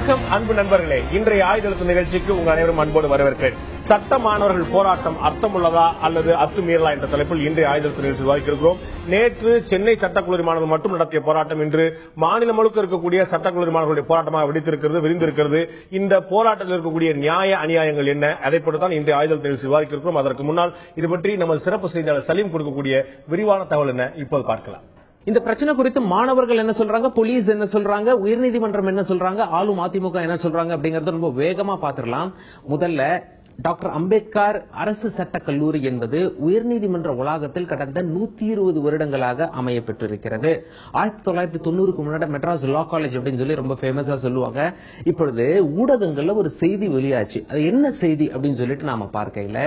வணக்கம் அன்பு நண்பர்களே, இன்றைய ஆயுதெழுத்து நிகழ்ச்சிக்கு உங்க அனைவரும் அன்போடு வரவேற்கிறேன். சட்ட மாணவர்கள் போராட்டம் அர்த்தமுள்ளதா அல்லது அத்துமீறலா என்ற தலைப்பில் இன்றைய ஆயுதெழுத்து நிகழ்ச்சி விவாதிக்கிறோம். நேற்று சென்னை சட்டக்கல்லூரி மாணவர்கள் மட்டும் நடத்திய போராட்டம் இன்று மாநிலம் முழுக்க இருக்கக்கூடிய சட்டக்கல்லூரி மாணவர்களுடைய போராட்டமாக விரிந்திருக்கிறது. இந்த போராட்டத்தில் இருக்கக்கூடிய நியாய அநியாயங்கள் என்ன, அதை தான் இன்றைய ஆயுதெழுத்து நிகழ்ச்சி விவாதிக்கிறோம். அதற்கு முன்னால் இது பற்றி நமது சிறப்பு செய்தியாளர் சலீம் கொடுக்கக்கூடிய விரிவான தகவல் என்ன இப்போது பார்க்கலாம். இந்த பிரச்சனை குறித்து மாணவர்கள் என்ன சொல்றாங்க, போலீஸ் என்ன சொல்றாங்க, உயர்நீதிமன்றம் என்ன சொல்றாங்க, ஆளும் அதிமுக என்ன சொல்றாங்க அப்படிங்கறத ரொம்ப வேகமா பாத்துடலாம். முதல்ல டாக்டர் அம்பேத்கர் அரசு சட்டக் கல்லூரி என்பது உயர்நீதிமன்ற வளாகத்தில் கடந்த 120 வருடங்களாக அமைய பெற்றிருக்கிறது. 1990க்கு முன்னாடி மெட்ராஸ் லா காலேஜ் அப்படின்னு சொல்லி ரொம்ப ஃபேமஸா சொல்லுவாங்க. இப்பொழுது ஊடகங்கள்ல ஒரு செய்தி வெளியாச்சு. அது என்ன செய்தி அப்படின்னு சொல்லிட்டு நாம பார்க்கையில,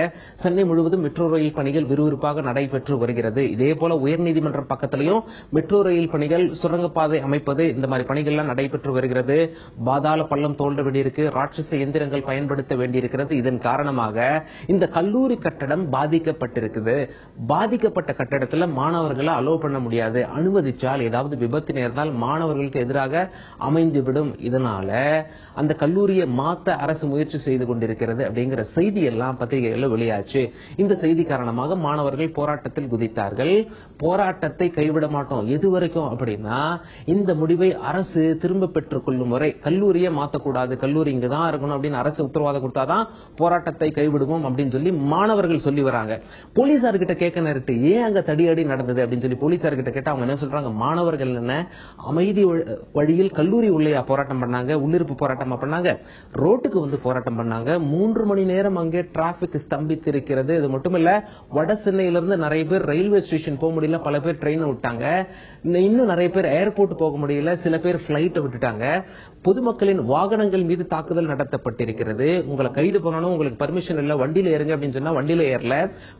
சென்னை முழுவதும் மெட்ரோ ரயில் பணிகள் விறுவிறுப்பாக நடைபெற்று வருகிறது. இதே போல உயர்நீதிமன்றம் பக்கத்திலையும் மெட்ரோ ரயில் பணிகள், சுரங்கப்பாதை அமைப்பது, இந்த மாதிரி பணிகள்லாம் நடைபெற்று வருகிறது. பாதாள பள்ளம் தோண்ட வேண்டியிருக்கு, ராட்சச எந்திரங்கள் பயன்படுத்த வேண்டியிருக்கிறது. இதன் காரணமாக இந்த கல்லூரி கட்டடம் பாதிக்கப்பட்டிருக்குது. பாதிக்கப்பட்ட கட்டடத்தில் மாணவர்களை அலோவ் பண்ண முடியாது. அனுமதிச்சால் ஏதாவது விபத்து நேர்ந்தால் மாணவர்களுக்கு எதிராக அமைந்துவிடும். இதனால அந்த கல்லூரியை மாற்ற அரசு முயற்சி செய்து கொண்டிருக்கிறது அப்படிங்கிற செய்தி எல்லாம் பத்திரிகைகளில் வெளியாச்சு. இந்த செய்தி காரணமாக மாணவர்கள் போராட்டத்தில் குதித்தார்கள். போராட்டத்தை கைவிட மாட்டோம் எது வரைக்கும் அப்படின்னா, இந்த முடிவை அரசு திரும்ப பெற்றுக் கொள்ளும் வரை கல்லூரியை மாற்றக்கூடாது, கல்லூரி இங்கதான் இருக்கணும் அப்படின்னு அரசு உத்தரவாதம் கொடுத்தாதான் போராட்டத்தை கைவிடுவோம் அப்படின்னு சொல்லி மாணவர்கள் சொல்லி வராங்க. போலீசார் கிட்ட கேட்க நேரிட்டு ஏன் அங்க தடியடி நடந்தது அப்படின்னு சொல்லி போலீசார் கிட்ட கேட்டா அவங்க என்ன சொல்றாங்க, மாணவர்கள் என்ன அமைதி வழியில் கல்லூரி உள்ளே போராட்டம் பண்ணாங்க, உள்ளிருப்பு போராட்டம் பண்ணாங்க, ரோட்டுக்கு வந்து போராட்டம் பண்ணாங்க. 3 மணி நேரம் அங்கே டிராபிக் ஸ்தம்பித்திருக்கிறது. இது மட்டுமல்ல, வட சென்னையிலிருந்து நிறைய பேர் ரயில்வே ஸ்டேஷன் போக முடியல, பல பேர் ட்ரெயினை விட்டாங்க, இன்னும் நிறைய பேர் ஏர்போர்ட் போக முடியல, சில பேர் பிளைட்டை விட்டுட்டாங்க. பொதுமக்களின் வாகனங்கள் மீது தாக்குதல் நடத்தப்பட்டிருக்கிறது. உங்களை கைது பண்ணணும், உங்களுக்கு பர்மிஷன் இல்ல, வண்டியில ஏறுங்க அப்படின்னு சொன்னா வண்டியில ஏறல,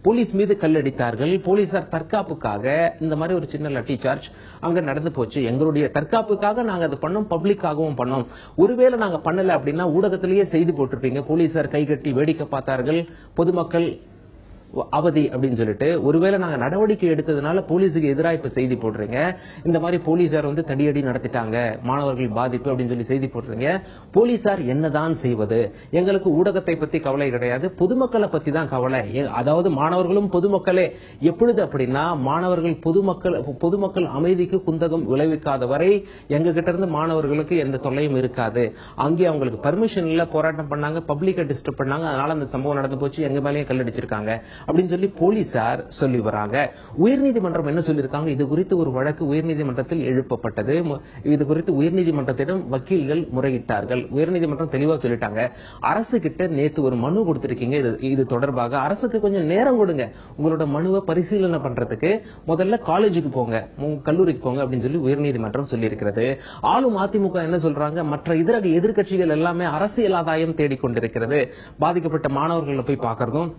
போலீஸ் மீது கல்லடித்தார்கள். போலீசார் தற்காப்புக்காக இந்த மாதிரி ஒரு சின்ன லட்டி சார்ஜ் அங்க நடந்து போச்சு. எங்களுடைய தற்காப்புக்காக நாங்க அதை பண்ணோம், பப்ளிக்காகவும் பண்ணோம். ஒருவேளை நாங்க பண்ணல அப்படின்னா ஊடகத்திலேயே செய்தி போட்டிருப்பீங்க, போலீசார் கைகட்டி வேடிக்கை பார்த்தார்கள், பொதுமக்கள் அவதி அப்படின்னு சொல்லிட்டு. ஒருவேளை நாங்க நடவடிக்கை எடுத்ததுனால போலீஸுக்கு எதிராக இப்ப செய்தி போடுறீங்க, இந்த மாதிரி போலீசார் வந்து தடியடி நடத்திட்டாங்க, மாணவர்கள் பாதிப்பு அப்படின்னு சொல்லி செய்தி போடுறீங்க. போலீசார் என்னதான் செய்வது, எங்களுக்கு ஊடகத்தை பத்தி கவலை கிடையாது, பொதுமக்களை பத்தி தான் கவலை. அதாவது மாணவர்களும் பொதுமக்களே. எப்பொழுது அப்படின்னா, மாணவர்கள் பொதுமக்கள் அமைதிக்கு குந்தகம் விளைவிக்காத வரை எங்க கிட்ட இருந்து மாணவர்களுக்கு எந்த தொல்லையும் இருக்காது. அங்கே அவங்களுக்கு பர்மிஷன் இல்ல, போராட்டம் பண்ணாங்க, பப்ளிக்கை டிஸ்டர்ப் பண்ணாங்க, அதனால அந்த சம்பவம் நடந்து போச்சு, எங்க மேலேயே கல்லடிச்சிருக்காங்க அப்படின்னு சொல்லி போலீசார் சொல்லி வராங்க. உயர்நீதிமன்றம் என்ன சொல்லியிருக்காங்க, இது குறித்து ஒரு வழக்கு உயர்நீதிமன்றத்தில் எழுப்பப்பட்டது. இது குறித்து உயர்நீதிமன்றத்திடம் வக்கீல்கள் முறையிட்டார்கள். உயர்நீதிமன்றம் தெளிவா சொல்லிட்டாங்க, அரசு கிட்ட நேற்று ஒரு மனு கொடுத்திருக்கீங்க, இது தொடர்பாக அரசுக்கு கொஞ்சம் நேரம் கொடுங்க, உங்களோட மனுவை பரிசீலனை பண்றதுக்கு முதல்ல காலேஜுக்கு போங்க, கல்லூரிக்கு போங்க அப்படின்னு சொல்லி உயர்நீதிமன்றம் சொல்லி இருக்கிறது. ஆளும் அதிமுக என்ன சொல்றாங்க, மற்ற இதர எதிர்கட்சிகள் எல்லாமே அரசியல் ஆதாயம் தேடிக்கொண்டிருக்கிறது. பாதிக்கப்பட்ட மாணவர்களை போய் பார்க்கறதும்,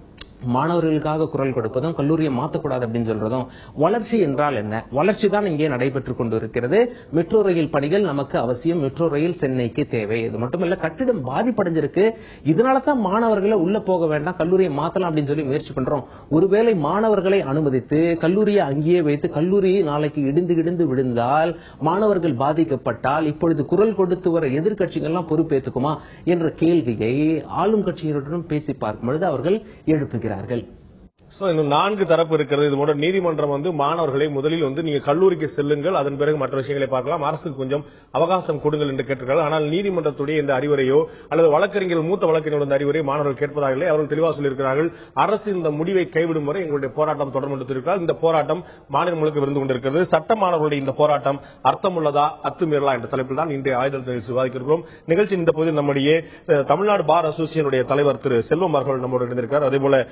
மாணவர்களுக்காக குரல் கொடுப்பதும், கல்லூரியை மாற்றக்கூடாது அப்படின்னு சொல்றதும். வளர்ச்சி என்றால் என்ன, வளர்ச்சி தான் இங்கே நடைபெற்றுக் கொண்டிருக்கிறது. மெட்ரோ ரயில் பணிகள் நமக்கு அவசியம், மெட்ரோ ரயில் சென்னைக்கு தேவை. இது மட்டுமல்ல, கட்டிடம் பாதிப்படைஞ்சிருக்கு, இதனால தான் மாணவர்களை உள்ள போக வேண்டாம், கல்லூரியை மாற்றலாம் அப்படின்னு சொல்லி முயற்சி பண்றோம். ஒருவேளை மாணவர்களை அனுமதித்து கல்லூரியை அங்கேயே வைத்து கல்லூரி நாளைக்கு இடிந்து விழுந்தால், மாணவர்கள் பாதிக்கப்பட்டால், இப்பொழுது குரல் கொடுத்து வர எதிர்கட்சிகள்லாம் பொறுப்பேற்றுக்குமா என்ற கேள்வியை ஆளும் கட்சியினருடன் பேசி பார்க்கும் பொழுது அவர்கள் எழுப்புகிறார்கள். இன்னும் 4 தரப்பு இருக்கிறது. இது போன்ற நீதிமன்றம் வந்து மாணவர்களை முதலில் வந்து நீங்க கல்லூரிக்கு செல்லுங்கள், அதன் பிறகு மற்ற விஷயங்களை பார்க்கலாம், அரசுக்கு கொஞ்சம் அவகாசம் கொடுங்கள் என்று கேட்டிருக்கிறார்கள். ஆனால் நீதிமன்றத்துடைய இந்த அறிவுரையோ அல்லது வழக்கறிஞர்கள், மூத்த வழக்கறிஞர்கள் அறிவுரை மாணவர்கள் கேட்பதாக இல்லை. அவர்கள் தெளிவாக சொல்லியிருக்கிறார்கள், அரசு இந்த முடிவை கைவிடும் வரை எங்களுடைய போராட்டம் தொடரும் என்று தெரிவிக்கிறார். இந்த போராட்டம் மாநிலம் முழுக்க இருந்து கொண்டிருக்கிறது. சட்ட மாணவர்களுடைய இந்த போராட்டம் அர்த்தமுள்ளதா அத்துமீறலா என்ற தலைப்பில் தான் இன்றைய ஆயுதத்தை விவாதிக்கிறோம். நிகழ்ச்சியின் இந்த பகுதியில் நம்முடைய தமிழ்நாடு பார் அசோசியேஷனுடைய தலைவர் திரு செல்வம் அவர்கள் நம்மோடு இருந்திருக்கிறார். அதேபோல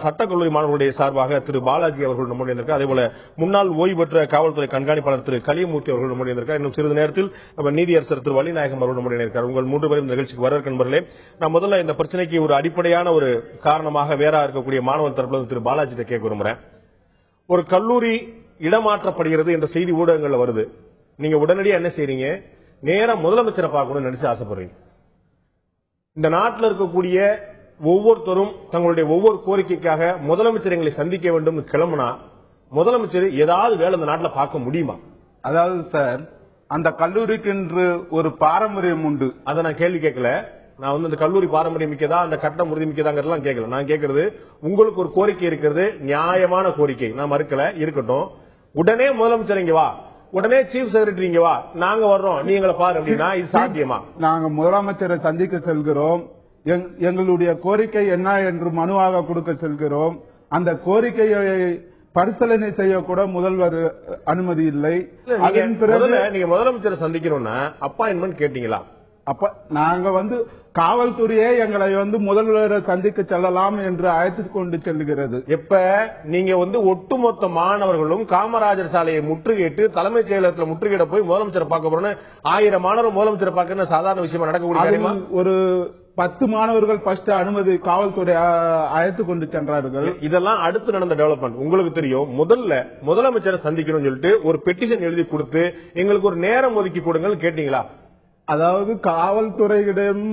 சட்டக்கல்லூரி மாணவர்களுடைய சார்பாக திரு பாலாஜி அவர்கள் நம்முடைய இருந்திருக்கார். அதேபோல முன்னாள் ஓய்வு பெற்ற காவல்துறை கண்காணிப்பாளர் திரு கலியமூர்த்தி அவர்கள் நம்முடைய இருந்திருக்கார். இன்னும் சிறிது நேரத்தில் நீதியரசர் திரு வள்ளிநாயகம் அவர்கள் நம்முடைய இருக்கார். உங்கள் 3 பேரும் நிகழ்ச்சிக்கு வரவேற்க நண்பர்களே. நான் முதல்ல இந்த பிரச்சனைக்கு ஒரு அடிப்படையான ஒரு காரணமாக வேற இருக்கக்கூடிய மாணவர் தரப்பில் திரு பாலாஜி கேட்க விரும்புகிறேன். ஒரு கல்லூரி இடமாற்றப்படுகிறது என்ற செய்தி ஊடகங்கள்ல வருது, நீங்க உடனடியாக என்ன செய்றீங்க, நேரம் முதலமைச்சரை பார்க்கணும்னு நினைச்சு ஆசைப்படுறீங்க. இந்த நாட்டில் இருக்கக்கூடிய ஒவ்வொருத்தரும் தங்களுடைய ஒவ்வொரு கோரிக்கைக்காக முதலமைச்சர் எங்களை சந்திக்க வேண்டும் கிளம்புனா முதலமைச்சர் ஏதாவது வேலை இந்த நாட்டில் பார்க்க முடியுமா? அதாவது சார், அந்த கல்லூரிக்கு என்று ஒரு பாரம்பரியம் உண்டு. அதை நான் கேள்வி கேட்கல. நான் வந்து அந்த கல்லூரி பாரம்பரியம் மிக்கதா, அந்த கட்டம் உறுதி மிக்கதாங்கிறதெல்லாம் கேட்கல. நான் கேட்கறது, உங்களுக்கு ஒரு கோரிக்கை இருக்கிறது, நியாயமான கோரிக்கை, நான் மறுக்கல, இருக்கட்டும். உடனே முதலமைச்சர் இங்க வா, உடனே சீஃப் செக்ரட்டரி இங்க வா, நாங்க வர்றோம், நீ எங்களை பாரு அப்படின்னா இது சாத்தியமா? நாங்க முதலமைச்சரை சந்திக்க செல்கிறோம். எங்களுடைய கோரிக்கை என்ன என்று மனுவாக கொடுக்க செல்கிறோம். அந்த கோரிக்கையை பரிசீலனை செய்யக்கூட முதல்வர் அனுமதி இல்லை. அதன் பிறகு நீங்க முதலமைச்சரை சந்திக்கணும்னா அப்பாயின்மெண்ட் கேட்டீங்களா? அப்ப நாங்க வந்து காவல்துறையே எங்களை வந்து முதல்வரை சந்திக்க செல்லலாம் என்று அழைத்து கொண்டு செல்கிறது. எப்ப நீங்க வந்து ஒட்டுமொத்த மாணவர்களும் காமராஜர் சாலையை முற்றுகையிட்டு தலைமைச் செயலகத்தில் முற்றுகையிட போய் முதலமைச்சரை பார்க்க போறோம்னு 1000 மாணவர் முதலமைச்சரை பார்க்க சாதாரண விஷயமா நடக்கக்கூடிய ஒரு 10 மாணவர்கள் ஃபர்ஸ்ட் அனுமதி காவல்துறை அழைத்து கொண்டு சென்றார்கள். இதெல்லாம் அடுத்து நடந்த டெவலப்மெண்ட். உங்களுக்கு தெரியும், முதல்ல முதலமைச்சரை சந்திக்கணும்னு சொல்லிட்டு ஒரு பெட்டிஷன் எழுதி கொடுத்து எங்களுக்கு ஒரு நேரம் ஒதுக்கி கொடுங்க கேட்டீங்களா? அதாவது காவல்துறையிடம்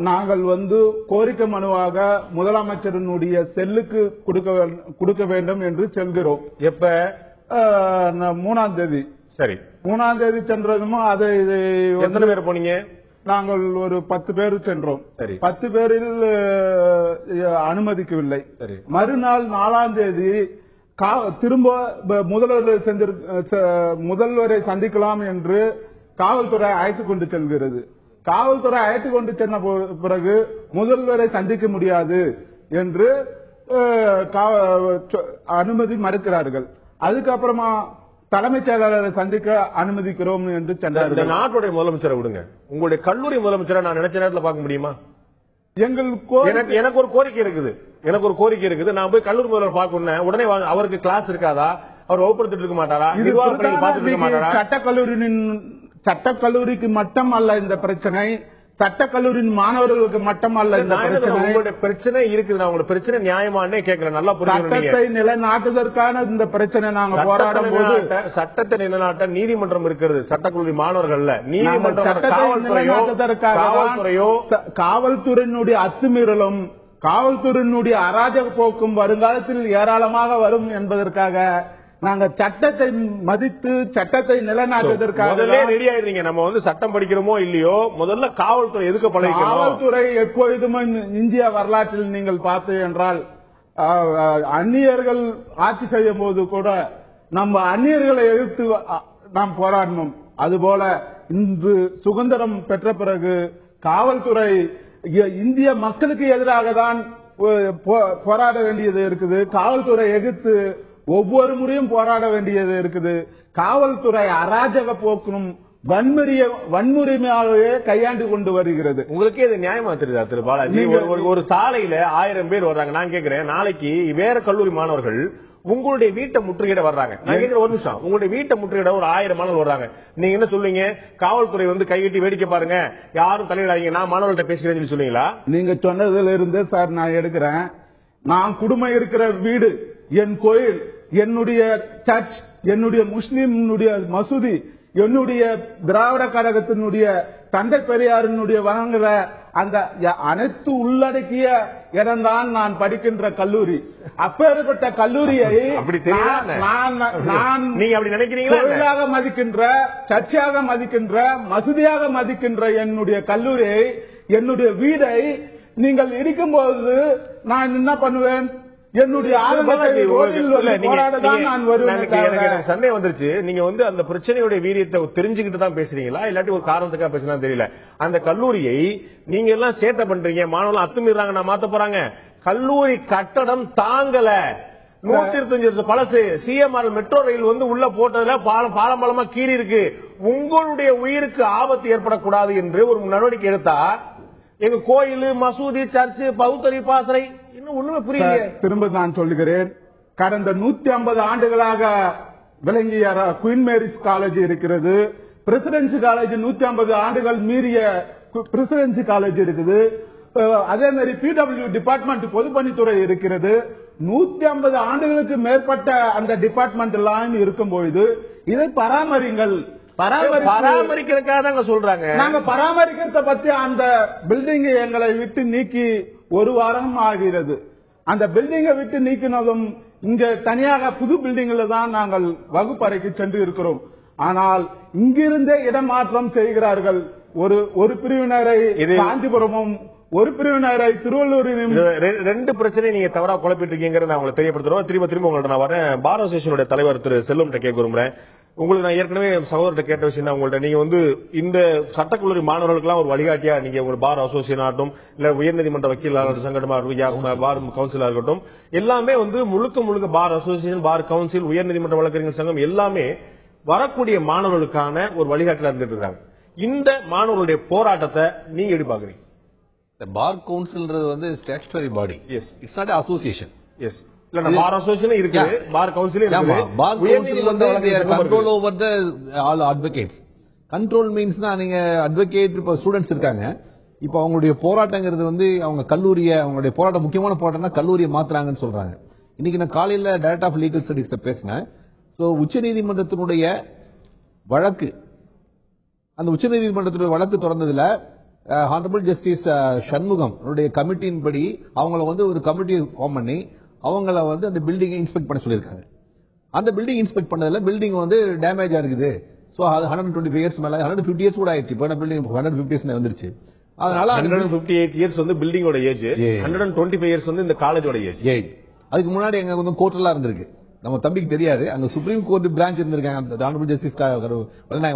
நாங்கள் வந்து கோரிக்கை மனுவாக முதலமைச்சரினுடைய செல்லுக்கு கொடுக்க வேண்டும் என்று செல்கிறோம். எப்ப? 3ஆம் தேதி. சரி, 3ஆம் தேதி சென்றதும் அதை எத்தனை பேர் போனீங்க? நாங்கள் ஒரு 10 பேர் சென்றோம். சரி, 10 பேரில் அனுமதிக்கவில்லை. சரி, மறுநாள் 4ஆம் தேதி திரும்ப முதல்வரை சந்திக்கலாம் என்று காவல்துறை அழைத்துக் கொண்டு செல்கிறது. காவல்துறை அழைத்துக் கொண்டு சென்ற பிறகு முதல்வரை சந்திக்க முடியாது என்று அனுமதி மறுக்கிறார்கள். அதுக்கப்புறமா தலைமைச் செயலாளரை சந்திக்க அனுமதிக்கிறோம் என்று சென்றார்கள். இந்த நாட்டுடைய முதலமைச்சரை விடுங்க, உங்களுடைய கல்லூரி முதலமைச்சரை நான் நினைச்ச நேரத்தில் பார்க்க முடியுமா? எனக்கு ஒரு கோரிக்கை இருக்குது. நான் போய் கல்லூரி முதல்வர் பார்க்கணும், உடனே அவருக்கு கிளாஸ் இருக்காதா? அவர் வகுப்படுத்திட்டு இருக்க மாட்டாரா? சட்டக்கல்லூரிக்கு மட்டும் அல்ல இந்த பிரச்சனை, சட்டக்கல்லூரியின் மாணவர்களுக்கு மட்டும் அல்ல இந்த பிரச்சனை. உங்களுடைய பிரச்சனை இருக்குது, நான் உங்களோட பிரச்சனை நியாயமானே கேட்கிறேன். நல்லா புரிஞ்சுக்கணும். சட்டத்தை நிலைநாட்டுவதற்கான இந்த பிரச்சனை நாங்க போராடும் போது சட்டத்தை நிலைநாட்ட நீதிமன்றம் இருக்கிறது, சட்டக்கல்லூரி மாணவர்கள்ல நீதிமன்றம். காவல்துறையினுடைய அத்துமீறலும் காவல்துறையினுடைய அராஜக போக்கும் வருங்காலத்தில் ஏராளமாக வரும் என்பதற்காக நாங்க சட்டத்தை மதித்து சட்டத்தை நிலைநாட்டுவதற்காக ரெடி ஆயிருந்தீங்க. நம்ம வந்து சட்டம் படிக்கிறோமோ இல்லையோ, முதல்ல காவல்துறை எதுக்கு பழகிக்கணும்? காவல்துறை எப்பொழுதுமே இந்திய வரலாற்றில் நீங்கள் பார்த்து என்றால் அந்நியர்கள் ஆட்சி செய்யும் போது கூட நம்ம அந்நியர்களை எதிர்த்து நாம் போராடணும். அதுபோல இன்று சுதந்திரம் பெற்ற பிறகு காவல்துறை இந்திய மக்களுக்கு எதிராக தான் போராட வேண்டியது இருக்குது. காவல்துறை எதிர்த்து ஒவ்வொரு முறையும் போராட வேண்டியது இருக்குது. காவல்துறை அராஜக போக்கும் வன்முறையாகவே கையாண்டு கொண்டு வருகிறது. உங்களுக்கே இது நியாயமா தெரியுதா திரு பாலாஜி? ஒரு சாலையில 1000 பேர் வர்றாங்க. நான் கேட்கிறேன், நாளைக்கு வேற கல்லூரி மாணவர்கள் உங்களுடைய வீட்டை முற்றுகையிட வர்றாங்க. நான் கேட்கிற ஒரு நிமிஷம், உங்களுடைய வீட்டை முற்றுகையிட ஒரு 1000 மாணவர்கள் வர்றாங்க. நீங்க என்ன சொல்லுவீங்க? காவல்துறை வந்து கைகட்டி வேடிக்கை பாருங்க, யாரும் தலையிடாதீங்க, நான் மாணவர்கள்ட்ட பேசுறேன்னு சொல்லுவீங்களா? நீங்க சொன்னதுல இருந்து சார் நான் எடுக்கிறேன். நான் குடும்பம் இருக்கிற வீடு, என் கோயில், என்னுடைய சர்ச், என்னுடைய முஸ்லிம் மசூதி, என்னுடைய திராவிட கழகத்தினுடைய தந்தை பெரியாரினுடைய வழங்குற அந்த அனைத்து உள்ளடக்கிய இடம்தான் நான் படிக்கின்ற கல்லூரி. அப்பேற்பட்ட கல்லூரியை நீங்க அப்படி நினைக்கிறீங்களா? கோயிலாக மதிக்கின்ற, சர்ச்சாக மதிக்கின்ற, மசூதியாக மதிக்கின்ற என்னுடைய கல்லூரியை, என்னுடைய வீடை நீங்கள் இருக்கும்போது நான் என்ன பண்ணுவேன்? என்னுடைய சண்டை வந்துருச்சு. நீங்க வந்து அந்த பிரச்சனையுடைய வீரியத்தை தெரிஞ்சுக்கிட்டு தான் பேசுறீங்களா, இல்லாட்டி ஒரு காரணத்துக்காக பேசினா தெரியல. அந்த கல்லூரியை நீங்க எல்லாம் சேட்டை பண்றீங்க, மாணவர்கள் அத்துமீறாங்க, நான் மாத்த போறாங்க. கல்லூரி கட்டடம் தாங்கல, 125 பழசு. சிஎம்ஆர் மெட்ரோ ரயில் வந்து உள்ள போட்டதுல பாலமா கீறி இருக்கு. உங்களுடைய உயிருக்கு ஆபத்து ஏற்படக்கூடாது என்று ஒரு நடவடிக்கை எடுத்தா எங்க கோயில், மசூதி, சர்ச்சு, பௌத்தரி, பாசறை இன்னும் ஒண்ணுமே புரியல. திரும்ப நான் சொல்லுகிறேன், கடந்த 150 ஆண்டுகளாக விளங்கிய குயின் மேரிஸ் காலேஜ் இருக்கிறது, பிரசிடென்சி காலேஜ் 150 ஆண்டுகள் மீறிய பிரசிடென்சி காலேஜ் இருக்குது, அதே மாதிரி பிடபிள்யூ டிபார்ட்மெண்ட் பொதுப்பணித்துறை இருக்கிறது. 150 ஆண்டுகளுக்கு மேற்பட்ட அந்த டிபார்ட்மெண்ட் எல்லாம் இருக்கும்போது இதை பராமரிங்கள். பராமரிக்கிறதுக்காக தாங்க சொல்றாங்க. நாங்க பராமரிக்கிறத பத்தி அந்த பில்டிங் எங்களை விட்டு நீக்கி 1 வாரம் ஆகிறது. அந்த பில்டிங்கை விட்டு நீக்கினதும் இங்க தனியாக புது பில்டிங்ல தான் நாங்கள் வகுப்பறைக்கு சென்று இருக்கிறோம். ஆனால் இங்கிருந்தே இடமாற்றம் செய்கிறார்கள். ஒரு பிரிவினரை காஞ்சிபுரமும் ஒரு பிரிவினரை திருவள்ளூரிலும். ரெண்டு பிரச்சனை நீங்க தவறா குழப்பிட்டு இருக்கீங்கிறத நான் உங்களுக்கு தெரியப்படுத்துறோம். திரும்ப உங்கள்ட்ட நான் வரேன். பார் அசோசியேஷனுடைய தலைவர் திரு செல்வம் கேட்க விரும்புறேன். உங்களுக்கு நான் ஏற்கனவே சகோதரர்கிட்ட கேட்ட விஷயம் தான். உங்கள்ட்ட நீங்க வந்து இந்த சட்டக்கல்லூரி மாணவர்களுக்கெல்லாம் ஒரு வழிகாட்டியா நீங்க ஒரு பார் அசோசியேஷன் ஆகட்டும், இல்ல உயர்நீதிமன்ற வக்கீலாளர் சங்கடமா இருக்கட்டும், பார் கவுன்சிலா இருக்கட்டும், எல்லாமே வந்து முழுக்க பார் அசோசியேஷன், பார் கவுன்சில், உயர்நீதிமன்ற வழக்கறிஞர் சங்கம் எல்லாமே வரக்கூடிய மாணவர்களுக்கான ஒரு வழிகாட்டில இருந்துட்டு இருக்காங்க. இந்த மாணவர்களுடைய போராட்டத்தை நீங்க எப்படி பாக்குறீங்க? பார் கவுன்சில்ன்றது வந்து statutory body. Yes, it's not association. Yes, இல்ல பார் அசோசியேஷன் இருக்கு, பார் கவுன்சில் இருக்கு. பார் கவுன்சில் வந்து control over the all advocates. Control மீன்ஸ்னா நீங்க அட்வொகேட் இப்ப ஸ்டூடெண்ட்ஸ் இருக்காங்க, இப்ப அவங்களுடைய போராட்டங்கிறது வந்து அவங்க கல்லூரிய அவங்களுடைய போராட்டம் முக்கியமான போராட்டம்னா கல்லூரியை மாத்துறாங்கன்னு சொல்றாங்க. இன்னைக்கு நான் காலையில டைரக்டர் ஆஃப் லீகல் ஸ்டடீஸ்ல பேசினேன். சோ உச்சநீதிமன்றத்தினுடைய வழக்கு, அந்த உச்சநீதிமன்றத்தினுடைய வழக்கு தொடர்ந்ததுல ஹானரபிள் ஜஸ்டிஸ் சண்முகம் கமிட்டியின் படி அவங்கள வந்து ஒரு கமிட்டி ஃபார்ம் பண்ணி அவங்கள வந்து அந்த பில்டிங்கை இன்ஸ்பெக்ட் பண்ண சொல்லியிருக்காங்க. அந்த பில்டிங் இன்ஸ்பெக்ட் பண்ணதுல பில்டிங் வந்து டேமேஜா இருக்குது. சோ அது 125 இயர்ஸ் மேல 150 இயர்ஸ் கூட ஆயிடுச்சு. இப்போ பில்டிங் 150 இயர்ஸ் வந்துருச்சு. அதனால 158 இயர்ஸ் வந்து பில்டிங்கோட ஏஜ், 125 இயர்ஸ் வந்து இந்த காலேஜோட ஏஜ். அதுக்கு முன்னாடி எங்க வந்து கோர்ட் எல்லாம் இருந்திருக்கு. நம்ம தம்பிக்கு தெரியாது, அங்க சுப்ரீம் கோர்ட் பிரான்ச் இருந்திருக்காங்க. ஹானரபிள் ஜஸ்டிஸ்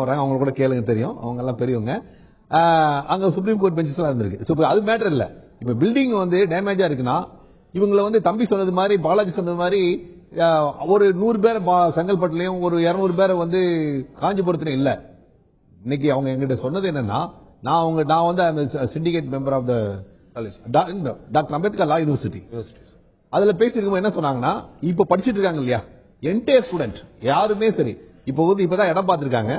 வராங்க, அவங்க கூட கேளுங்க, தெரியும், அவங்க எல்லாம் பெரியவங்க. அங்க சுப்ரீம் கோர்ட் பெஞ்சஸ் எல்லாம் இருந்திருக்கு. அது மேட்டர் இல்ல. இப்ப பில்டிங் வந்து டேமேஜா இருக்குன்னா இவங்களை வந்து தம்பி சொன்னது மாதிரி, பாலாஜி சொன்னது மாதிரி ஒரு 100 பேர் செங்கல்பட்டுலயும் ஒரு 200 பேரை வந்து காஞ்சிபுரத்திலும் இல்ல. இன்னைக்கு அவங்க எங்கிட்ட சொன்னது என்னன்னா, நான் வந்து அந்த syndicate member of the doctor Ambedkar law university. அதுல பேசிருக்கும் என்ன சொன்னாங்கன்னா, இப்ப படிச்சிட்டு இருக்காங்க இல்லையா என்டையர் ஸ்டூடெண்ட் யாருமே சரி, இப்ப வந்து இப்பதான் இடம் பார்த்திருக்காங்க.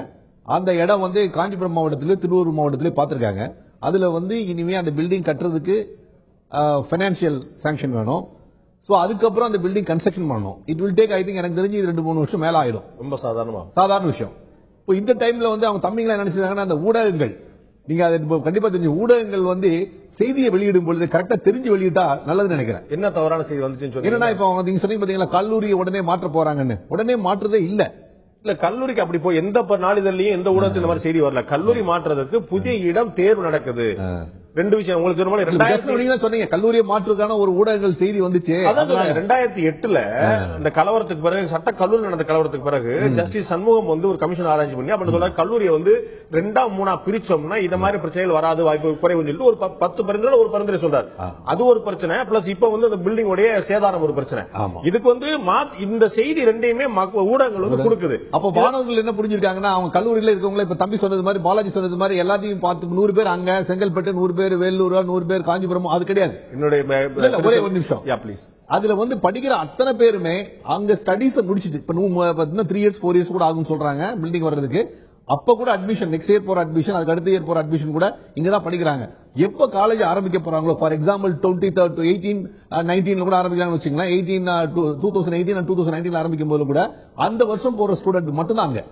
அந்த இடம் வந்து காஞ்சிபுரம் மாவட்டத்திலே திருவள்ளூர் மாவட்டத்திலே பார்த்திருக்காங்க. அதுல வந்து இனிமே அந்த பில்டிங் கட்டுறதுக்கு பைனான்சியல் சாங்ஷன் வேணும். சோ அதுக்கப்புறம் அந்த பில்டிங் கன்ஸ்ட்ரக்ஷன் பண்ணணும். It will take, I think எனக்கு தெரிஞ்சு 2-3 வருஷம் மேல ஆயிடும். ரொம்ப சாதாரண விஷயம். இப்போ இந்த டைம்ல வந்து அவங்க தம்பிங்களா நினைச்சாங்கன்னா, அந்த ஊடகங்கள், நீங்க அதை கண்டிப்பா தெரிஞ்ச ஊடகங்கள் வந்து செய்தியை வெளியிடும் பொழுது கரெக்டா தெரிஞ்சு வெளியிட்டா நல்லதுன்னு நினைக்கிறேன். என்ன தவறான செய்தி வந்துச்சுன்னு என்னன்னா, இப்போ நீங்க சொன்னீங்க பாத்தீங்களா, கல்லூரியை உடனே மாற்ற போறாங்கன்னு. உடனே மாற்றதே இல்ல. கல்லூரிக்கு அப்படி போய் எந்த நாளிதழ்லயும் எந்த ஊடகத்தில் இந்த மாதிரி செய்தி வரல. கல்லூரி மாற்றுறதுக்கு புதிய இடம் தேர்வு நடக்குது. ரெண்டு விஷயம் உங்களுக்கு சொன்னீங்க, கல்லூரியை மாற்றுக்கான ஒரு ஊடகங்கள் செய்தி வந்துச்சு. 2008 இந்த கலவரத்துக்கு பிறகு, சட்ட கல்லூரி நடந்த கலவரத்துக்கு பிறகு ஜஸ்டிஸ் சண்முகம் வந்து ஒரு கமிஷன் ஆராய்ச்சி பண்ணி அப்படி சொல்ல, கல்லூரியை வந்து 2-3 பிரிச்சோம்னா இந்த மாதிரி பிரச்சனைகள் வராது, வாய்ப்பு குறைவு சொல்லிட்டு ஒரு 10 பரிந்துரை ஒரு பரிந்துரை சொல்றாரு. அது ஒரு பிரச்சனை. பிளஸ் இப்ப வந்து அந்த பில்டிங் உடைய சேதாரம் ஒரு பிரச்சனை. இதுக்கு வந்து இந்த செய்தி ரெண்டையுமே ஊடகங்கள் வந்து கொடுக்குது. அப்ப மாணவர்கள் என்ன புரிஞ்சிருக்காங்கன்னா, அவங்க கல்லூரியில இருக்கவங்க இப்ப தம்பி சொன்னது மாதிரி, பாலாஜி சொன்னது மாதிரி எல்லாத்தையும் பார்த்து 100 பேர் அங்க செங்கல்பட்டு, 100 பேர் வேலூர், 100 பேர் காஞ்சிபுரம், அது கிடையாது. ஒரே ஒரு நிமிஷம். அதுல வந்து படிக்கிற அத்தனை பேருமே அங்க ஸ்டடீஸ் முடிச்சிட்டு, இப்ப 3 இயர்ஸ் 4 இயர்ஸ் கூட ஆகும் சொல்றாங்க பில்டிங் வர்றதுக்கு. அப்ப கூட அட்மிஷன், நெக்ஸ்ட் இயர் போற அட்மிஷன், அதுக்கு அடுத்த இயர் போற அட்மிஷன் கூட இங்கதான் படிக்கிறாங்க. எப்ப காலேஜ் ஆரம்பிக்க போறாங்களோ, ஃபார் எக்ஸாம்பிள் 2018-19 கூட ஆரம்பிக்கிறாங்க வச்சுங்களேன், 2018 and 2019 ஆரம்பிக்கும் போது கூட அந்த வருஷம் போற ஸ்டூடெண்ட் மட்டும் தான் அங்க,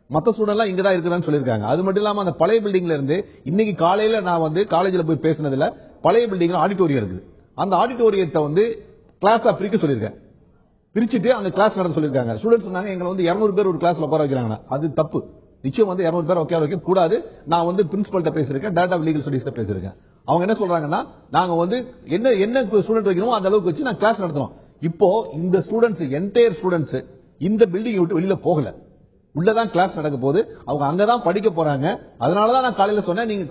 மத்த ஸ்டூடெண்ட் இங்கதான் இருக்குன்னு சொல்லிருக்காங்க. அது மட்டும் இல்லாம அந்த பழைய பில்டிங்ல இருந்து இன்னைக்கு காலையில நான் வந்து காலேஜ்ல போய் பேசினதுல, பழைய பில்டிங்ல ஆடிட்டோரியம் இருக்குது. அந்த ஆடிட்டோரியத்தை வந்து கிளாஸா பிரிக்க சொல்லிருக்கேன். பிரிச்சுட்டு அந்த கிளாஸ் நடத்த சொல்லிருக்காங்க. ஸ்டூடெண்ட்ஸ் சொன்னாங்க, எங்களை வந்து 200 பேர் ஒரு கிளாஸ்ல உட்கார வைக்கிறாங்க. அது தப்பு. நிச்சயம் வந்து 200 பேர் வைக்க கூடாது. நான் வந்து பிரின்சிபல்ட்ட பேசிருக்கேன், டைரக்டர் ஆஃப் லீகல் ஸ்டடீஸ்ல பேசிருக்கேன். அவங்க என்ன சொல்றாங்கன்னா, நாங்க வந்து என்ன ஸ்டூடெண்ட் வைக்கணுமோ அந்த அளவுக்கு வச்சு நான் கிளாஸ் நடத்துறோம். இப்போ இந்த ஸ்டூடெண்ட்ஸ், என்டையர் ஸ்டூடெண்ட்ஸ் இந்த பில்டிங் விட்டு வெளியில போகல, உள்ளதான் கிளாஸ் நடக்க போது, அவங்க அங்கதான் படிக்க போறாங்க. அதனாலதான் நான் காலையில சொன்னேன், நீங்க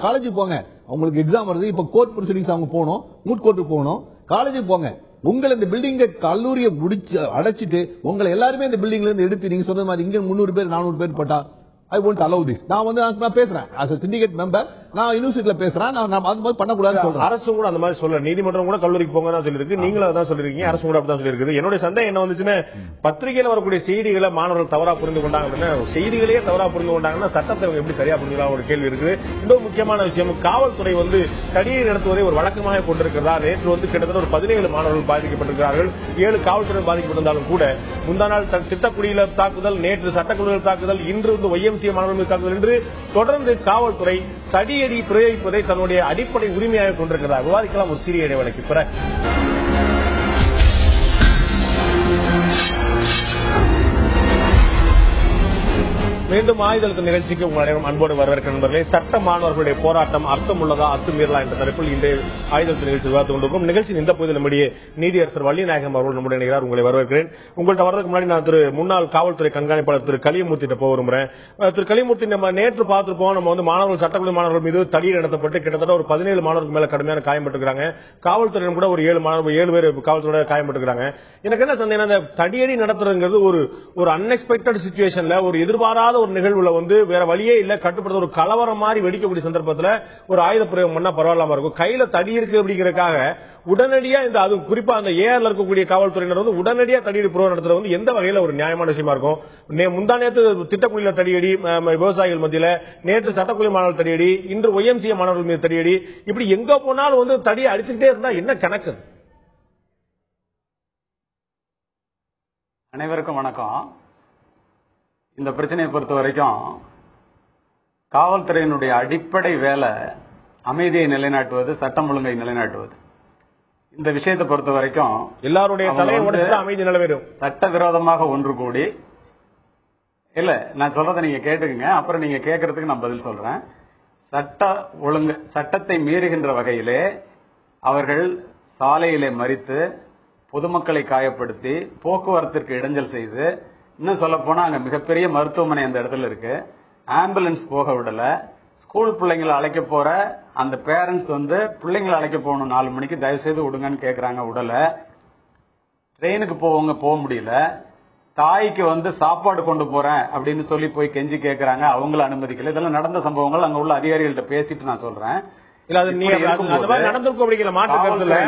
காலேஜ் போங்க, அவங்களுக்கு எக்ஸாம் வருது. இப்ப கோர்ட் ப்ரொசீடிங்ஸ் அவங்க போகணும், மூட் கோர்ட்டுக்கு போகணும், காலேஜ் போங்க. உங்களை இந்த பில்டிங் கல்லூரியை முடிச்சு அடைச்சிட்டு உங்களை எல்லாருமே இந்த பில்டிங்ல இருந்து எடுத்து, நீங்க சொன்ன மாதிரி இங்க 300 பேர் 400 பேர் போட்டா I won't allow this. நான் பேசுறேன் as a syndicate member, நான் யுனிவர்சிட்டில பேசுறேன். நான் அது மாதிரி பண்ண கூடாதுன்னு சொல்றேன். அரசு கூட அந்த மாதிரி சொல்ல, நீதிமன்றம் கூட கல்லூரிக்கு போங்க தான் சொல்லிருக்கு, நீங்களும் அதான் சொல்லிருக்கீங்க, அரசு கூட அப்படிதான் சொல்லிருக்கு. என்னோட சந்தேகம் என்ன வந்துச்சுன்னா, பத்திரிகையில வரக்கூடிய செய்திகளை மாணவர்கள் தவறா புரிந்து கொண்டாங்க அப்படின்னா, செய்திகளையே தவறா புரிந்து கொண்டாங்கன்னா சட்டத்தை எப்படி சரியா புரிஞ்சுக்கலாம் ஒரு கேள்வி இருக்குது. இன்னொரு முக்கியமான விஷயம், காவல்துறை வந்து தடியை நடத்துவதை ஒரு வழக்கமாக கொண்டிருக்கிறதா. நேற்று வந்து கிட்டத்தட்ட ஒரு 17 மாணவர்கள் பாதிக்கப்பட்டிருக்கிறார்கள். 7 காவல்துறை பாதிக்கப்பட்டிருந்தாலும் கூட, முந்தா நாள் திட்டக்குடியில தாக்குதல், நேற்று சட்டக்குழுவில் தாக்குதல், இன்று வந்து YMCA மாணவர்கள் தாக்குதல் என்று தொடர்ந்து காவல்துறை தடியடி பிரயோகிப்பதை தன்னுடைய அடிப்படை உரிமையாக கொண்டிருக்கிறார். விவாதிக்கலாம் ஒரு சிறிய இடைவெளிக்கு பிறகு. மீண்டும் ஆயுதழுத்த நிகழ்ச்சிக்கு உங்கள் அனைவரும் அன்போடு வரவேற்க நண்பர்களே. சட்ட மாணவர்களுடைய போராட்டம் அர்த்தமுள்ளதா அத்துமீறலா என்ற தலைப்பில் இந்த ஆயுதழுத்த நிகழ்ச்சி விவாதித்துக் கொண்டிருக்கும். நிகழ்ச்சியின் இந்த பகுதியில் நம்முடைய நீதியரசர் வள்ளிநாயகம் அவர்கள் நம்முடைய நிகழ்ச்சியார். உங்களை வரவேற்கிறேன். உங்கள்கிட்ட வரதுக்கு முன்னாடி நான் முன்னாள் காவல்துறை கண்காணிப்பாளர் திரு கலியமூர்த்தி போக விரும்புகிறேன். திரு கலியமூர்த்தி, நம்ம நேற்று பார்த்திருப்போம், நம்ம மாணவர்கள் சட்டக்கல்லூரி மாணவர்கள் மீது தடியடி நடத்தப்பட்டு கிட்டத்தட்ட ஒரு 17 மாணவர்கள் மேல கடுமையான காயப்பட்டிருக்காங்க. காவல்துறையிலும் கூட ஒரு 7 பேர் காவல்துறை காயப்பட்டிருக்காங்க. எனக்கு என்ன சந்தேகம், அந்த தடியடி நடத்துறதுங்கிறது ஒரு அன்எக்ஸ்பெக்டட் சிச்சுவேஷன்ல, ஒரு எதிர்பாராத ஒரு நிகழ்வுல வேற வழியே இல்ல, கட்டுப்படுத்த ஒரு கலவரம் மாதிரி வெடிக்கக்கூடிய சந்தர்ப்பத்தில் ஒரு ஆயுத பிரயோகம் பண்ணா பரவாயில்லாம இருக்கும். கையில தடி இருக்கு அப்படிங்கறதுக்காக உடனடியா அது குறிப்பா அந்த ஏஆர்ல இருக்கக்கூடிய காவல்துறையினர் உடனடியா தடியடி பிரயோகம் நடத்துறது எந்த வகையில ஒரு நியாயமான விஷயமா இருக்கும்? முந்தா நேற்று திட்டக்குழியில தடியடி விவசாயிகள் மத்தியில, நேற்று சட்டக்குழி மாணவர்கள் தடியடி, இன்று ஒய்எம்சிஏ மாணவர்கள் மீது தடியடி, இப்படி எங்க போனாலும் தடியை அடிச்சுக்கிட்டே இருந்தா என்ன கணக்கு? அனைவருக்கும் வணக்கம். இந்த பிரச்சனையை பொறுத்த வரைக்கும் காவல்துறையினுடைய அடிப்படை வேலை அமைதியை நிலைநாட்டுவது, சட்டம் ஒழுங்கை நிலைநாட்டுவது. இந்த விஷயத்தை பொறுத்த வரைக்கும் எல்லாருடைய அமைதி நிலவரும். சட்டவிரோதமாக ஒன்று கூடி, இல்ல நான் சொல்றதை நீங்க கேட்டுக்குங்க, அப்புறம் நீங்க கேட்கறதுக்கு நான் பதில் சொல்றேன். சட்டத்தை மீறுகின்ற வகையிலே அவர்கள் சாலையிலே மறித்து பொதுமக்களை காயப்படுத்தி போக்குவரத்திற்கு இடைஞ்சல் செய்து, இன்னும் சொல்ல போனா அங்க மிகப்பெரிய மருத்துவமனை அந்த இடத்துல இருக்கு, ஆம்புலன்ஸ் போக விடல, ஸ்கூல் பிள்ளைங்களை அழைக்க போற அந்த பேரண்ட்ஸ் பிள்ளைங்களை அழைக்க போகணும் 4 மணிக்கு, தயவு செய்து விடுங்கன்னு கேக்குறாங்க, விடல. ட்ரெயினுக்கு போக முடியல. தாய்க்கு சாப்பாடு கொண்டு போறேன் அப்படின்னு சொல்லி போய் கெஞ்சி கேக்குறாங்க, அவங்கள அனுமதிக்கல. இதெல்லாம் நடந்த சம்பவங்கள், அங்க உள்ள அதிகாரிகள்ட்ட பேசிட்டு நான் சொல்றேன்.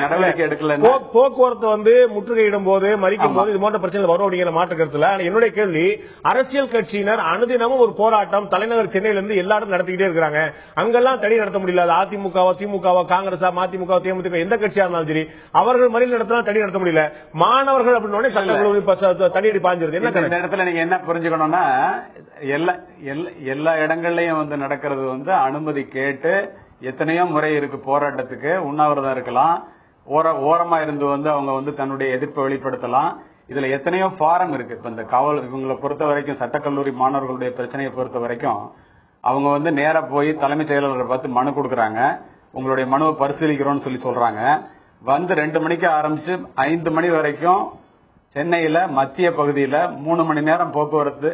நடவடிக்கை எடுக்கல. போக்குவரத்து முற்றுகையிடும் போது, மறிக்கும் போது இது போன்ற பிரச்சனை வரும் அப்படிங்கிற மாற்று கருத்துல என்னுடைய கேள்வி, அரசியல் கட்சியினர் அனுதினமும் ஒரு போராட்டம் தலைநகர் சென்னையிலிருந்து எல்லா இடத்துல நடத்திக்கிட்டே இருக்காங்க. அங்கெல்லாம் தடை நடத்த முடியல. அதிமுகவா, திமுகவா, காங்கிரஸா, மதிமுக, தேமுதிக, எந்த கட்சியா இருந்தாலும் சரி, அவர்கள் மறியல் நடத்தினா தடை நடத்த முடியல. மாணவர்கள் அப்படின்னு தடியடி பாஞ்சிருது. என்ன இடத்துல நீங்க என்ன புரிஞ்சுக்கணும்னா, எல்லா இடங்கள்லயும் நடக்கிறது அனுமதி கேட்டு எத்தனையோ முறை இருக்கு. போராட்டத்துக்கு உண்ணாவிரதம் இருக்கலாம், ஓரமா இருந்து அவங்க தன்னுடைய எதிர்ப்பை வெளிப்படுத்தலாம். இதுல எத்தனையோ ஃபாரம் இருக்கு. இப்ப இந்த இவங்களை பொறுத்த வரைக்கும், சட்டக்கல்லூரி மாணவர்களுடைய பிரச்சனையை பொறுத்த வரைக்கும் அவங்க நேரா போய் தலைமைச் செயலாளரை பார்த்து மனு கொடுக்கறாங்க. உங்களுடைய மனுவை பரிசீலிக்கிறோம்னு சொல்றாங்க. 2 மணிக்கு ஆரம்பிச்சு 5 மணி வரைக்கும் சென்னையில மத்திய பகுதியில 3 மணி நேரம் போக்குவரத்து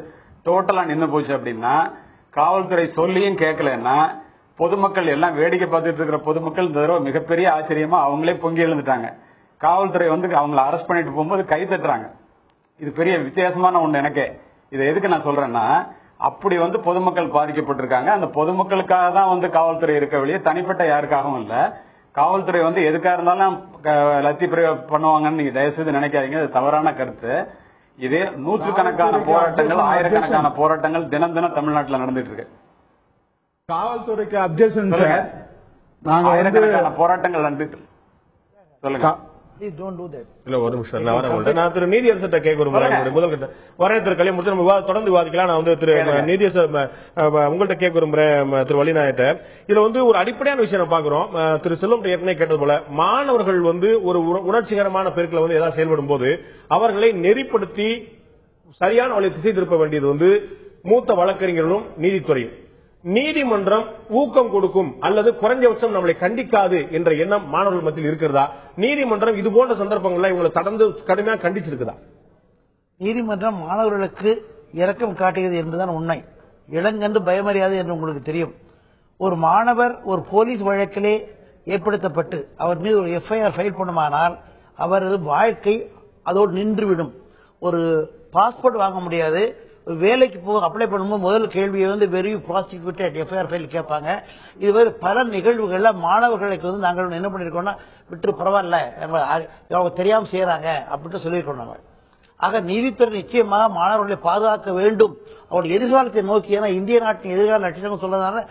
டோட்டலா நின்று போச்சு அப்படின்னா, காவல்துறை சொல்லியும் கேட்கலன்னா, பொதுமக்கள் எல்லாம் வேடிக்கை பார்த்துட்டு இருக்கிற பொதுமக்கள் இந்த தடவை மிகப்பெரிய ஆச்சரியமா அவங்களே பொங்கி எழுந்துட்டாங்க. காவல்துறை அவங்களை அரெஸ்ட் பண்ணிட்டு போகும்போது கை தட்டுறாங்க. இது பெரிய வித்தியாசமான ஒண்ணு. எனக்கு இதை எதுக்கு நான் சொல்றேன்னா, அப்படி பொதுமக்கள் பாதிக்கப்பட்டிருக்காங்க. அந்த பொதுமக்களுக்காக தான் காவல்துறை இருக்க வெளியே தனிப்பட்ட யாருக்காகவும் இல்ல. காவல்துறை எதுக்காக இருந்தாலும் லத்தி பிரயோகம் பண்ணுவாங்கன்னு நீங்க தயவுசெய்து நினைக்காதீங்க. அது தவறான கருத்து. இதே நூற்றுக்கணக்கான போராட்டங்கள், ஆயிரக்கணக்கான போராட்டங்கள் தினம் தினம் தமிழ்நாட்டில் நடந்துட்டு இருக்கு. காவல்துறைக்கு அப்ஜெக்ஷன் சார். நாங்க ஆயிரக்கணக்கான போராட்டங்கள் நடந்துட்டு சொல்லுங்க. இல்ல ஒரு நிமிஷம், நான் திரு நீதியரசர்கிட்ட கேட்க விரும்புறேன். முதல் கட்ட வரைய திரு கலியமூர்த்தி, நம்ம தொடர்ந்து விவாதிக்கலாம். நான் திரு நீதியரசர் உங்கள்கிட்ட கேட்க விரும்புறேன். திரு வள்ளிநாயகத்தை, இதுல ஒரு அடிப்படையான விஷயம் பாக்குறோம். திரு செல்வம் ஏற்கனவே கேட்டது போல, மாணவர்கள் ஒரு உணர்ச்சிகரமான பெருக்கில் ஏதாவது செயல்படும் போது அவர்களை நெறிப்படுத்தி சரியான வழி திசை திருப்ப வேண்டியது மூத்த வழக்கறிஞர்களும் நீதித்துறையும். நீதிமன்றம் ஊக்கம் கொடுக்கும் அல்லது குறைஞ்சபட்சம் நம்மளை கண்டிக்காது என்ற எண்ணம் மாணவர்கள் மத்தியில் இருக்கிறதா? நீதிமன்றம் இது போன்ற சந்தர்ப்பங்கள்ல இவங்களை தொடர்ந்து கடுமையாக கண்டிச்சிருக்குதா? நீதிமன்றம் மாணவர்களுக்கு இரக்கம் காட்டுகிறது என்பதுதான் உண்மை. இளங்கன்று பயமறியாது என்று உங்களுக்கு தெரியும். ஒரு மாணவர் ஒரு போலீஸ் வழக்கிலே ஏற்படுத்தப்பட்டு அவர் மீது ஒரு எஃப்ஐஆர் ஃபைல் பண்ணுமானால் அவரது வாழ்க்கை அதோடு நின்றுவிடும். ஒரு பாஸ்போர்ட் வாங்க முடியாது. வேலைக்கு போக அப்ளை பண்ணும்போது முதல் கேள்வியை வெரி ப்ராசிக்யூட்டட் எஃப்ஐஆர் ஃபைல் கேட்பாங்க. இதுவரை பல நிகழ்வுகள்ல மாணவர்களுக்கு நாங்கள் என்ன பண்ணிருக்கோம்னா, விட்டு பரவாயில்ல அவங்க தெரியாம செய்யறாங்க அப்படின்னு சொல்லியிருக்கோம். ஆக நீதித்துறை நிச்சயமாக மாணவர்களை பாதுகாக்க வேண்டும். அவருடைய எதிர்காலத்தை நோக்கி, ஏன்னா இந்திய நாட்டின் எதிர்கால லட்சணம் சொல்றதுனால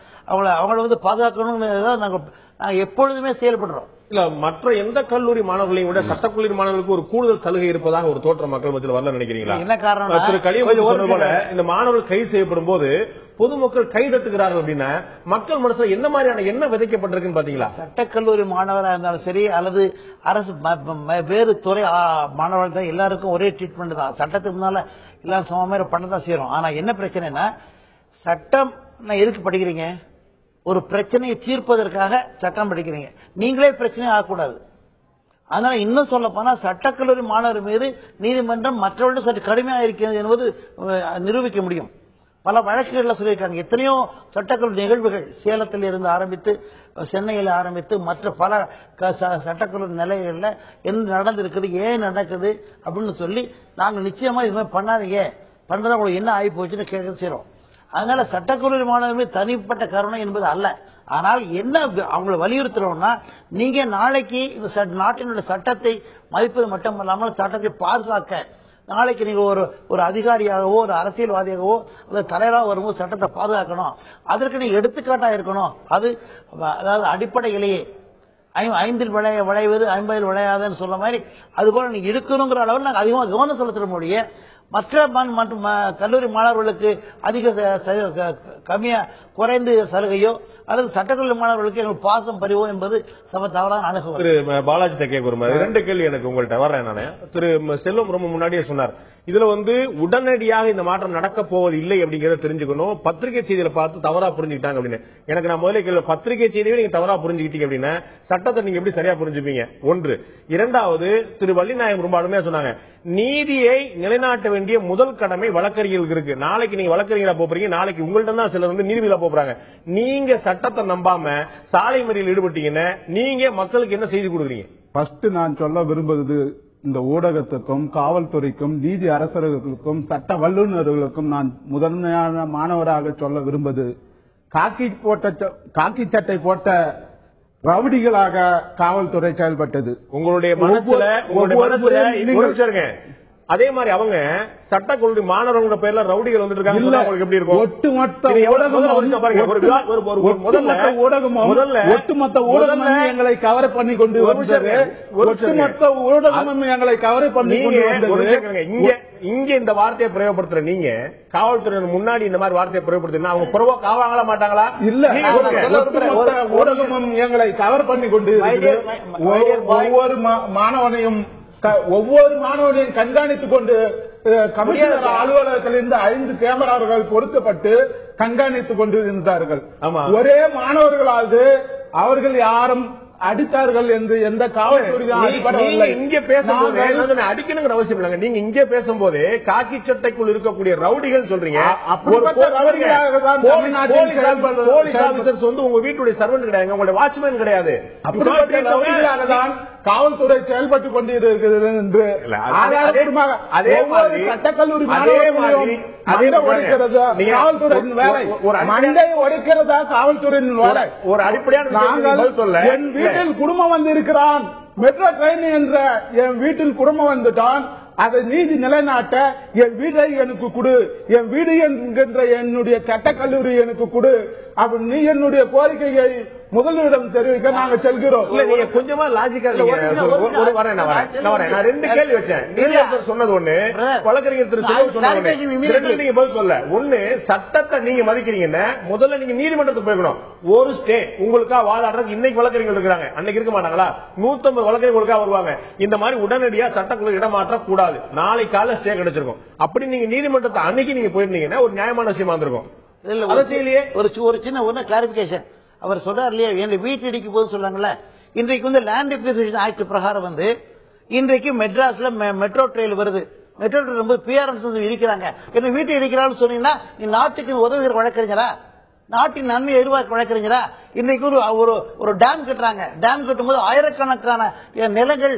அவங்களை பாதுகாக்கணும் நாங்கள் எப்பொழுதுமே செயல்படுறோம். இல்ல, மற்ற எந்த கல்லூரி மாணவர்களையும் விட சட்டக்கல்லூரி மாணவர்களுக்கு ஒரு கூடுதல் சலுகை இருப்பதாக ஒரு தோற்றம் மக்கள் மத்தியில் வரல நினைக்கிறீங்களா? என்ன காரணம்? திரு கலியமூர்த்தி சொன்னது போல, இந்த மாணவர்கள் கைது செய்யப்படும் போது பொதுமக்கள் கை தட்டுகிறார்கள் அப்படின்னா மக்கள் மனசுல என்ன மாதிரியான எண்ணம் விதைக்கப்பட்டிருக்குன்னு பாத்தீங்களா? சட்டக்கல்லூரி மாணவராக இருந்தாலும் சரி, அல்லது அரசு வேறு துறை மாணவர்கள் தான் எல்லாருக்கும் ஒரே ட்ரீட்மெண்ட் தான். சட்டத்துக்கு முன்னால எல்லாரும் சமமாக பண்ணதான் செய்யறோம். ஆனா என்ன பிரச்சனைனா, சட்டம் எதுக்கு படிக்கிறீங்க? ஒரு பிரச்சனையை தீர்ப்பதற்காக சட்டம் படிக்கிறீங்க. நீங்களே பிரச்சனையை ஆகக்கூடாது. அதனால இன்னும் சொல்ல போனா சட்டக்கல்லூரி மாணவர் மீது நீதிமன்றம் மற்றவர்கள் சற்று கடுமையாக இருக்கிறது என்பது நிரூபிக்க முடியும். பல வழக்குகள்ல சொல்லியிருக்காங்க. எத்தனையோ சட்டக்கல்லூரி நிகழ்வுகள் சேலத்தில் இருந்து ஆரம்பித்து சென்னையில் ஆரம்பித்து மற்ற பல சட்டக்கல்லூரி நிலைகள்ல என்ன நடந்திருக்குது, ஏன் நடக்குது அப்படின்னு சொல்லி நாங்கள் நிச்சயமா இது மாதிரி பண்ணாதீங்க, பண்றதா உங்களுக்கு என்ன ஆகி போச்சுன்னு கேட்க செய்யறோம். அதனால சட்டக்கல்லூரி மாணவர்கள் தனிப்பட்ட கருணை என்பது அல்ல. ஆனால் என்ன அவங்களை வலியுறுத்துறோம்னா, நீங்க நாளைக்கு இந்த நாட்டினுடைய சட்டத்தை மதிப்பது மட்டுமல்லாமல் சட்டத்தை பாதுகாக்க நாளைக்கு நீங்க ஒரு அதிகாரியாகவோ ஒரு அரசியல்வாதியாகவோ தலைவராக வரும்போது சட்டத்தை பாதுகாக்கணும். அதற்கு நீங்க எடுத்துக்காட்டா இருக்கணும். அதாவது அடிப்படையிலேயே 5 விளைவது 50 விளையாதுன்னு சொல்ல மாதிரி அதுபோல நீங்க இருக்கணுங்கிற அளவில் நாங்கள் அதிகமாக கவனம் செலுத்த முடியும். மற்ற கல்லூரி மாணவர்களுக்கு அதிக கம்மியா குறைந்த சலுகையோ அல்லது சட்டக்கல்லூரி மாணவர்களுக்கு எங்களுக்கு பாசம் பறிவோ என்பது தவறான அணுகுமுறை. திரு பாலாஜி கேட்க 2 கேள்வி எனக்கு உங்கள்கிட்ட வர்றேன். நானே திரு செல்வம் ரொம்ப முன்னாடியே சொன்னார், இதுல உடனடியாக இந்த மாற்றம் நடக்க போவது இல்லை அப்படிங்கறத தெரிஞ்சுக்கணும். பத்திரிகை செய்தியில பார்த்து தவறா புரிஞ்சுக்கிட்டாங்க அப்படின்னு எனக்கு நான் முதல்ல கேள்வி, பத்திரிகை செய்தியை நீங்க தவறா புரிஞ்சுக்கிட்டீங்க அப்படின்னா சட்டத்தை நீங்க எப்படி சரியா புரிஞ்சுப்பீங்க? ஒன்று. இரண்டாவது, திரு வள்ளிநாயகம் ரொம்ப அருமையா சொன்னாங்க, நீதியை நிலைநாட்ட வேண்டிய முதல் கடமை வழக்கறிஞர்களுக்கு இருக்கு. நாளைக்கு நீங்க வழக்கறிஞரா போறீங்க, நாளைக்கு உங்கள்ட்ட தான் சிலர் நீதிபதியா போறாங்க. நீங்க சட்டத்தை நம்பாம சாலை மறியலில் ஈடுபட்டீங்கன்னா நீங்க மக்களுக்கு என்ன செய்தி கொடுக்குறீங்க? ஃபர்ஸ்ட் நான் சொல்ல விரும்புவது, இந்த ஊடகத்துக்கும் காவல்துறைக்கும் நீதி அரசர்களுக்கும் சட்ட வல்லுநர்களுக்கும் நான் முதன்மையான மாணவராக சொல்ல விரும்புவது, காக்கி சட்டை போட்ட ரவுடிகளாக காவல்துறை செயல்பட்டது. உங்களுடைய மனசுல அதே மாதிரி அவங்க சட்டக்கல்லூரி மாணவர்களோட பேர்ல ரவுடிகள் வந்துருக்காங்க. உங்களுக்கு எப்படி இருக்கும்? ஒட்டுமொத்த ஊடகமும் எங்களை கவர் பண்ணி கொண்டு இங்க இந்த வார்த்தையை பிரயோகப்படுத்துற நீங்க காவல்துறை முன்னாடி இந்த மாதிரி வார்த்தையை பிரயோகப்படுத்தினா அவங்க புறவோ காவாங்களா மாட்டாங்களா? இல்ல, ஊடகமும் எங்களை கவர் பண்ணி கொண்டு ஒவ்வொரு மாணவனையும் கண்காணித்துக் கொண்டு கமிஷனர் அலுவலகத்திலிருந்து 5 கேமராக்கள் பொருத்தப்பட்டு கண்காணித்துக் கொண்டு இருந்தார்கள். ஒரே மாணவர்களாவது அவர்கள் யாரும் அடித்தார்கள் என்று எந்த காவல்துறையும் இங்க பேசும்போது அடிக்கணுங்கிற அவசியம் இல்லைங்க. நீங்க இங்கே பேசும்போது காக்கி சட்டைக்குள் இருக்கக்கூடிய ரவுடிகள் சொல்றீங்க. உங்க வீட்டுடைய சர்வன்ட் கிடையாது, உங்களுடைய வாட்ச்மேன் கிடையாது. அப்படிப்பட்ட காவல்துறை செயல்பட்டுக் கொண்டிருக்கிறது என்று அதே மாதிரி சட்டக்கல்லூரி ஒடுக்கிறதா காவல்துறையின் வேலை. ஒரு அடிப்படையான என் வீட்டில் குடும்பம் வந்திருக்கிறான், மெட்ரோ ட்ரெயின் என்ற என் வீட்டில் குடும்பம் வந்துட்டான், அதை நீதி நிலைநாட்ட என் வீட்டை எனக்கு கொடு, என் வீடு என்கின்ற என்னுடைய சட்டக்கல்லூரி எனக்கு கொடு, அப்படி நீ என்னுடைய கோரிக்கையை முதலிடம் தெரிவிக்க நாங்க செல்கிறோம். நீங்க கொஞ்சமா லாஜிக்கா நான் 2 கேள்வி வச்சேன். சொன்னது ஒண்ணு, வழக்கறிஞர் திரு செல்வம் சொன்னது நீங்க பதில் சொல்ல. ஒண்ணு, சட்டத்தை நீங்க மதிக்கிறீங்கன்னா முதல்ல நீங்க நீதிமன்றத்துக்கு போய்க்கணும். ஒரு ஸ்டே உங்களுக்கா வாதாடுறதுக்கு இன்னைக்கு வழக்கறிஞர்கள் இருக்கிறாங்க, அன்னைக்கு இருக்க மாட்டாங்களா? 150 வழக்கறிஞர்களுக்கா வருவாங்க. இந்த மாதிரி உடனடியா சட்டக்குள்ள இடமாற்ற கூடாது. நாளை கால ஸ்டே கிடைச்சிருக்கும். அப்படி நீங்க நீதிமன்றத்தை அன்னைக்கு நீங்க போயிருந்தீங்கன்னா ஒரு நியாயமான விஷயமா இருந்திருக்கும். ஒரு சின்ன கிளாரிபிகேஷன் அவர் சொல்றாரு இல்லையா, எங்க வீட்டு இடிக்கும் போது சொல்லாங்கல்ல, இன்றைக்கு லேண்ட் அக்விசிஷன் ஆக்ட் பிரகாரம் இன்றைக்கு மெட்ராஸ்ல மெட்ரோ ட்ரெயின் வருது. மெட்ரோ ட்ரெயின் ரொம்ப பிஆர்என்ஸ் இருக்கிறாங்க. என்ன வீட்டை இடிக்கிறான்னு சொன்னீங்கன்னா நீ நாட்டுக்கு உதவுகிற வழக்கறிஞரா, நாட்டின் நன்மை எதிர்பார்க்க வழக்கறிஞரா? இன்றைக்கு ஒரு டேம் கட்டுறாங்க. டேம் கட்டும் போது ஆயிரக்கணக்கான நிலங்கள்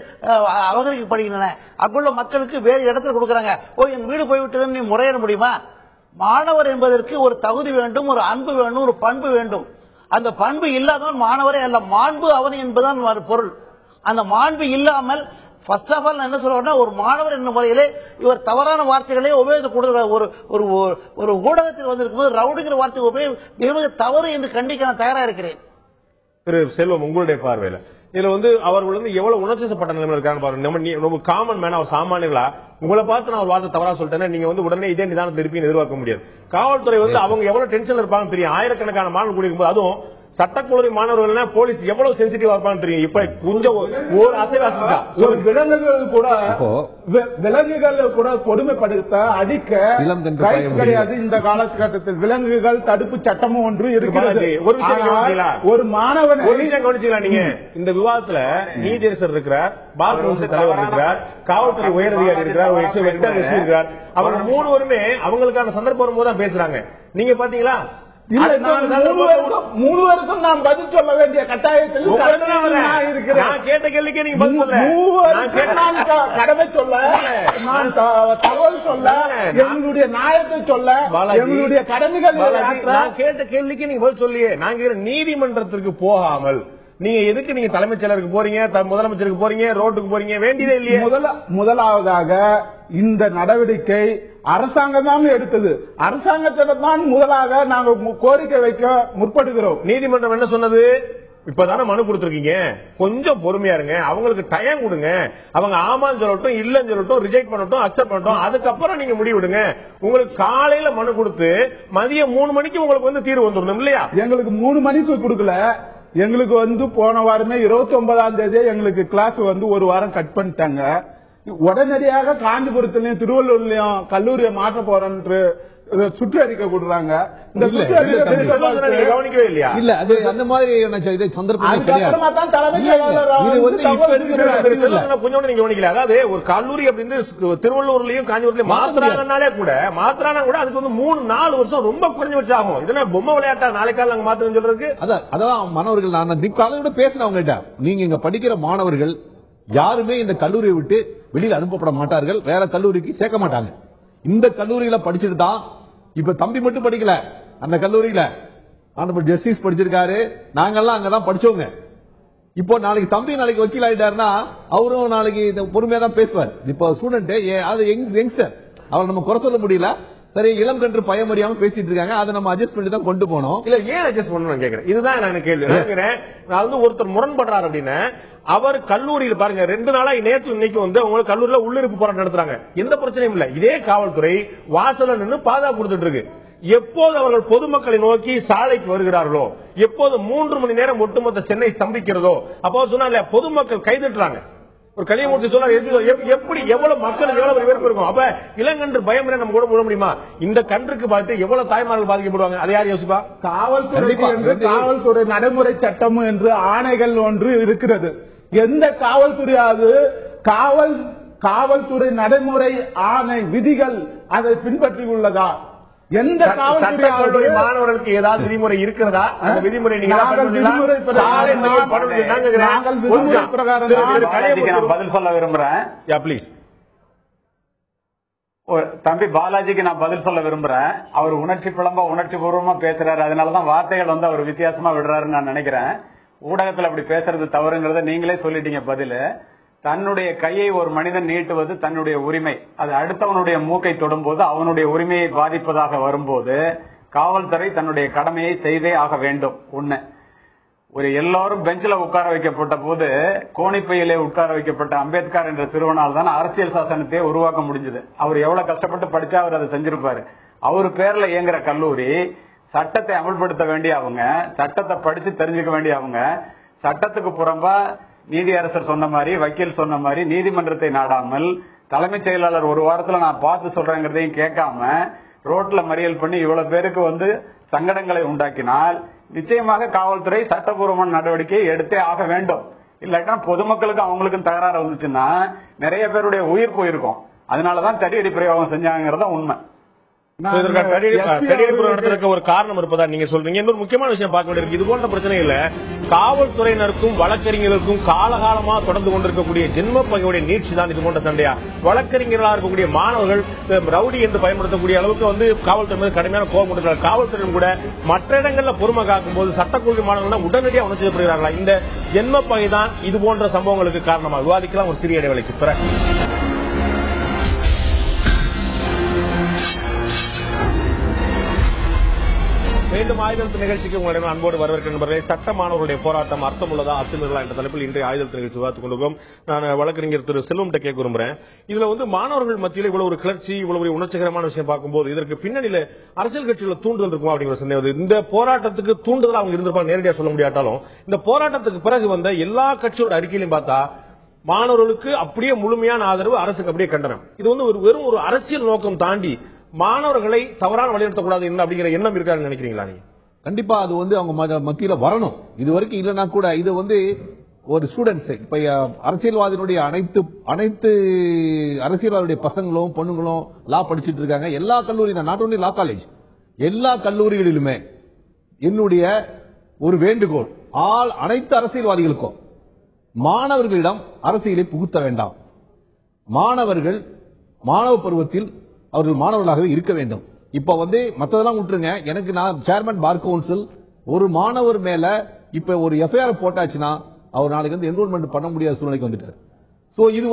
அபகரிக்கப்படுகின்றன. அங்குள்ள மக்களுக்கு வேறு இடத்துல கொடுக்கறாங்க. என் வீடு போய்விட்டதுன்னு நீ முறையிட முடியுமா? மாணவர் என்பதற்கு ஒரு தகுதி வேண்டும், ஒரு அன்பு வேண்டும், ஒரு பண்பு வேண்டும். அந்த பண்பு இல்லாதவன் மாணவரே அல்ல, மாண்பு அவன் என்பதுதான் பொருள். அந்த மாண்பு இல்லாமல் ஃபர்ஸ்ட் ஆஃப் ஆல் என்ன சொல்றேன்னா, ஒரு மாணவர் என்ற முறையிலே இவர் தவறான வார்த்தைகளே உபயோகிக்கக்கூடிய ஒரு ஊடகத்தில் வந்திருக்கும் போது ரவுடிங்கிற வார்த்தை உபயோக தவறு என்று கண்டிக்க நான் தயாரா இருக்கிறேன். திரு செல்வம், உங்களுடைய பார்வையில இதுல அவர்கள் எவ்வளவு உணர்ச்சிப்பட்ட நிலைமையில இருக்காங்க பாருங்க. நம்ம காமன் மேன், அவர் சாமானியர்களா உங்களை பார்த்து நான் ஒரு வார்த்தை தவறா சொல்லிட்டேன், நீங்க வந்து உடனே இதே நிதானத்தை இருப்பீங்க எதிர்பார்க்க முடியாது. காவல்துறை வந்து அவங்க எவ்வளவு டென்ஷன்ல இருப்பாங்க தெரியும். ஆயிரக்கணக்கான மாணவர்கள் கூடியிருக்கும் போது, அதுவும் சட்டக்கல்லூரி மாணவர்கள் போலீஸ் எவ்வளவு சென்சிட்டிவா இருப்பான்னு தெரியும். இப்ப கொஞ்சம் ஒரு அசைவாசம் விலங்குகள் கூட கொடுமைப்படுத்த அடிக்க கிடையாது. இந்த காலகட்டத்தில் விலங்குகள் தடுப்பு சட்டமும் ஒன்று இருக்கிறது. ஒரு மாணவன் கவனிச்சுக்கலாம். நீங்க இந்த விவாதத்துல நீதியரசர் இருக்கிறார், பார் கவுன்சில் தலைவர் இருக்கிறார், காவல்துறை உயரதிகாரி இருக்கிறார். அவங்க 3 பேருமே அவங்களுக்கான சந்தர்ப்பம் வரும்போது தான் பேசுறாங்க. நீங்க பாத்தீங்களா? 3 பேருக்கும் நான் பதில் சொல்ல வேண்டிய கட்டாயத்தில் நான் கேட்ட கேள்விக்கே நீங்க பதில் சொல்ல, கடமை சொல்ல, நான் தகவல் சொல்ல, எங்களுடைய நியாயத்தை சொல்ல, எங்களுடைய கடமைகள் நான் கேட்ட கேள்விக்கு நீங்க பதில் சொல்லியே. நாங்க நீதிமன்றத்திற்கு போகாமல் நீங்க எதுக்கு நீங்க தலைமைச் செயலருக்கு போறீங்க, முதலமைச்சருக்கு போறீங்க, ரோட்டுக்கு போறீங்க? வேண்டியதே இல்லையே. முதலாவதாக இந்த நடவடிக்கை அரசாங்கம் தான் எடுத்தது. அரசாங்கத்திடம் தான் முதலாக நாங்கள் கோரிக்கை வைக்க முற்படுகிறோம். நீதிமன்றம் என்ன சொன்னது? இப்பதானே மனு கொடுத்திருக்கீங்க, கொஞ்சம் பொறுமையா இருங்க, அவங்களுக்கு டைம் கொடுங்க, அவங்க ஆமான்னு சொல்லட்டும், இல்லன்னு சொல்லட்டும், ரிஜெக்ட் பண்ணட்டும், அக்செப்ட் பண்ணட்டும், அதுக்கப்புறம் நீங்க முடிவிடுங்க. உங்களுக்கு காலையில மனு கொடுத்து மதியம் 3 மணிக்கு உங்களுக்கு வந்து தீர்வு வந்துடணும் இல்லையா? எங்களுக்கு 3 மணிக்கு கொடுக்கல. எங்களுக்கு வந்து போன வாரமே 29ஆம் தேதி எங்களுக்கு கிளாஸ் வந்து 1 வாரம் கட் பண்ணிட்டாங்க. உடனடியாக காஞ்சிபுரத்திலையும் திருவள்ளூர்லயும் கல்லூரியை மாற்ற போறேன்னு சுற்றி அறிக்கை கொடுறாங்க. இந்த சுற்றி அறிக்கை கவனிக்கவே இல்லையா? இல்ல, அது அந்த மாதிரி சந்தர்ப்பம் கொஞ்சம் நீங்க கவனிக்கல. அதாவது ஒரு கல்லூரி அப்படின்னு திருவள்ளூர்லயும் காஞ்சிபுரத்திலயும் மாத்திராங்கனாலே கூட அதுக்கு வந்து 3-4 வருஷம் ரொம்ப குறைஞ்ச வருஷம் ஆகும். இதெல்லாம் பொம்மை விளையாட்டா நாளைக்கால நாங்க மாத்திரம் சொல்றதுக்கு? அதான் மாணவர்கள், நான் காலையோட பேசினேன் அவங்ககிட்ட. நீங்க இங்க படிக்கிற மாணவர்கள் யாருமே இந்த கல்லூரியை விட்டு வெளியில் அனுப்பப்பட மாட்டார்கள், வேற கல்லூரிக்கு சேர்க்க மாட்டாங்க. இந்த கல்லூரியில படிச்சுட்டு தான் இப்ப தம்பி மட்டும் படிக்கல, அந்த கல்லூரியில ஜஸ்டிஸ் படிச்சிருக்காரு, நாங்கெல்லாம் அங்கதான் படிச்சவங்க. இப்போ நாளைக்கு தம்பி நாளைக்கு வக்கீல் ஆயிட்டாருன்னா அவரும் நாளைக்கு பொறுமையா தான் பேசுவார். இப்போ ஸ்டூடெண்ட் யங்ஸ்டர், அவரை நம்ம குறை சொல்ல முடியல. சரி, இளம் கன்று பயமறியாம பேசிட்டு இருக்காங்க, அதை நம்ம அட்ஜஸ்ட் பண்ணி தான் கொண்டு போனோம். இல்ல, ஏன் அட்ஜஸ்ட் பண்ணணும் கேக்குறேன். இதுதான் நான் கேள்வி கேட்கிறேன். நான் வந்து ஒருத்தர் முரண்படுறாரு அப்படின்னு அவர் கல்லூரியில் பாருங்க 2 நாளா நேற்று இன்னைக்கு வந்து அவங்க கல்லூரியில உள்ளிருப்பு போராட்டம் நடத்துறாங்க. எந்த பிரச்சனையும் இல்ல. இதே காவல்துறை வாசல்ல நின்று பாதுகாப்பு கொடுத்துட்டு இருக்கு. எப்போது அவர்கள் பொதுமக்களை நோக்கி சாலைக்கு வருகிறார்களோ, எப்போது 3 மணி நேரம் ஒட்டுமொத்த சென்னை ஸ்தம்பிக்கிறதோ, அப்போ சொன்னா பொதுமக்கள் கைதட்டுறாங்க. ஒரு கலியமூர்த்தி சொன்னார், எப்படி எவ்வளவு மக்களுக்கு எவ்வளவு வெறுப்பு இருக்கும். அப்ப இளங்கன்று பயம் நம்ம கூட போட முடியுமா? இந்த கன்றுக்கு பார்த்து எவ்வளவு தாய்மார்கள் பாதிக்கப்படுவாங்க, அதை யார் யோசிப்பா? காவல்துறை நடைமுறை சட்டம் என்று ஆணைகள் ஒன்று இருக்கிறது. எந்த காவல்துறையாவது காவல்துறை நடைமுறை ஆணை விதிகள் அதை பின்பற்றி உள்ளதா? எந்த காவல்துறை மாணவர்களுக்கு ஏதாவது விதிமுறை இருக்கிறதா? அந்த விதிமுறை பதில் சொல்ல விரும்புறேன். தம்பி பாலாஜிக்கு நான் பதில் சொல்ல விரும்புறேன். அவர் உணர்ச்சி பூர்வமா பேசுறாரு, அதனாலதான் வார்த்தைகள் வந்து அவர் வித்தியாசமா விடுறாருன்னு நான் நினைக்கிறேன். ஊடகத்தில் அப்படி பேசுறது தவறுங்கிறத நீங்களே சொல்லிட்டீங்க. பதில், தன்னுடைய கையை ஒரு மனிதன் நீட்டுவது தன்னுடைய உரிமை. அது அடுத்தவனுடைய மூக்கை தொடும்போது அவனுடைய உரிமையை பாதிப்பதாக வரும்போது காவல்துறை தன்னுடைய கடமையை செய்தே ஆக வேண்டும். ஒண்ணு. ஒரு எல்லாரும் பெஞ்சில உட்கார வைக்கப்பட்ட போது கோணிப்பையிலே உட்கார வைக்கப்பட்ட அம்பேத்கர் என்ற சிறுவனால் தான் அரசியல் சாசனத்தையே உருவாக்க முடிஞ்சது. அவர் எவ்வளவு கஷ்டப்பட்டு படிச்சா அவர் அதை செஞ்சிருப்பாரு. அவர் பேர்ல இயங்குற கல்லூரி சட்டத்தை அமல்படுத்த வேண்டிய அவங்க, சட்டத்தை படிச்சு தெரிஞ்சுக்க வேண்டிய அவங்க, சட்டத்துக்கு புறம்பா நீதியரசர் சொன்ன மாதிரி, வக்கீல் சொன்ன மாதிரி நீதிமன்றத்தை நாடாமல் தலைமைச் செயலாளர் 1 வாரத்துல நான் பார்த்து சொல்றேங்கிறதையும் கேட்காம ரோட்ல மறியல் பண்ணி இவ்வளவு பேருக்கு வந்து சங்கடங்களை உண்டாக்கினால் நிச்சயமாக காவல்துறை சட்டபூர்வமான நடவடிக்கையை எடுத்தே ஆக வேண்டும். இல்லாட்டா பொதுமக்களுக்கு அவங்களுக்கும் தகராறு வந்துச்சுன்னா நிறைய பேருடைய உயிர் போயிருக்கும். அதனாலதான் தடியடி பிரயோகம் செஞ்சாங்கிறத உண்மை. ஒரு காரணம் இருப்பதா நீங்க சொல்றீங்க. இன்னொரு முக்கியமான விஷயம் பார்க்க வேண்டியிருக்கு. இது போன்ற பிரச்சனைகள்ல காவல்துறையினருக்கும் வழக்கறிஞர்களுக்கும் காலகாலமா தொடர்ந்து கொண்டிருக்கக்கூடிய ஜென்ம பகையுடைய நீட்சி தான் இது போன்ற சண்டையா. வழக்கறிஞர்களா இருக்கக்கூடிய மாணவர்கள் ரவுடி என்று பயன்படுத்தக்கூடிய அளவுக்கு வந்து காவல்துறை மீது கடுமையான கோபம் கொண்டிருக்கிறார். காவல்துறையும் கூட மற்ற இடங்கள்ல பொறுமை காக்கும் போது சட்டக்கல்லூரி மாணவர்கள் உடனடியாக உணர்ச்சிப்படுகிறார்களா? இந்த ஜென்ம பகை தான் இது போன்ற சம்பவங்களுக்கு காரணமா? விவாதிக்கலாம் ஒரு சிறிய இடைவெளிக்கு பிறகு. மீண்டும் ஆயுதத்து நிகழ்ச்சிக்கு உங்களிடம் அன்போடு வரவேற்கிற நண்பர்களே, சட்ட மாணவர்களுடைய போராட்டம் அர்த்தமுள்ளதா அர்த்தமில்லா என்ற தலைப்பில் இன்றைய ஆயுதத்து நிகழ்ச்சி விவாதித்துக் கொண்டிருக்கோம். நான் வழக்கறிஞர் திரு செல்வம் கேட்க விரும்புகிறேன். இதுல மாணவர்கள் மத்தியில் இவ்வளவு ஒரு கிளர்ச்சி, இவ்வளவு ஒரு உணர்ச்சிகரமான விஷயம் பார்க்கும்போது இதற்கு பின்னணியில அரசியல் கட்சிகளை தூண்டுதல் இருக்குமா அப்படிங்கிற சந்தேகம். இந்த போராட்டத்துக்கு தூண்டுதல் அவங்க இருந்திருப்பாங்க, நேரடியாக சொல்ல முடியாட்டாலும் இந்த போராட்டத்துக்கு பிறகு வந்த எல்லா கட்சியோட அறிக்கையிலும் பார்த்தா மாணவர்களுக்கு அப்படியே முழுமையான ஆதரவு, அரசுக்கு அப்படியே கண்டனம். இது வெறும் ஒரு அரசியல் நோக்கம் தாண்டி மாணவர்களை தவறான வழிநடத்தக்கூடாது அப்படிங்கிற எண்ணம் இருக்கான்னு நினைக்கிறீங்களா? நீங்க கண்டிப்பா அது அவங்க மத்தியில வரணும். இது வரைக்கும் இல்லைன்னா கூட இது ஒரு ஸ்டூடெண்ட்ஸ், இப்ப அரசியல்வாதிகளுடைய அனைத்து அரசியல்வாதியுடைய பசங்களும் பொண்ணுங்களும் லா படிச்சுட்டு இருக்காங்க. எல்லா கல்லூரியும், நாட் ஒன்லி லா காலேஜ், எல்லா கல்லூரிகளிலுமே என்னுடைய ஒரு வேண்டுகோள் அனைத்து அரசியல்வாதிகளுக்கும், மாணவர்களிடம் அரசியலை புகுத்த வேண்டாம். மாணவர்கள் மாணவ பருவத்தில் அவர்கள் மாணவர்களாகவே இருக்க வேண்டும். இப்ப மத்ததெல்லாம் விட்டுருங்க, நான் சேர்மன் பார் கவுன்சில், ஒரு மாணவர் மேல இப்ப ஒரு எஃப்ஐஆர் போட்டாச்சுன்னா அவர் நாளைக்கு என்ரோல்மெண்ட் பண்ண முடியாத சூழ்நிலைக்கு வந்துட்டார். சோ இது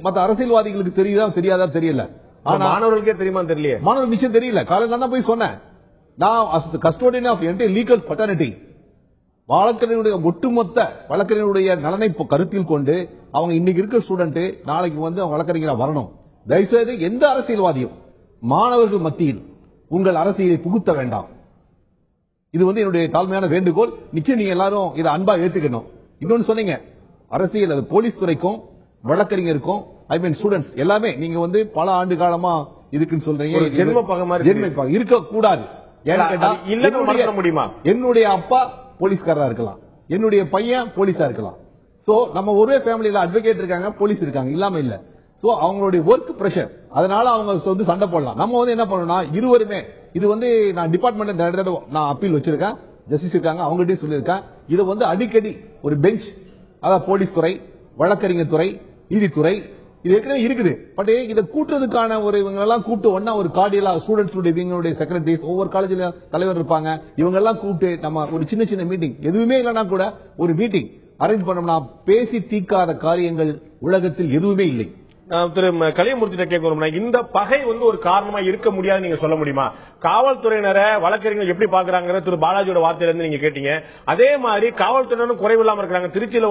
மத்த அரசியல்வாதிகளுக்கு தெரியாதா தெரியல. ஆனா மாணவர்களுக்கே தெரியுமா தெரியல. மாணவர் நிச்சயம் தெரியல. காலையில் நான் போய் சொன்னேன், நான் custodian of entire legal fraternity, வழக்கறிஞருடைய ஒட்டுமொத்த வழக்கறிஞருடைய நலனை கருத்தில் கொண்டு அவங்க இன்னைக்கு இருக்க ஸ்டூடெண்ட் நாளைக்கு அவங்க வழக்கறிஞரா வரணும். தயவுசெய்து எந்த அரசியல்வாதியும் மாணவர்கள் மத்தியில் உங்கள் அரசியலை புகுத்த வேண்டாம். இது என்னுடைய தாழ்மையான வேண்டுகோள். நிச்சயம் நீங்க எல்லாரும் இதை அன்பா ஏத்துக்கணும். இன்னொன்னு சொன்னீங்க, அரசியல் அது போலீஸ் துறைக்கும் வழக்கறிஞருக்கும் ஸ்டூடெண்ட்ஸ் எல்லாமே நீங்க பல ஆண்டு காலமா இருக்குன்னு சொல்றீங்க. ஜென்ம இருக்க கூடாது. முடியுமா? என்னுடைய அப்பா போலீஸ்காரா இருக்கலாம், என்னுடைய பையன் போலீஸா இருக்கலாம். சோ நம்ம ஒரே ஃபேமிலியில அட்வொகேட் இருக்காங்க, போலீஸ் இருக்காங்க, இல்லாம இல்ல. சோ அவங்களுடைய ஒர்க் பிரஷர், அதனால அவங்க சண்டை போடலாம். நம்ம என்ன பண்ணணும்னா இருவருமே இது நான் டிபார்ட்மெண்ட் நான் அப்பீல் வச்சிருக்கேன், ஜஸ்டிஸ் இருக்காங்க, அவங்ககிட்டயும் சொல்லியிருக்கேன். இதை அடிக்கடி ஒரு பெஞ்ச், அதாவது போலீஸ் துறை, வழக்கறிஞர் துறை, நீதித்துறை, இது ஏற்கனவே இருக்குது. பட் இதை கூட்டுறதுக்கான இவங்க எல்லாம் கூப்பிட்டு ஒன்னா ஒரு கார்டியலா ஸ்டூடெண்ட்ஸ் செக்ரட்டரிஸ், ஒவ்வொரு காலேஜ்ல தலைவர் இருப்பாங்க, இவங்க எல்லாம் கூப்பிட்டு நம்ம ஒரு சின்ன மீட்டிங், எதுவுமே இல்லைன்னா கூட ஒரு மீட்டிங் அரேஞ்ச் பண்ணோம்னா பேசி தீர்க்காத காரியங்கள் உலகத்தில் எதுவுமே இல்லை. திரு கலியமூர்த்தி கேட்க, இந்த பகை ஒரு காரணமா இருக்க முடியாது நீங்க சொல்ல முடியுமா? காவல்துறையினரை வழக்கறிஞர் எப்படி பாக்குறாங்க திரு பாலாஜியோட வார்த்தையிலிருந்து நீங்க கேட்டீங்க. அதே மாதிரி காவல்துறையினரும் குறைவில்லாம இருக்கிறாங்க. திருச்சியில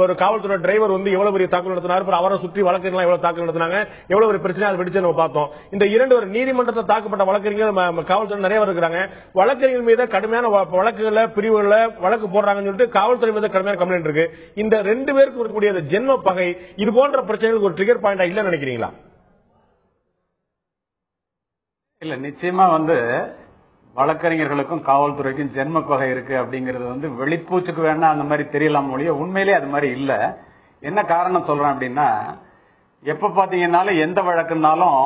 ஒரு காவல்துறை டிரைவர் எவ்வளவு பெரிய தாக்குதல் நடத்தினார், அவரை சுற்றி வழக்கறிஞர் எவ்வளவு தாக்குதல் நடத்தினாங்க, எவ்வளவு ஒரு பிரச்சனை அதை வெடிச்சு நம்ம பார்த்தோம். இந்த இரண்டு நீதிமன்றத்தில் தாக்கப்பட்ட வழக்கறிஞர் காவல்துறை நிறைய இருக்கிறாங்க. வழக்கறிஞர் மீது கடுமையான வழக்குகளை பிரிவுகளை வழக்கு போடுறாங்கன்னு சொல்லிட்டு காவல்துறை மீது கடுமையான கம்ப்ளைண்ட் இருக்கு. இந்த ரெண்டு பேருக்கு இருக்கக்கூடிய ஜென்ம பகை இது போன்ற பிரச்சனைகளுக்கு ட்ரிகர் பாயிண்டா இல்ல நினைக்கிறீங்களா? இல்ல, நிச்சயமா வழக்கறிஞர்களுக்கும் காவல்துறைக்கும் ஜென்ம பகை இருக்கு அப்படிங்கறது வெளிப்பூச்சுக்கு வேணா அந்த மாதிரி தெரியலாம் மொழிய, உண்மையிலே அது மாதிரி இல்ல. என்ன காரணம் சொல்றேன் அப்படின்னா, எப்ப பாத்தீங்கன்னாலும் எந்த வழக்குனாலும்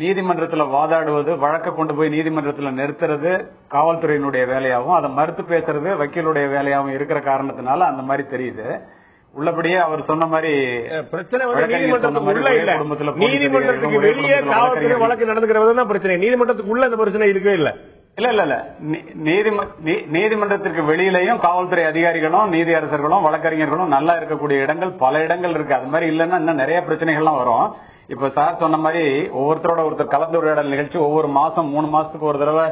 நீதிமன்றத்துல வாதாடுவது, வழக்கை கொண்டு போய் நீதிமன்றத்துல நிறுத்துறது காவல்துறையினுடைய வேலையாகவும், அதை மறுத்து பேசுறது வக்கீலுடைய வேலையாகவும் இருக்கிற காரணத்தினால அந்த மாதிரி தெரியுது. உள்ளபடியே அவர் சொன்ன மாதிரி பிரச்சனை நீதிமன்றத்துக்கு வெளியே காவல்துறை வழக்கு நடந்துக்கிறது பிரச்சனை, நீதிமன்றத்துக்கு உள்ள இந்த பிரச்சனை இருக்கவே இல்ல. இல்ல நீதிமன்றத்திற்கு வெளியிலையும் காவல்துறை அதிகாரிகளும் நீதியரசர்களும் வழக்கறிஞர்களும் நல்லா இருக்கக்கூடிய இடங்கள் பல இடங்கள் இருக்கு. அது மாதிரி இல்லைன்னா இன்னும் நிறைய பிரச்சனைகள்லாம் வரும். இப்ப சார் சொன்ன மாதிரி ஒவ்வொருத்தரோட ஒருத்தர் கலந்துரையாடல் நிகழ்ச்சி ஒவ்வொரு மாசம் 3 மாசத்துக்கு ஒரு தடவை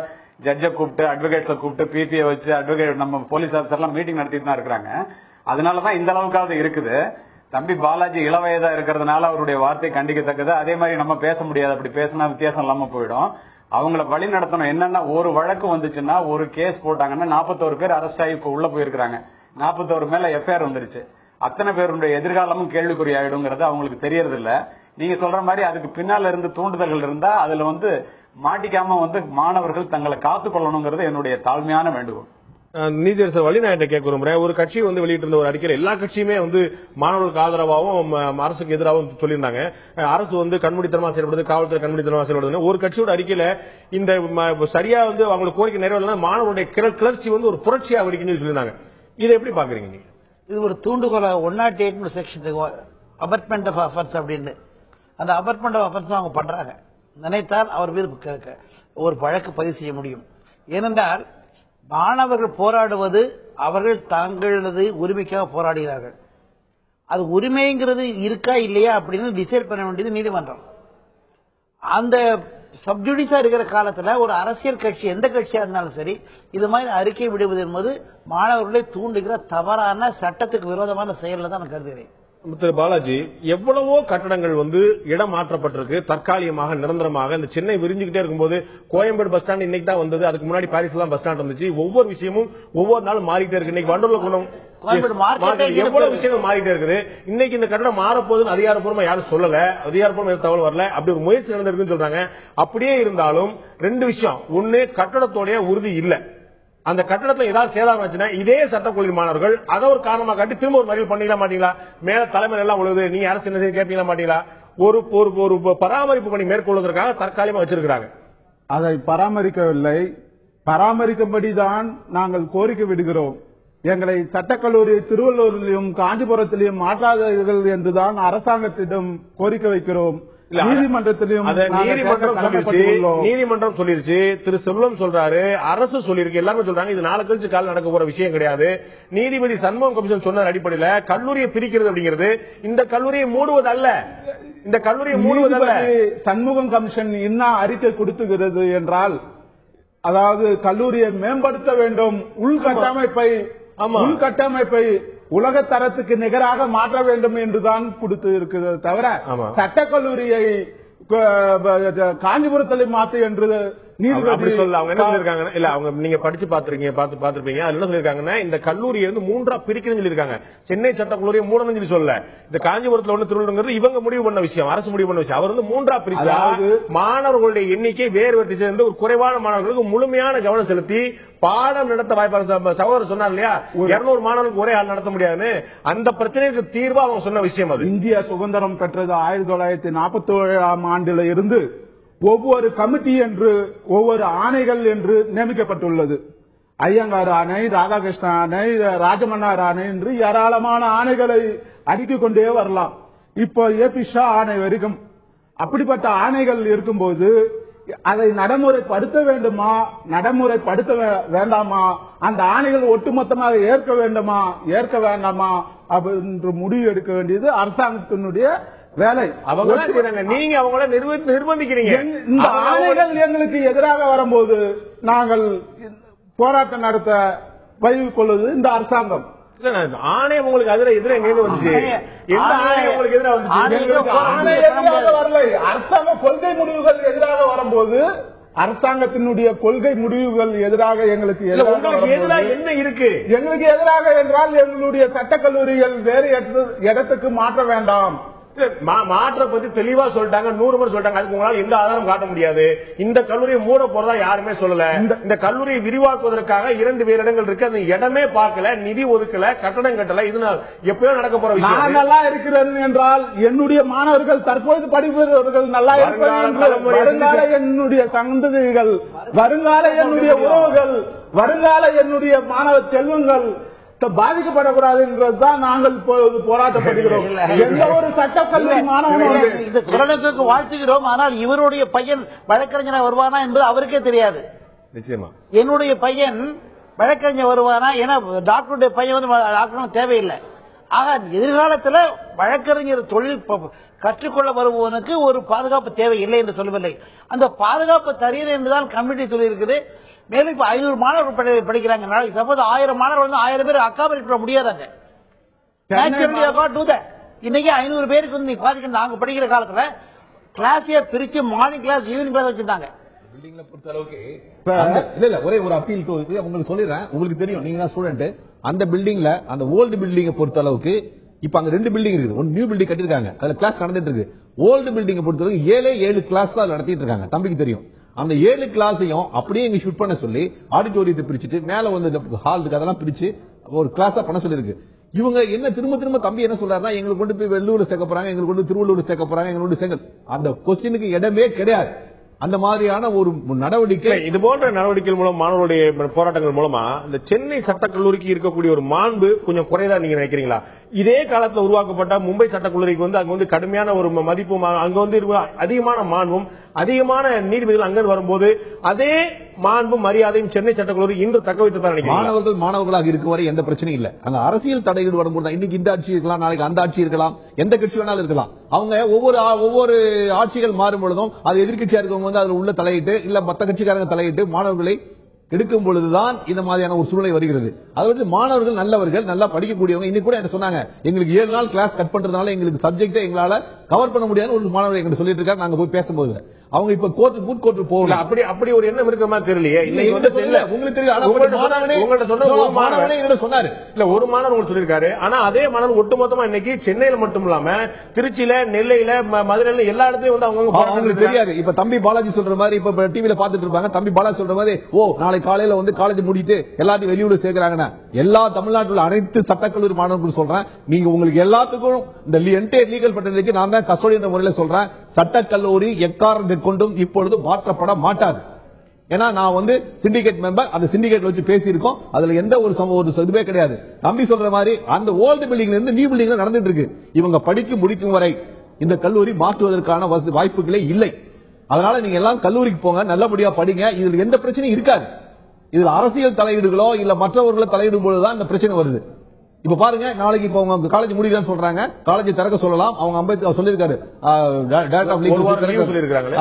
ஜட்ஜை கூப்பிட்டு அட்வொகேட்ஸை கூப்பிட்டு பிபிஐ வச்சு அட்வொகேட் நம்ம போலீஸ் ஆஃபீஸர் எல்லாம் மீட்டிங் நடத்திட்டு தான் இருக்கிறாங்க. அதனாலதான் இந்த அளவுக்காவது இருக்குது. தம்பி பாலாஜி இளவயதா இருக்கிறதுனால அவருடைய வார்த்தை கண்டிக்கத்தக்கது. அதே மாதிரி நம்ம பேச முடியாது, அப்படி பேசினா வித்தியாசம் இல்லாம போயிடும். அவங்கள வழி நடத்தணும். என்னன்னா, ஒரு வழக்கு வந்துச்சுன்னா, ஒரு கேஸ் போட்டாங்கன்னா 41 பேர் அரெஸ்ட் ஆகி இப்ப உள்ள போயிருக்காங்க. 41 மேல எஃப்ஐஆர் வந்துருச்சு. அத்தனை பேருடைய எதிர்காலமும் கேள்விக்குறி ஆயிடுங்கிறது அவங்களுக்கு தெரியறது இல்ல. நீங்க சொல்ற மாதிரி அதுக்கு பின்னால இருந்து தூண்டுதல்கள் இருந்தா அதுல மாட்டிக்காம மாணவர்கள் தங்களை காத்துக் கொள்ளணுங்கிறது என்னுடைய தாழ்மையான வேண்டுகோள். நீதியரசர் வழி நான் கேட்க விரும்புறேன். ஒரு கட்சி வெளியிட்டிருந்த ஒரு அறிக்கையில் எல்லா கட்சியுமே மாணவர்களுக்கு ஆதரவாகவும் அரசுக்கு எதிராகவும் சொல்லியிருந்தாங்க. அரசு கண்மூடித்தனமா செயல்படுது, காவல்துறை கண்மூடித்தனமா செயல்படுது. ஒரு கட்சியோட அறிக்கையில இந்த சரியா அவங்களுக்கு கோரிக்கை நிறைவேறலாம் மாணவருடைய கிளர்ச்சி ஒரு புரட்சியா வெடிக்குன்னு சொல்லியிருந்தாங்க. இதை எப்படி பாக்குறீங்க நீங்க? இது ஒரு தூண்டுகோல 108 செக்ஷன் அபர்ட்மெண்ட் ஆஃப் அஃபென்ஸ் அப்படின்னு, அந்த அபர்ட்மெண்ட் ஆஃப் அஃபென்ஸ் அவங்க பண்றாங்க. நினைத்தால் அவர் மீது ஒரு வழக்கு பதிவு செய்ய முடியும். ஏனென்றால் மாணவர்கள் போராடுவது அவர்கள் தங்களது உரிமைக்காக போராடுகிறார்கள். அது உரிமைங்கிறது இருக்கா இல்லையா அப்படின்னு டிசைட் பண்ண வேண்டியது நீதிமன்றம். அந்த சப்ஜுடிஸா இருக்கிற காலத்துல ஒரு அரசியல் கட்சி எந்த கட்சியா இருந்தாலும் சரி இது மாதிரி அறிக்கை விடுவது என்பது மாணவர்களை தூண்டுகிற தவறான சட்டத்துக்கு விரோதமான செயல் தான் நான் கருதுகிறேன். திரு பாலாஜி, எவ்வளவோ கட்டடங்கள் இடம் மாற்றப்பட்டிருக்கு தற்காலிகமாக நிரந்தரமாக. இந்த சென்னை விரிஞ்சுக்கிட்டே இருக்கும்போது கோயம்பேடு பஸ் ஸ்டாண்ட் இன்னைக்கு தான் வந்தது, அதுக்கு முன்னாடி பாரிஸ்ல தான் பஸ் ஸ்டாண்ட் இருந்துச்சு. ஒவ்வொரு விஷயமும் ஒவ்வொரு நாளும் மாறிட்டே இருக்கு. இன்னைக்கு வண்டலூர் எவ்வளவு விஷயங்கள் மாறிட்டே இருக்குது. இன்னைக்கு இந்த கட்டடம் மாறப்போகுதுன்னு அதிகாரப்பூர்வமா யாரும் சொல்லல, அதிகாரப்பூர்வமா தகவல் வரல. அப்படி ஒரு முயற்சி நடந்திருக்குன்னு சொல்றாங்க. அப்படியே இருந்தாலும் ரெண்டு விஷயம். ஒன்னு, கட்டடத்தோடைய உறுதி இல்ல. அந்த கட்டடத்துல ஏதாவது சேதாரம் ஆச்சுன்னா இதே சட்டக்கல்லூரி மாணவர்கள் அதை ஒரு காரணமா காட்டி திரும்ப ஒரு மறியல் பண்ணிக்கலாம் மாட்டீங்களா? மேல தலைமையில எல்லாம் உழுது நீங்க அரசு என்ன செய்ய கேட்பீங்களா மாட்டீங்களா? ஒரு பராமரிப்பு பணி மேற்கொள்வதற்காக தற்காலிகமா வச்சிருக்கிறாங்க. அதை பராமரிக்கவில்லை. பராமரிக்கும்படிதான் நாங்கள் கோரிக்கை விடுகிறோம். எங்களை சட்டக்கல்லூரி திருவள்ளூரிலும் காஞ்சிபுரத்திலும் மாற்றாதீர்கள் என்றுதான் அரசாங்கத்திடம் கோரிக்கை வைக்கிறோம். நீதிமன்றம் சொல்லிருச்சு. திரு செல்வம் சொல்றாரு, அரசு சொல்லிருக்கு, எல்லாமே சொல்றாங்க. இது நாளை கழிச்சு காலம் நடக்க போற விஷயம் கிடையாது. நீதிபதி சண்முகம் கமிஷன் சொன்ன அடிப்படையில் கல்லூரியை பிரிக்கிறது அப்படிங்கிறது இந்த கல்லூரியை மூடுவது அல்ல. இந்த கல்லூரியை மூடுவதல்ல. சண்முகம் கமிஷன் என்ன அறிக்கை கொடுத்துகிறது என்றால், அதாவது கல்லூரியை மேம்படுத்த வேண்டும், உள்கட்டமைப்பை உலக தரத்துக்கு நிகராக மாற்ற வேண்டும் என்றுதான் கொடுத்து இருக்கிறது தவிர சட்டக்கல்லூரியை காஞ்சிபுரத்தில் மாற்று என்று அப்படி சொல்ல அவங்க என்ன சொல்லிருக்காங்க? இல்ல, அவங்க நீங்க படிச்சு பாத்துருப்பீங்க. அதுல என்ன சொல்லிருக்காங்கன்னா, இந்த கல்லூரியை மூன்றா பிரிக்கிறேன்னு சொல்லிருக்காங்க. சென்னை சட்டக்கல்லூரியை மூடணும்னு சொல்லி சொல்ல, இந்த காஞ்சிபுரத்துல ஒண்ணு திருவள்ளுவர் இவங்க முடிவு பண்ண விஷயம், அரசு முடிவு பண்ண விஷயம். அவர் மூன்றா பிரிச்சா மாணவர்களுடைய எண்ணிக்கை வேறு சேர்ந்து ஒரு குறைவான மாணவர்களுக்கு முழுமையான கவனம் செலுத்தி பாடம் நடத்த வாய்ப்பாக. சகோதரர் சொன்னார் இல்லையா, 200 மாணவர்களுக்கு ஒரே ஆள் நடத்த முடியாதுன்னு. அந்த பிரச்சனைக்கு தீர்வா அவங்க சொன்ன விஷயம் அது. இந்தியா சுதந்திரம் பெற்றது 1947ஆம் ஆண்டில இருந்து ஒவ்வொரு கமிட்டி என்று ஒவ்வொரு ஆணைகள் என்று நியமிக்கப்பட்டுள்ளது. ஐயங்கார் ஆணை, ராதாகிருஷ்ண ஆணை, ராஜமன்னார் ஆணை என்று ஏராளமான ஆணைகளை அடுக்கிக் கொண்டே வரலாம். இப்போ ஏபி ஷா ஆணை வரைக்கும். அப்படிப்பட்ட ஆணைகள் இருக்கும்போது அதை நடைமுறைப்படுத்த வேண்டுமா, நடைமுறைப்படுத்த வேண்டாமா, அந்த ஆணைகள் ஒட்டுமொத்தமாக ஏற்க வேண்டுமா, ஏற்க வேண்டாமா என்று முடிவு எடுக்க வேண்டியது அரசாங்கத்தினுடைய வேலை. நீங்க அவங்கள நிர்பந்திக்கிறீங்க. இந்த ஆணைகள் எங்களுக்கு எதிராக வரும்போது நாங்கள் போராட்டம் நடத்த வழி கொள்வது இந்த அரசாங்கம். ஆணையம் உங்களுக்கு எதிராக எங்க வந்துச்சு? எந்த ஆணையம் உங்களுக்கு எதிராக வந்துச்சு? வரலை. அரசாங்க கொள்கை முடிவுகள் எதிராக வரும்போது அரசாங்கத்தினுடைய கொள்கை முடிவுகள் எதிராக எங்களுக்கு எதிராக என்ன இருக்கு? எங்களுக்கு எதிராக என்றால் எங்களுடைய சட்டக்கல்லூரிகள் வேறு இடத்துக்கு மாற்ற வேண்டாம், மாற்ற பத்தி தெளிவா சொல்லிட்டாங்க. 100 முறை சொல்லிட்டாங்க. அதுக்கு உங்களால எந்த ஆதாரம் காட்ட முடியாது. இந்த கல்லூரியை மூட போறதா யாருமே சொல்லல. இந்த கல்லூரியை விரிவாக்குவதற்காக 2 வேறு இடங்கள் இருக்கு. அந்த இடமே பார்க்கல, நிதி ஒதுக்கல, கட்டடம் கட்டல. இது எப்பயோ நடக்க போற விஷயம். நான் நல்லா இருக்கிறேன் என்றால் என்னுடைய மாணவர்கள், தற்போது படிப்பவர்கள் நல்லா இருக்கிறார்கள். வருங்கால என்னுடைய சந்ததிகள், வருங்கால என்னுடைய உறவுகள், வருங்கால என்னுடைய மாணவ செல்வங்கள் பாதிக்கப்படக்கூடாது என்றதுதான் நாங்கள் போராட்டப்படுகிறோம். எந்த ஒரு சட்டக்கல்லூரி மாணவனும் இந்த கொரோனாவுக்கு வாழ்த்துகிறோம். ஆனால் இவருடைய பையன் வழக்கறிஞர் வருவானா என்பது அவருக்கே தெரியாது. நிச்சயமா என்னுடைய பையன் வழக்கறிஞர் வருவானா, ஏன்னா டாக்டருடைய பையன் டாக்டர் தேவையில்லை. ஆக எதிர்காலத்தில் வழக்கறிஞர் தொழில் கற்றுக்கொள்ள வருபவனுக்கு ஒரு பாதுகாப்பு தேவையில்லை என்று சொல்லவில்லை. அந்த பாதுகாப்பு தருகிறது என்றுதான் கமிட்டி சொல்லியிருக்குது. மேலும் இப்ப 500 மாணவர்கள் படிக்கிறாங்க. நாளைக்கு சப்போஸ் 1000 மாணவர்கள் 1000 பேர் அக்காமடேட் பண்ண முடியாதாங்க. இன்னைக்கு 500 பேருக்கு நீ பாத்தீங்கன்னா நாங்க படிக்கிற காலத்துல கிளாஸே பிரிச்சு மார்னிங் கிளாஸ், ஈவினிங் கிளாஸ் வச்சிருந்தாங்க. பில்டிங்ல பொறுத்த அளவுக்கு இல்ல ஒரே ஒரு அப்பீல் உங்களுக்கு சொல்லிடுறேன். உங்களுக்கு தெரியும், நீங்க தான் ஸ்டூடெண்ட். அந்த பில்டிங்ல, அந்த ஓல்டு பில்டிங்கை பொறுத்த அளவுக்கு இப்ப அங்க 2 பில்டிங் இருக்குது. ஒரு நியூ பில்டிங் கட்டிருக்காங்க, அதுல கிளாஸ் நடந்துட்டு இருக்கு. ஓல்டு பில்டிங்கை பொறுத்த அளவுக்கு 7 கிளாஸ் தான் நடத்திட்டு இருக்காங்க. தம்பிக்கு தெரியும். அந்த 7 கிளாஸையும் அப்படியே இங்க ஷூட் பண்ண சொல்லி ஆடிட்டோரியத்தை பிரிச்சுட்டு மேல வந்து ஹால் இருக்கு, அதெல்லாம் பிரிச்சு ஒரு கிளாஸா பண்ண சொல்லி இருக்கு. இவங்க என்ன திரும்ப தம்பி என்ன சொல்றாருன்னா, எங்களுக்கு கொண்டு போய் வெள்ளூர் சேர்க்க போறாங்க, எங்களுக்கு கொண்டு திருவள்ளூர் சேர்க்க போறாங்க, எங்களுக்கு செங்கல். அந்த கொஸ்டினுக்கு இடமே கிடையாது. அந்த மாதிரியான ஒரு நடவடிக்கை, இது போன்ற நடவடிக்கை மூலம் மாணவர்களுடைய போராட்டங்கள் மூலமா இந்த சென்னை சட்டக்கல்லூரிக்கு இருக்கக்கூடிய ஒரு மாண்பு கொஞ்சம் குறைதா நீங்க நினைக்கிறீங்களா? இதே காலத்துல உருவாக்கப்பட்ட மும்பை சட்டக்கல்லூரிக்கு வந்து அங்க வந்து கடுமையான ஒரு மதிப்பும் அங்க வந்து அதிகமான மாண்பும் அதிகமான நீதிபதிகள் அங்கிருந்து வரும்போது அதே மாண்பும் மரியாதையும் சென்னை சட்டக்கல்லூரி இன்று தக்க வைத்து மாணவர்களாக இருக்கும் வரை எந்த பிரச்சனையும் இல்ல. அங்க அரசியல் தடைகள் வரும்போது இன்னைக்கு இந்த ஆட்சி இருக்கலாம், நாளைக்கு அந்த ஆட்சி இருக்கலாம், எந்த கட்சி வேணாலும் இருக்கலாம். அவங்க ஒவ்வொரு ஆட்சிகள் மாறும் பொழுதும் அது எதிர்கட்சியா இருக்கவங்க வந்து அதுல உள்ள தலையிட்டு இல்ல மற்ற கட்சிக்காரங்க தலையிட்டு மாணவர்களை எடுக்கும் பொழுதுதான் இந்த மாதிரியான ஒரு சூழ்நிலை வருகிறது. அதாவது மாணவர்கள் நல்லவர்கள், நல்லா படிக்கக்கூடியவங்க. இன்னைக்கு கூட என்ன சொன்னாங்க, எங்களுக்கு 7 நாள் கிளாஸ் கட் பண்றதுனால எங்களுக்கு சப்ஜெக்ட் எங்களால கவர் பண்ண முடியாது ஒரு மாணவர் எங்கிட்ட சொல்லிட்டு இருக்காரு. நாங்க போய் பேசும்போது அவங்க இப்ப கூட் கோர்ட் போகல. அப்படி ஒரு எண்ணம் இருக்கிற மாதிரி தெரியலையே. உங்களுக்கு தெரியும் சொன்னாரு இல்ல ஒரு மாணவர் உங்களுக்கு சொல்லிருக்காரு. ஆனா அதே மாணவர் ஒட்டுமொத்தமா இன்னைக்கு சென்னையில மட்டும் இல்லாம திருச்சியில, நெல்லையில, மதுரையில எல்லா இடத்துலயும் வந்து அவங்களுக்கு தெரியாது. இப்ப தம்பி பாலாஜி சொல்ற மாதிரி இப்ப டிவில பாத்துட்டு இருப்பாங்க. தம்பி பாலாஜி சொல்ற மாதிரி நாளைக்கு காலையில வந்து காலேஜ் முடிட்டு எல்லாத்தையும் வெளியூர் சேர்க்கிறாங்கன்னா எல்லா தமிழ்நாட்டில் அனைத்து சட்டக்கல்லூரி மாணவர்கள் சொல்றேன், நீங்க உங்களுக்கு எல்லாத்துக்கும் இந்த என்டையர் லீகல் பட்டதுக்கு நான் தான் கஸ்டோடி என்ற முறையில் சொல்றேன், சட்டக்கல்லூரி எக்காரணத்தை கொண்டும் இப்பொழுது மாற்றப்பட மாட்டாது. ஏன்னா நான் வந்து சிண்டிகேட் மெம்பர், அந்த சிண்டிகேட் வச்சு பேசியிருக்கோம். அதுல எந்த ஒரு இதுவே கிடையாது. தம்பி சொல்ற மாதிரி அந்த ஓல்டு பில்டிங்ல இருந்து நியூ பில்டிங் நடந்துட்டு இருக்கு. இவங்க படித்து முடிக்கும் வரை இந்த கல்லூரி மாற்றுவதற்கான வாய்ப்புகளே இல்லை. அதனால நீங்க எல்லாம் கல்லூரிக்கு போங்க, நல்லபடியா படிங்க. இதுல எந்த பிரச்சனையும் இருக்காது. இதுல அரசியல் தலையீடுகளோ இல்ல மற்றவர்களோ தலையிடும் பொழுதுதான் இந்த பிரச்சனை வருது. இப்ப பாருங்க, நாளைக்கு இப்ப அவங்க காலேஜ் முடிக்கலாம்னு சொல்றாங்க, காலேஜ் திறக்க சொல்லலாம். அவங்க அம்பேத்கர் சொல்லிருக்காரு,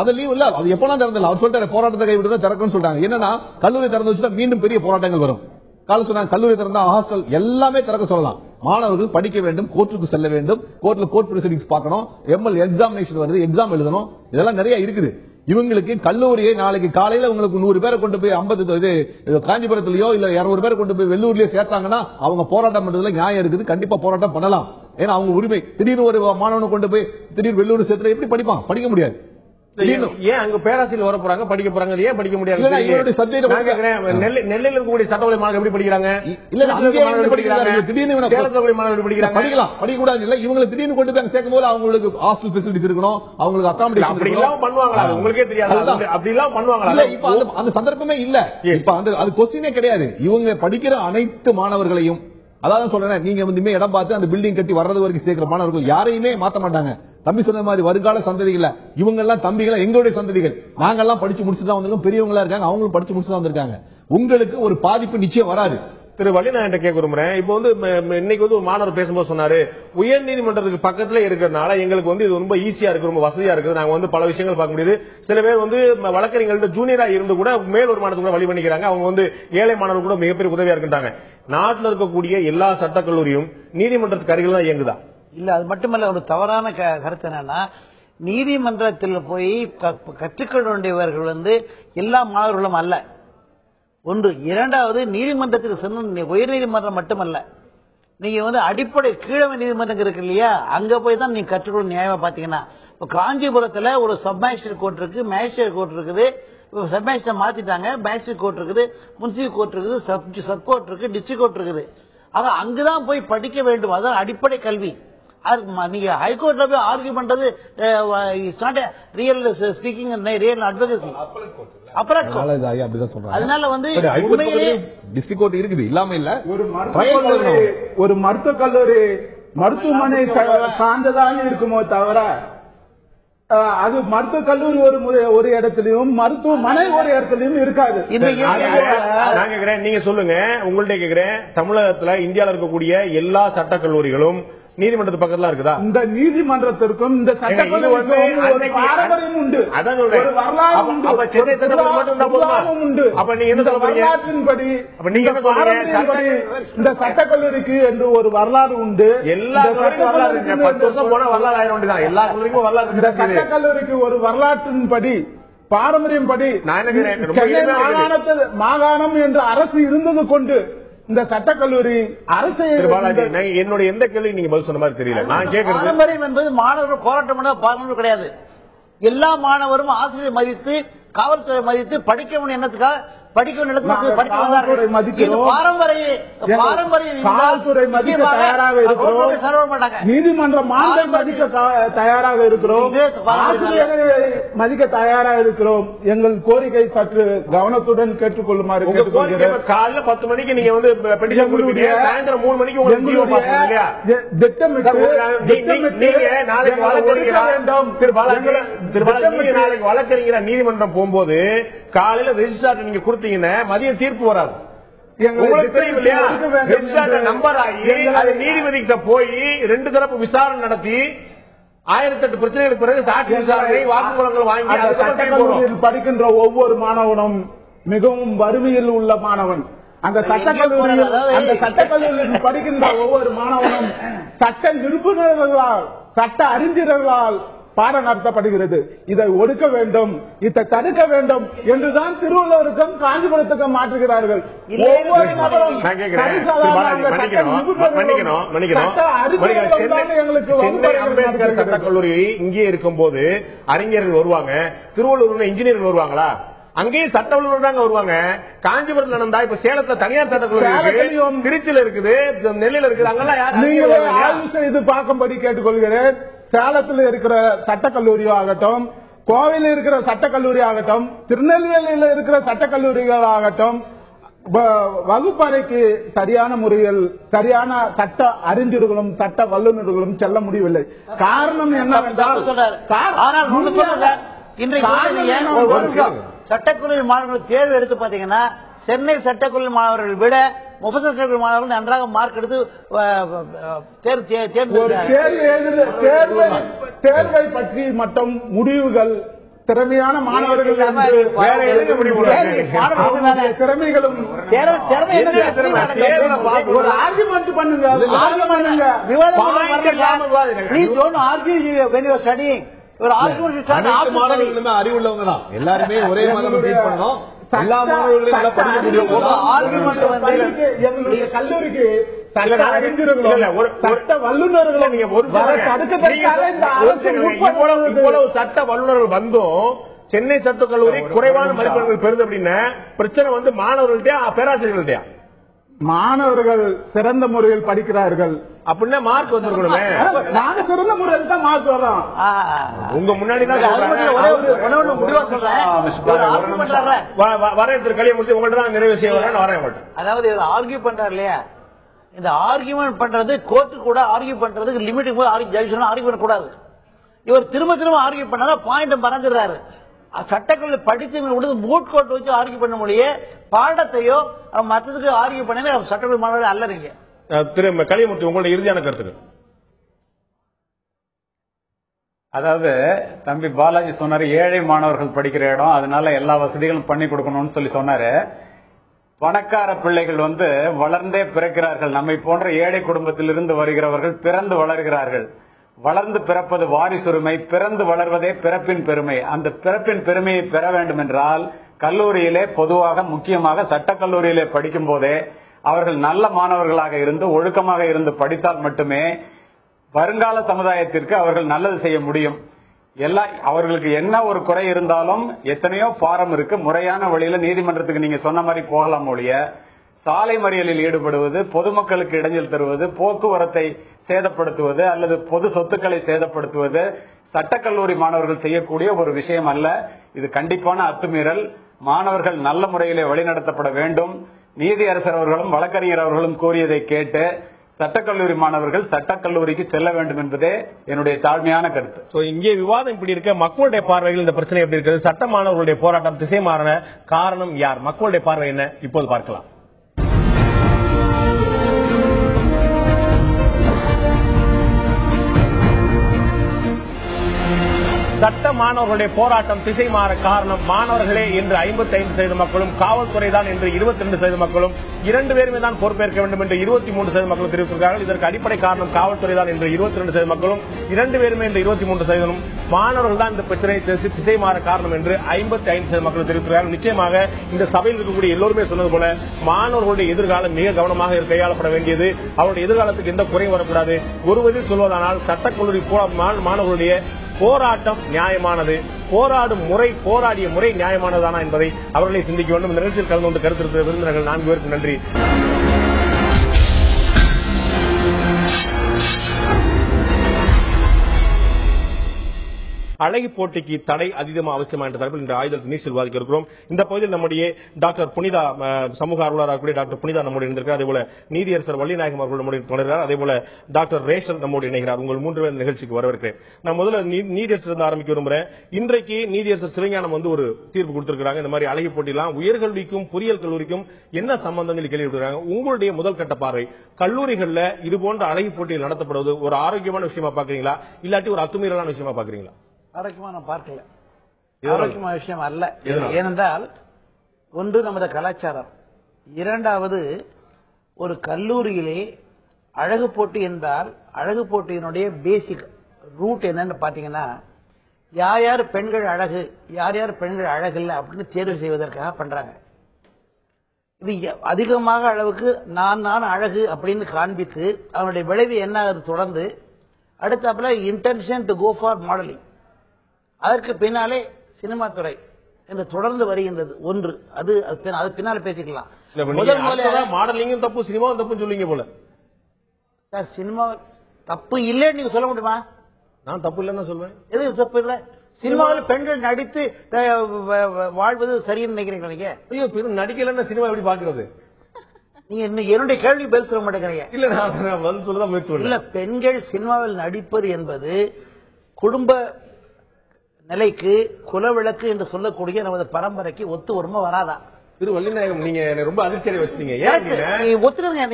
அது லீவ் இல்ல, அது எப்பெல்லாம் திறந்தல அவர் சொல்லிட்டாரு, போராட்டத்தை கைவிட்டு திறக்கணும்னு சொல்றாங்க. என்னன்னா கல்லூரி திறந்து வச்சுட்டா மீண்டும் பெரிய போராட்டங்கள் வரும். சொன்னாங்க கல்லூரி திறந்தா ஹாஸ்டல் எல்லாமே திறக்க சொல்லலாம். மாணவர்கள் படிக்க வேண்டும், கோர்ட்டுக்கு செல்ல வேண்டும், கோர்ட்ல கோர்ட் ப்ரொசீடிங்ஸ் பார்க்கணும், எம்எல் எக்ஸாமினேஷன் வருது, எக்ஸாம் எழுதணும், இதெல்லாம் நிறைய இருக்குது. இவங்களுக்கு கல்லூரியை நாளைக்கு காலையில உங்களுக்கு 100 பேரை கொண்டு போய் 50 காஞ்சிபுரத்திலயோ இல்ல 200 பேரை கொண்டு போய் வெள்ளூர்லயோ சேர்த்தாங்கன்னா அவங்க போராட்டம் பண்றதுல நியாயம் இருக்குது. கண்டிப்பா போராட்டம் பண்ணலாம். ஏன்னா அவங்க உரிமை. திடீர்னு ஒரு மாணவனை கொண்டு போய் திடீர்னு வெள்ளூர் சேர்த்து எப்படி படிப்பான்? படிக்க முடியாது. ஏன் அங்க பேராசிரியர் வர போறாங்க, படிக்க போறாங்க, ஏன் படிக்க முடியாது? நெல்லையில் இருக்கக்கூடிய சட்டவலை மாணவர்கள் எப்படி படிக்கிறாங்க? படிக்கலாம், படிக்கக்கூடாது இல்ல. இவங்க திடீர்னு கொண்டு போய் சேர்க்கும் போது அவங்களுக்கு ஹாஸ்டல் ஃபெசிலிட்டிஸ் இருக்கணும், அவங்களுக்கு அகாமடேஷன் அப்படி எல்லாம் பண்ணுவாங்களா? உங்களுக்கே தெரியாது. அப்படி எல்லாம் பண்ணுவாங்களா? இப்ப அந்த சந்தர்ப்பமே இல்ல. இப்ப அது கொஸ்டினே கிடையாது. இவங்க படிக்கிற அனைத்து மாணவர்களையும், அதான் சொல்றேன், நீங்க வந்து இடம் பார்த்து அந்த பில்டிங் கட்டி வர்றது வரைக்கும் சேர்க்கிற மாணவர்கள் யாரையுமே மாத்த மாட்டாங்க. தம்பி சொன்ன மாதிரி வருங்கால சந்ததிகள் இவங்க எல்லாம் தம்பிகள் எங்களுடைய சந்ததிகள். நாங்கெல்லாம் படிச்சு முடிச்சுதான் வந்திருக்கோம், பெரியவங்களா இருக்காங்க, அவங்களும் படிச்சு முடிச்சுதான் வந்திருக்காங்க. உங்களுக்கு ஒரு பாதிப்பு நிச்சயம் வராது. திரு வள்ளி, நான் கேட்க விரும்புறேன். இப்போ வந்து இன்னைக்கு வந்து ஒரு மாணவர் பேசும்போது சொன்னாரு, உயர் நீதிமன்றத்துக்கு பக்கத்துல இருக்கிறதுனால எங்களுக்கு வந்து இது ரொம்ப ஈஸியா இருக்கு, ரொம்ப வசதியா இருக்குது, நாங்க வந்து பல விஷயங்கள் பார்க்க முடியுது. சில பேர் வந்து வழக்கறிஞர்கள்ட்ட ஜூனியரா இருந்து கூட மேல் ஒரு மாணவர்கள் கூட வழி பண்ணிக்கிறாங்க. அவங்க வந்து ஏழை மாணவர்கள் கூட மிகப்பெரிய உதவியா இருக்கின்றாங்க. நாட்டில் இருக்கக்கூடிய எல்லா சட்டக்கல்லூரியும் நீதிமன்றத்துக்கு அருகில் தான் இயங்குதா? இல்ல, அது மட்டுமல்ல. ஒரு தவறான கருத்து என்னன்னா, நீதிமன்றத்தில் போய் கற்றுக்கொள்ள வேண்டியவர்கள் வந்து எல்லா மாணவர்களும் அல்ல. ஒன்று. இரண்டாவது, நீதிமன்றத்துக்கு சென்று உயர் நீதிமன்றம் மட்டுமல்ல, நீங்க வந்து அடிப்படை கீழமை நீதிமன்றம் இருக்கு இல்லையா, அங்க போய் தான் நீங்க கற்றுக்கொள்ள. நியாயமா பாத்தீங்கன்னா இப்ப காஞ்சிபுரத்துல ஒரு சப் மேஜிஸ்ட்ரேட் கோர்ட் இருக்கு, மேஜிஸ்ட்ரேட் கோர்ட் இருக்குது, சப் மேஜிஸ்ட்ரேட் மாத்திட்டாங்க, மேஜிஸ்ட்ரேட் கோர்ட் இருக்குது, முன்சிபல் கோர்ட் இருக்குது, சப் கோர்ட் இருக்கு, டிஸ்ட்ரிக்ட் கோர்ட் இருக்குது. ஆனா அங்குதான் போய் படிக்க வேண்டும். அதான் அடிப்படை கல்வி. நீங்க ஹைகோர்ட்ல போய் ஆர்கியூ பண்றது ரியல் ஸ்பீக்கிங், ரியல் அட்வொகேசி. அதனால வந்து டிஸ்ட்ரிக்ட் கோர்ட் இருக்குது, இல்லாம இல்ல. ஒரு மருத்துவக் கல்லூரி மருத்துவமனை சார்ந்ததாக இருக்குமோ தவிர, அது மருத்துவக் கல்லூரி ஒரு இடத்துலயும் மருத்துவமனை ஒரு இடத்துலயும் இருக்காது. நான் கேக்குறேன், நீங்க சொல்லுங்க. உங்கள்ட்ட கேக்குறேன், தமிழகத்துல இந்தியாவில் இருக்கக்கூடிய எல்லா சட்டக்கல்லூரிகளும் நீதிமன்றத்து பக்கத்துல இருக்குதா? இந்த நீதிமன்றத்திற்கும் இந்த சட்டக்கல்லூரிக்கும் பாரம்பரியம் உண்டு, ஒரு வரலாறு உண்டு. சென்னை சட்டக்கல்லூரி மட்டும் தான் போதுமா? அப்ப நீங்க என்ன சொல்ல போறீங்க? வரலாற்றின்படி இந்த சட்டக்கல்லூரிக்கு என்று ஒரு வரலாறு உண்டு. எல்லா வரலாறு 10 வருஷம் போனா வரலாறு ஆயிரம் வேண்டியதான். எல்லா கல்லூரிக்கும் வரலாறு. இந்த சட்டக்கல்லூரிக்கு ஒரு வரலாற்றின்படி பாரம்பரியம் படி மாகாணம் என்ற அரசு இருந்தது கொண்டு இந்த சட்டக்கல்லூரி அரசு. என்னோட எந்த கேள்வி நீங்க பதில் சொன்ன மாதிரி தெரியல. நான் கேட்கறது பாரம்பரியம் என்பது மாணவர்கள் போராட்டம் பண்ண பாரம்பரியம் கிடையாது. எல்லா மாணவரும் ஆசிரியர் மதித்து, காவல்துறை மதித்து படிக்க முடியும் எண்ணத்துக்காக படிக்க வேண்டிய படிக்க காவல்துறை மதிக்க தயாராக இருக்கிறோம், நீதிமன்ற மாண்பை மதிக்க தயாராக இருக்கிறோம், மதிக்க தயாராக இருக்கிறோம். எங்கள் கோரிக்கை சற்று கவனத்துடன் கேட்டுக்கொள்ளுமாறு கேட்டுக்கொள்கிறேன். காலைல 10 மணிக்கு நீங்க வந்து பெட்டிஷன் கொடுப்பீங்க, சாயந்தரம் 3 மணிக்கு நாளைக்கு வழக்கறிஞர் நீதிமன்றம் போகும்போது காலையில ரெஜிஸ்ட்ரார் நீங்க கொடுத்தீங்கன்னா மதியம் தீர்ப்பு வராது. உங்களுக்கு தெரியும் இல்லையா? ரெஜிஸ்ட்ரார் நம்பர் ஆகி அது நீதிபதிக்கிட்ட போய் 2 தரப்பு விசாரணை நடத்தி 1008 பிரச்சனைகளுக்கு பிறகு சாட்சி விசாரணை வாக்குமூலங்கள் வாங்கி படிக்கின்ற ஒவ்வொரு மாணவனும் மிகவும் வறுமையில் உள்ள மாணவன். அந்த சட்டக்கல்லூரியில் படிக்கின்ற ஒவ்வொரு மாணவனும் சட்ட நிபுணர்களால், சட்ட அறிஞர்களால் பாடம் நடத்தப்படுகிறது. இதை ஒடுக்க வேண்டும், இதை தடுக்க வேண்டும் என்றுதான் திருவள்ளுவருக்கும் காஞ்சிபுரத்துக்கும் மாற்றுகிறார்கள். ஒவ்வொரு நபரும் அம்பேத்கர் சட்டக்கல்லூரி இங்கே இருக்கும் போது அறிஞர்கள் வருவாங்க, திருவள்ளூர் இன்ஜினியர்கள் வருவாங்களா? அங்கேயும் சட்ட வல்லுநர் தாங்க வருவாங்க. காஞ்சிபுரத்தில் நடந்தா இப்ப சேலத்துல தனியார் சட்டக்கல்லூரி, திருச்சியில இருக்குது, நெல்லையில இருக்குது, அங்கெல்லாம் ஆய்வு செய்து பார்க்கும்படி கேட்டுக்கொள்கிறேன். சேலத்தில் இருக்கிற சட்டக்கல்லூரி ஆகட்டும், கோவையில் இருக்கிற சட்டக்கல்லூரி ஆகட்டும், திருநெல்வேலியில் இருக்கிற சட்டக்கல்லூரிகள் ஆகட்டும், வகுப்பறைக்கு சரியான முறையில் சரியான சட்ட அறிஞர்களும் சட்ட வல்லுநர்களும் செல்ல முடியவில்லை. காரணம் என்னவென்றால் சட்டக்கல்லூரி மாணவர்கள் தேர்வு எடுத்து பாத்தீங்கன்னா சென்னை சட்டக்கல்லூரி மாணவர்கள் விட முபசர் சட்டக்கல்லூரி மாணவர்கள் நன்றாக மார்க் எடுத்து தேர்வை பற்றி மட்டும் முடிவுகள் திறமையான மாணவர்கள் திறமைகளும் ஒரு ஆர்குமெண்ட் பண்ணுங்க, அறிவுள்ளவங்க தான் எல்லாருமே ஒரே மாதிரி பண்ணோம். எல்லா மாணவர்களையும் படிக்க முடியும். எங்களுடைய கல்லூரிக்கு சட்ட வல்லுநர்களை நீங்க இவ்வளவு சட்ட வல்லுநர்கள் வந்தும் சென்னை சட்டக்கல்லூரி குறைவான மதிப்பெண்கள் பெறுது அப்படின்னா பிரச்சனை வந்து மாணவர்கள்ட்டயா பேராசிரியர்கள்ட்டயா? மாணவர்கள் சிறந்த முறையில் படிக்கிறார்கள் அப்படின்னா மார்க் வந்துருக்கணுமே. நாங்க சிறந்த முறையில் தான் மார்க் வர்றோம். உங்க முன்னாடி தான் வரேன் திரு கலியமூர்த்தி, உங்கள்ட்ட தான் நிறைவு செய்ய வரேன் வரேன். அதாவது ஆர்கியூ பண்றாரு இல்லையா, இந்த ஆர்கியூமெண்ட் பண்றது கோர்ட்டு கூட ஆர்கியூ பண்றதுக்கு லிமிட்டுக்கு போது ஆர்கியூ பண்ணக்கூடாது. இவர் திரும்ப திரும்ப ஆர்கியூ பண்ணாத பாயிண்ட் மறந்துடுறாரு. சட்டக்கல்லூரி படித்து மூட் கோர்ட் வச்சு ஆர்கியூ பண்ண முடியே, பாடத்தையோ மற்றதுக்கு ஆர்கியூ பண்ணவே சட்டக்கல்லூரி மாணவர்கள் அல்லறீங்க. திரு கலியமூர்த்தி, உங்களுடைய இறுதியான கருத்துக்கு. அதாவது தம்பி பாலாஜி சொன்னாரு ஏழை மாணவர்கள் படிக்கிற இடம், அதனால எல்லா வசதிகளும் பண்ணி கொடுக்கணும்னு சொல்லி சொன்னாரு. பணக்கார பிள்ளைகள் வந்து வளர்ந்தே பிறக்கிறார்கள். நம்மை போன்ற ஏழை குடும்பத்திலிருந்து வருகிறவர்கள் பிறந்து வளர்கிறார்கள். வளர்ந்து பிறப்பது வாரிசுரிமை, பிறந்து வளர்வதே பிறப்பின் பெருமை. அந்த பிறப்பின் பெருமையை பெற வேண்டும் என்றால் கல்லூரியிலே, பொதுவாக முக்கியமாக சட்டக்கல்லூரியிலே படிக்கும் போதே அவர்கள் நல்ல மாணவர்களாக இருந்து ஒழுக்கமாக இருந்து படித்தால் மட்டுமே வருங்கால சமுதாயத்திற்கு அவர்கள் நல்லது செய்ய முடியும். அவர்களுக்கு என்ன ஒரு குறை இருந்தாலும் எத்தனையோ பாரம் இருக்கு. முறையான வழியில நீதிமன்றத்துக்கு நீங்க சொன்ன மாதிரி போகலாம் ஒழிய சாலை மறியலில் ஈடுபடுவது, பொதுமக்களுக்கு இடைஞ்சல் தருவது, போக்குவரத்தை சேதப்படுத்துவது அல்லது பொது சொத்துக்களை சேதப்படுத்துவது சட்டக்கல்லூரி மாணவர்கள் செய்யக்கூடிய ஒரு விஷயம் அல்ல. இது கண்டிப்பான அத்துமீறல். மாணவர்கள் நல்ல முறையிலே வழிநடத்தப்பட வேண்டும். நீதியரசர் அவர்களும் வழக்கறிஞர் அவர்களும் கூறியதை கேட்டு சட்டக்கல்லூரி மாணவர்கள் சட்டக்கல்லூரிக்கு செல்ல வேண்டும் என்பதே என்னுடைய தாழ்மையான கருத்து. இங்கே விவாதம் இப்படி இருக்க, மக்களுடைய பார்வையில் இந்த பிரச்சனை எப்படி இருக்கிறது? சட்ட மாணவர்களுடைய போராட்டம் திசை மாறின காரணம் யார்? மக்களுடைய பார்வை என்ன? இப்போது பார்க்கலாம். சட்ட மாணவர்களுடைய போராட்டம் திசை மாற காரணம் மாணவர்களே என்று 55% மக்களும், காவல்துறை தான் என்று 22% மக்களும், 2 பேருமே தான் பொறுப்பேற்க வேண்டும் என்று 23% மக்களும் தெரிவித்திருக்கிறார்கள். இதற்கு அடிப்படை காரணம் காவல்துறை தான் என்று 22% மக்களும், 2 பேருமே என்று 23%, மாணவர்கள் தான் இந்த பிரச்சனை திசை மாற காரணம் என்று 55% மக்களும் தெரிவித்திருக்கிறார்கள். நிச்சயமாக இந்த சபையில் இருக்கக்கூடிய எல்லோருமே சொன்னது போல மாணவர்களுடைய எதிர்காலம் மிக கவனமாக கையாளப்பட வேண்டியது. அவருடைய எதிர்காலத்துக்கு எந்த குறையும் வரக்கூடாது. ஒரு வழியில் சொல்வதானால் சட்டக்கல்லூரி மாணவர்களுடைய போராட்டம் நியாயமானது, போராடும் முறை, போராடிய முறை நியாயமானதானா என்பதை அவர்களை சிந்திக்க வேண்டும். இந்த நிகழ்ச்சியில் கலந்து கொண்டு கருத்து விருந்தினர்கள் 4 பேருக்கு நன்றி. அழகி போட்டிக்கு தடை அதிகமாக அவசியமா என்ற தலைப்பில் இந்த ஆயுதத்தில் நீச்சல் விவாதிக்க இருக்கிறோம். இந்த பகுதியில் நம்முடைய டாக்டர் புனிதா, சமூக ஆர்வலராக டாக்டர் புனிதா நம்முடைய இருந்திருக்கிறார். அதேபோல நீதியரசர் வள்ளிநாயகம் அவர்கள் நம்முடைய தொடர்கிறார். அதேபோல டாக்டர் ரேஷன் நம்முடைய இணைகிறார். உங்கள் 3 பேர் நிகழ்ச்சிக்கு வரவேற்கிறேன். நான் முதல்ல நீதியரசர் இருந்து ஆரம்பிக்க விரும்புகிறேன். இன்றைக்கு நீதியரசர் சிவஞானம் ஒரு தீர்ப்பு கொடுத்திருக்கிறாங்க. இந்த மாதிரி அழகி போட்டிலாம் உயர்கல்விக்கும் பொறியியல் கல்லூரிக்கும் என்ன சம்பந்தம் கேள்வி கொடுக்கிறாங்க. உங்களுடைய முதல் கட்ட பார்வை, கல்லூரிகள்ல இது போன்ற அழகி போட்டிகள் நடத்தப்படுவது ஒரு ஆரோக்கியமான விஷயமா பாக்குறீங்களா, இல்லாட்டி ஒரு அத்துமீறலான விஷயமா பாக்குறீங்களா? ஆரோக்கியமா நான் பார்க்கல, ஆரோக்கியமான விஷயம் அல்ல. ஏனென்றால் ஒன்று நமது கலாச்சாரம், இரண்டாவது ஒரு கல்லூரியிலே அழகு போட்டி என்றால் அழகு போட்டியினுடைய பேசிக் ரூட் என்னன்னு பாத்தீங்கன்னா, யார் யார் பெண்கள் அழகு, யார் யார் பெண்கள் அழகு இல்லை அப்படின்னு தேர்வு செய்வதற்காக பண்றாங்க. இது அதிகமாக அளவுக்கு நான் அழகு அப்படின்னு காண்பித்து அவனுடைய விளைவு என்ன தொடர்ந்து அடுத்தாப்புல intention to go for modelling, அதற்கு பின்னாலே சினிமா துறை என்று தொடர்ந்து வருகின்றது. ஒன்று அது பின்னால பேசிக்கலாம். மாடலிங்கும் தப்பு, சினிமாவும் தப்பு சொல்லுங்க போல. சார் சினிமா தப்பு இல்லைன்னு நீங்க சொல்ல முடியுமா? நான் தப்பு இல்லைன்னு சொல்வேன். எது தப்பு இல்லை? சினிமாவில் பெண்கள் நடித்து வாழ்வது சரின்னு நினைக்கிறீங்க நீங்க? ஐயோ, நடிக்கலன்னா சினிமா எப்படி பாக்குறது? நீங்க என்னுடைய கேள்வி பதில் சொல்ல மாட்டேங்கிறீங்க. இல்ல, நான் வந்து சொல்லதான் முயற்சி பண்ணல. இல்ல, பெண்கள் சினிமாவில் நடிப்பது என்பது குடும்ப நிலைக்கு குலவிளக்கு என்று சொல்லக்கூடிய நமது பரம்பரைக்கு ஒத்து வருமா வராதா? திரு வள்ளிநாயகம், நீங்க ரொம்ப அதிர்ச்சியை வச்சுட்டீங்க. ஒத்துருங்க,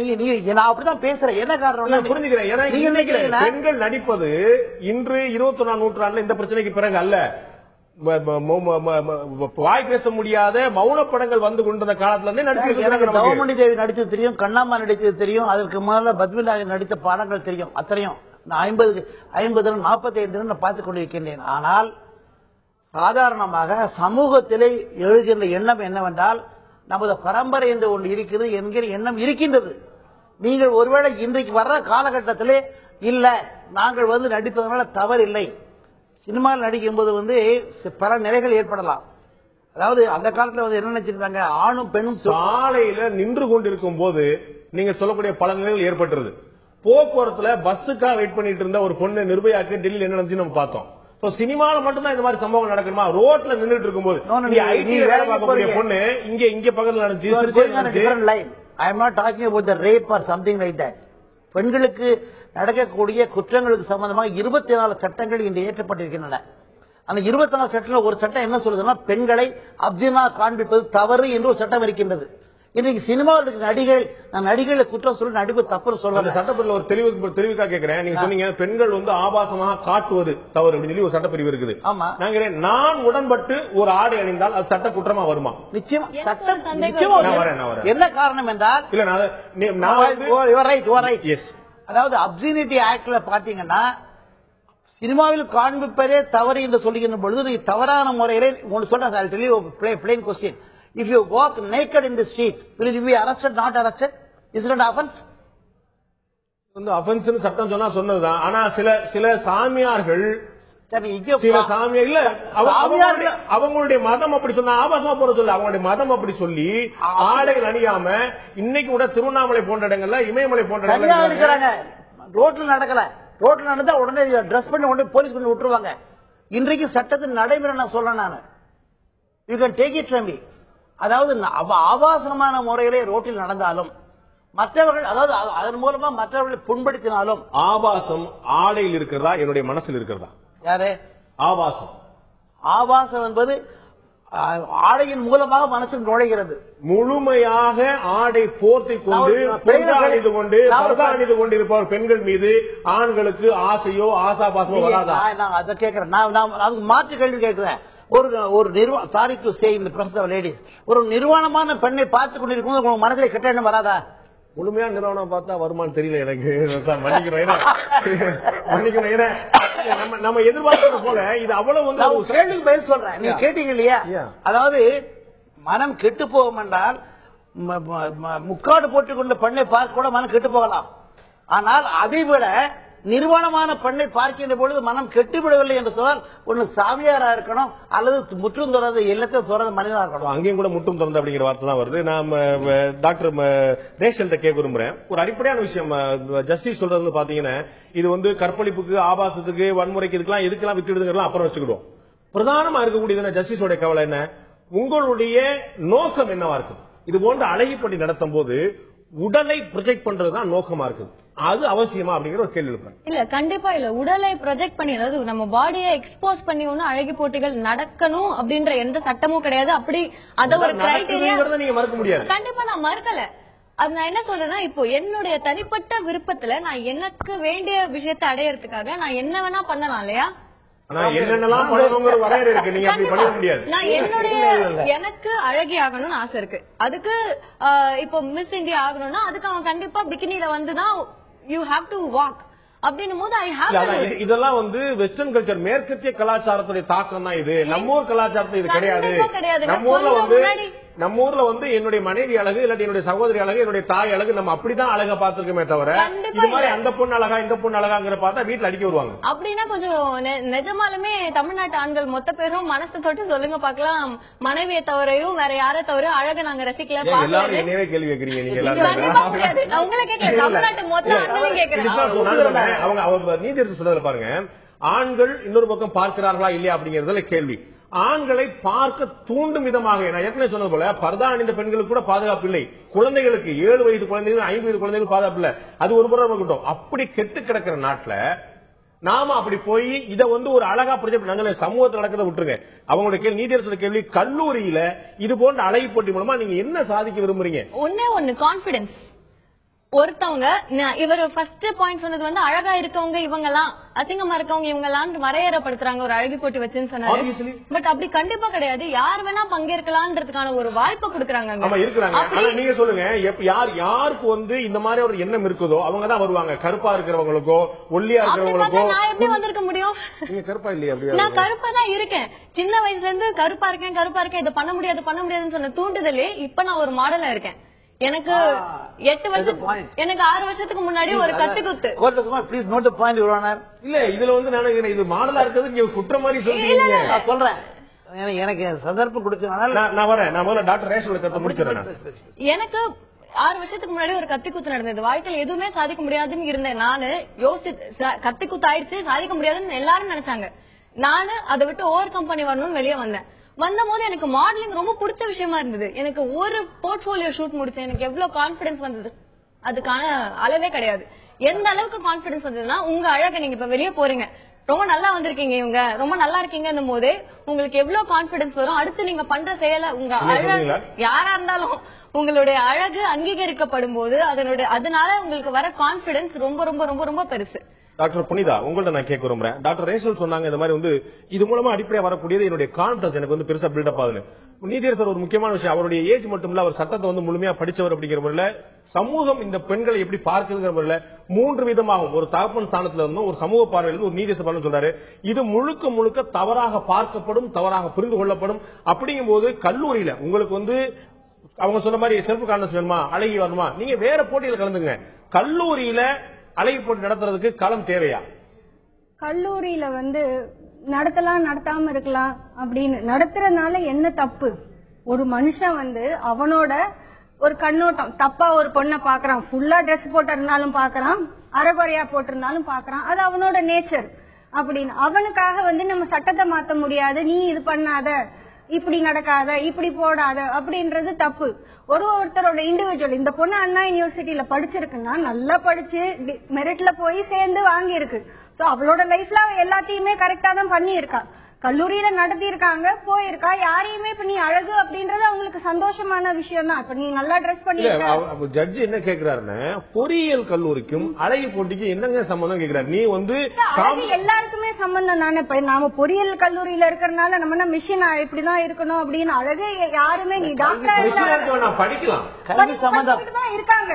நான் அப்படிதான் பேசுறேன். என்ன காரணம் புரிஞ்சுக்கிறேன். பெண்கள் நடிப்பது இன்று 21ஆம் நூற்றாண்டுல இந்த பிரச்சனைக்கு பிறகு அல்ல. வாய் பேச முடியாத மௌன படங்கள் வந்து கொண்டிருந்த காலத்துல இருந்தே நடிச்சு, தவமணி தேவி நடிச்சது தெரியும், கண்ணாம்மா நடிச்சது தெரியும், அதற்கு முதல்ல பத்மிநாயகன் நடித்த படங்கள் தெரியும். அத்தனையும் நான் 50 45 பார்த்துக் கொண்டிருக்கின்றேன். ஆனால் சாதாரணமாக சமூகத்திலே எழுகின்ற எண்ணம் என்னவென்றால், நமது பரம்பரை என்று ஒன்று இருக்கிறது என்கிற எண்ணம் இருக்கின்றது. நீங்கள் ஒருவேளை இன்றைக்கு வர்ற காலகட்டத்திலே இல்ல, நாங்கள் நடிப்பதனால தவறு இல்லை, சினிமாவில் நடிக்கும் போது பல நிலைகள் ஏற்படலாம். அதாவது அந்த காலத்துல என்ன நினைச்சிருந்தாங்க, ஆணும் பெண்ணும் சாலையில நின்று கொண்டிருக்கும் போது நீங்க சொல்லக்கூடிய பல நிலைகள் ஏற்பட்டுருது. போக்குவரத்துல பஸ்ஸுக்காக வெயிட் பண்ணிட்டு இருந்த ஒரு பொண்ணு நிர்பயாக்கு டெல்லியில் என்ன நடந்துச்சு நம்ம பார்த்தோம். சினிமால மட்டும்தான் இந்த மாதிரி சம்பவம் நடக்குமா? ரோட்ல நின்றுட்டு இருக்கும்போது பொண்ணு இங்க பக்கத்துல நடந்துச்சு. I am not talking about the rape or something like that. பெண்களுக்கு நடக்கக்கூடிய குற்றங்களுக்கு சம்பந்தமாக 24 சட்டங்கள் இன்று ஏற்றப்பட்டிருக்கின்றன. அந்த 24 சட்டத்தில் ஒரு சட்டம் என்ன சொல்லுதுன்னா, பெண்களை அப்ஜினா காண்பிப்பது தவறு என்று ஒரு சட்டம் இருக்கின்றது. இன்னைக்கு சினிமாவில் நடிகளை குற்றம் சொல்லி நடிப்பு தப்பு சொல்ல சட்டப்பிரிவில் ஒரு தெளிவுக்காக கேட்கிறேன். நீங்க சொன்னீங்க பெண்கள் ஆபாசமாக காட்டுவது தவறு அப்படின்னு சொல்லி ஒரு சட்டப்பிரிவு இருக்குது. ஆமா, நான் உடன்பட்டு ஒரு ஆடை அணிந்தால் அது சட்ட குற்றமா வருமா? நிச்சயம் என்ன காரணம் என்றால், அதாவது அப்சினிட்டி ஆக்ட்ல பாத்தீங்கன்னா, சினிமாவில் காண்பிப்பதே தவறு என்று சொல்லுகின்ற பொழுது நீங்க தவறான முறையிலே ஒன்று சொல்றேன். Plane question, if you walk naked in the street, will you be arrested, not arrested? Is it an offense? offense சட்டம் சொன்னதுதான். ஆனா சில சாமியார்கள், இல்ல அவங்களுடைய மதம் அப்படி சொன்னா ஆபாசமா போற சொல்லு, அவங்களுடைய மதம் அப்படி சொல்லி ஆடைகள் அணியாம இன்னைக்கு கூட திருவண்ணாமலை போன்ற இடங்கள்ல, இமயமலை போன்ற இடங்கள்ல ரோட்ல நடக்கல, ரோட்ல நடந்தா உடனே ட்ரெஸ் பண்ணி உடனே போலீஸ் பண்ணி விட்டுருவாங்க. இன்றைக்கு சட்டத்தின் நடைமுறை நான் சொல்றேன். நான் you can take it from me. அதாவது ஆபாசமான முறையிலே ரோட்டில் நடந்தாலும் மற்றவர்கள், அதாவது அதன் மூலமா மற்றவர்களை புண்படுத்தினாலும், ஆபாசம் ஆடையில் இருக்கிறதா என்னுடைய மனசில் இருக்கிறதா? யாரு ஆபாசம்? ஆபாசம் என்பது ஆடையின் மூலமாக மனசில் நுழைகிறது. முழுமையாக ஆடை போர்த்தி கொண்டு அணிந்து கொண்டிருப்பவர் பெண்கள் மீது ஆண்களுக்கு ஆசையோ ஆசாபாசமோ வராதா? நான் அதை கேட்கிறேன். நான் மாற்று கேள்வி கேட்கிறேன். ஒரு சாரி டு சே இந்த பிரஸ் லேடிஸ், ஒரு நிர்வாணமான பெண்ணை பார்த்துக் கொண்டிருக்கும் மனதில் கெட்ட எண்ணம் வராதா? முழுமையா நிறுவனம் பார்த்தா வருமானு தெரியல எனக்கு. நம்ம எதிர்பார்க்கறது போல இது அவ்வளவு கேள்விக்கு பதில் சொல்றேன். நீங்க கேட்டீங்க இல்லையா? அதாவது மனம் கெட்டு போகும் என்றால் முக்காடு போட்டுக்கொண்ட பெண்ணை பார்க்க கூட மனம் கெட்டு போகலாம். ஆனால் அதை விட நிர்வாணமான பெண்ணை பார்க்கின்ற பொழுது மனம் கெட்டுவிடவில்லை என்று சொன்னால் ஒன்னு சாமியாரா இருக்கணும் அல்லது முற்றும் தொடர்ந்த இல்லத்தை தொடர்ந்த மனிதனா இருக்கணும். அங்கேயும் கூட முற்றும் தொடர்ந்து அப்படிங்கிற வார்த்தை தான் வருது. நான் டாக்டர் ரேஷல்கிட்ட கேட்க விரும்புறேன். ஒரு அடிப்படையான விஷயம் ஜஸ்டிஸ் சொல்றது பாத்தீங்கன்னா, இது வந்து கற்பழிப்புக்கு, ஆபாசத்துக்கு, வன்முறைக்கு இதுக்கெல்லாம் எதுக்கெல்லாம் விட்டுடுதுங்கலாம் அப்புறம் வச்சுக்கிடுவோம். பிரதானமா இருக்கக்கூடியது ஜஸ்டிஸோட கவலை என்ன, உங்களுடைய நோக்கம் என்னவா இருக்கு? இது போன்ற அழகிப்பட்டி நடத்தும் போது உடலை ப்ரொஜெக்ட் பண்றதுதான் நோக்கமா இருக்கு. அது அவசியமா அப்படிங்கிற ஒரு கேள்வி இருப்பேன். இல்ல கண்டிப்பா இல்ல. உடலை ப்ரொஜெக்ட் பண்ணி, அதாவது நம்ம பாடியை எக்ஸ்போஸ் பண்ணி ஒன்னும் அழகி போட்டிகள் நடக்கணும் அப்படின்ற எந்த சட்டமும் கிடையாது. அப்படி அத ஒரு கிரைட்டீரியா நீங்க மறுக்க முடியாது. கண்டிப்பா நான் மறுக்கல. அது நான் என்ன சொல்றேன்னா, இப்போ என்னுடைய தனிப்பட்ட விருப்பத்துல நான் எனக்கு வேண்டிய விஷயத்தை அடையறதுக்காக நான் என்ன வேணா பண்ணலாம் இல்லையா? என்னென்னலாம் பண்ணணுங்கிற வரையறை இருக்கு. நீங்க அப்படி பண்ண முடியாது. நான் என்னுடைய எனக்கு அழகி ஆகணும்னு ஆசை இருக்கு. அதுக்கு இப்போ மிஸ் இந்தியா ஆகணும்னா அதுக்கு அவன் கண்டிப்பா பிகினில வந்துதான் யூ ஹேவ் டு வாக் அப்படின்னும் போது ஐ ஹேவ். இதெல்லாம் வந்து வெஸ்டர்ன் கல்ச்சர், மேற்கத்திய கலாச்சாரத்துடைய தாக்கம் தான் இது. நம்ம ஊர் கலாச்சாரத்துல இது கிடையாது. நம்ம ஊர்ல வந்து என்னுடைய மனைவி அழகு, இல்லாட்டி என்னுடைய சகோதரி அழகு, என்னுடைய தாய் அழகு, நம்ம அப்படிதான் அழகா பாத்துருக்கோமே தவிர இது மாதிரி அந்த பொண்ணு அழகா இந்த பொண்ணு அழகாங்கிற பார்த்தா வீட்டுல அடிக்க வருவாங்க. அப்படின்னா கொஞ்சம் நிஜமாலுமே தமிழ்நாட்டு ஆண்கள் மொத்த பேரும் மனசை தொட்டு சொல்லுங்க பாக்கலாம், மனைவியை தவிரையும் வேற யாரை தவிர அழக நாங்க ரசிக்கல. எல்லாரும் என்னவே கேள்வி கேக்குறீங்க நீங்க எல்லாரும். உங்களை கேட்கல, தமிழ்நாட்டு மொத்த ஆண்களும் கேட்கறேன். அவங்க நீதியரசர் சொல்றதுல பாருங்க, ஆண்கள் இன்னொரு பக்கம் பார்க்கிறார்களா இல்லையா அப்படிங்கறதுல கேள்வி. ஆண்களை பார்க்க தூண்டும் விதமாக, நான் ஏற்கனவே சொன்னது போல பர்தா அணிந்த பெண்களுக்கு கூட பாதுகாப்பு இல்லை, குழந்தைகளுக்கு 7 வயது குழந்தைகள் 5 வயது குழந்தைகள் பாதுகாப்பு இல்லை. அது ஒரு புறம் இருக்கட்டும். அப்படி கெட்டு கிடக்கிற நாட்டுல நாம அப்படி போய் இதை வந்து ஒரு அழகா ப்ரொஜெக்ட் நாங்க சமூகத்தில் நடக்கிறத விட்டுருங்க. அவங்களுடைய கேள்வி, நீதியரசோட கேள்வி, கல்லூரியில இது போன்ற அழகி போட்டி மூலமா நீங்க என்ன சாதிக்க விரும்புறீங்க? ஒன்னு கான்பிடன்ஸ். ஒருத்தவங்க இவர் ஃபர்ஸ்ட் பாயிண்ட் சொன்னது வந்து அழகா இருக்கவங்க இவங்கலாம், அசிங்கமா இருக்கவங்க இவங்கலாம் வரையறப்படுத்துறாங்க ஒரு அழகி போட்டி வச்சுன்னு சொன்னாரு. பட் அப்படி கண்டிப்பா கிடையாது. யார் வேணா பங்கேற்கலாம்ன்றதுக்கான ஒரு வாய்ப்பை கொடுக்கறாங்க. நீங்க சொல்லுங்க, யாருக்கு வந்து இந்த மாதிரி ஒரு எண்ணம் இருக்குதோ அவங்க தான் வருவாங்க. கருப்பா இருக்கிறவங்களுக்கோ ஒல்லியா இருக்கிறவங்களுக்கோ. நான் எப்படி வந்திருக்க முடியும்? நீங்க கருப்பா இல்லையா? நான் கருப்பா தான் இருக்கேன். சின்ன வயசுல இருந்து கருப்பா இருக்கேன், இதை பண்ண முடியாதுன்னு சொன்ன தூண்டுதலே இப்ப நான் ஒரு மாடலா இருக்கேன். எனக்கு 8 வருஷம், எனக்கு 6 வருஷத்துக்கு முன்னாடி ஒரு கத்துக்குத்து. Please note the point your honour. இல்ல இதுல வந்து நான் இது மாடலா இருக்கிறது நீங்க குற்ற மாதிரி சொல்றீங்க. நான் சொல்றேன், எனக்கு சந்தர்ப்பம் கொடுத்தனால நான் வரேன். நான் முதல்ல டாக்டர் ரேஷல் கத்த முடிச்சறேன். எனக்கு 6 வருஷத்துக்கு முன்னாடி ஒரு கத்திக்குத்து நடந்தது. வாழ்க்கையில எதுவுமே சாதிக்க முடியாதுன்னு இருந்தேன். நானு யோசிச்சு கத்திக்குத்து ஆயிடுச்சு, சாதிக்க முடியாதுன்னு எல்லாரும் நினைச்சாங்க. நானு அதை விட்டு ஓவர் கம் பண்ணி வரணும்னு வெளியே வந்தேன். வந்த போது எனக்கு மாடலிங் ரொம்ப பிடிச்ச விஷயமா இருந்தது. எனக்கு ஒரு போர்ட்போலியோ ஷூட் முடிச்சேன். எனக்கு எவ்வளவு கான்பிடன்ஸ் வந்தது அதுக்கான அளவே கிடையாது. எந்த அளவுக்கு கான்பிடன்ஸ் வந்ததுன்னா, உங்க அழகை நீங்க இப்ப வெளியே போறீங்க, ரொம்ப நல்லா வந்திருக்கீங்க, இவங்க ரொம்ப நல்லா இருக்கீங்கன்னும் போது உங்களுக்கு எவ்வளவு கான்பிடன்ஸ் வரும். அடுத்து நீங்க பண்ற செயல உங்க அழகு யாரா இருந்தாலும் உங்களுடைய அழகு அங்கீகரிக்கப்படும் போது அதனால உங்களுக்கு வர கான்பிடன்ஸ் ரொம்ப ரொம்ப ரொம்ப ரொம்ப பெருசு. டாக்டர் புனிதா, உங்கள்ட்ட நான் கேட்க விரும்புறேன். டாக்டர் ரேஷல் சொன்னாங்க இந்த மாதிரி வந்து இது மூலமா அடிப்படையா வரக்கூடியது என்னுடைய கான்பிடன்ஸ் எனக்கு வந்து பெருசா பில்டப் ஆகுது. நீதியரசர் ஒரு முக்கியமான விஷயம், அவருடைய ஏஜ் மட்டும் இல்ல, அவர் சட்டத்தை வந்து முழுமையா படிச்சவர் அப்படிங்கிற முறையில சமூகம் இந்த பெண்களை எப்படி பார்க்குதுங்கிற முறையில 3 விதமாகும். ஒரு தகப்பன் ஸ்தானத்துல இருந்தும் ஒரு சமூக பார்வையிலிருந்து ஒரு நீதியரசர் பார்வை சொல்றாரு. இது முழுக்க முழுக்க தவறாக பார்க்கப்படும், தவறாக புரிந்து கொள்ளப்படும். அப்படிங்கும் போது கல்லூரியில உங்களுக்கு வந்து அவங்க சொன்ன மாதிரி செல்ஃப் கான்பிடன்ஸ் வேணுமா, அழகி வரணுமா, நீங்க வேற போட்டியில கலந்துங்க. கல்லூரியில அழகி போட்டி நடத்துறதுக்கு களம் தேவையா? கல்லூரியில வந்து நடத்தலாம், நடத்தாம இருக்கலாம். அப்படின்னு நடத்துறதுனால என்ன தப்பு? ஒரு மனுஷன் வந்து அவனோட ஒரு கண்ணோட்டம் தப்பா ஒரு பொண்ணை பாக்குறான், ஃபுல்லா ட்ரெஸ் போட்டு இருந்தாலும் பாக்குறான், அரைகுறையா போட்டிருந்தாலும் பாக்குறான், அது அவனோட நேச்சர். அப்படின்னு அவனுக்காக வந்து நம்ம சட்டத்தை மாத்த முடியாது. நீ இது பண்ணாத, இப்படி நடக்காத, இப்படி போடாத அப்படின்றது தப்பு. ஒருத்தரோட இண்டிவிஜுவல். இந்த பொண்ணு அண்ணா யூனிவர்சிட்டியில படிச்சிருக்குன்னா நல்லா படிச்சு மெரிட்ல போய் சேர்ந்து வாங்கி இருக்கு. சோ அவளோட லைஃப்ல எல்லாத்தையுமே கரெக்டா தான் பண்ணி இருக்கா. கல்லூரியில நடத்தி இருக்காங்க, போயிருக்கா. யாரையுமே இப்ப நீ அழகு அப்படின்றது அவங்களுக்கு சந்தோஷமான விஷயம் தான். இப்ப நீ நல்லா ட்ரெஸ் பண்ணி ஜட்ஜ் என்ன கேக்குறாருன்னா, பொறியியல் கல்லூரிக்கும் அழகி போட்டிக்கு என்னங்க சம்பந்தம் கேக்குறாரு. நீ வந்து எல்லாருக்குமே சம்பந்தம் தானே. இப்ப நாம பொறியியல் கல்லூரியில இருக்கறதுனால நம்ம மிஷின் இப்படிதான் இருக்கணும் அப்படின்னு அழகு யாருமே நீ டாக்டர் படிக்கலாம் இருக்காங்க.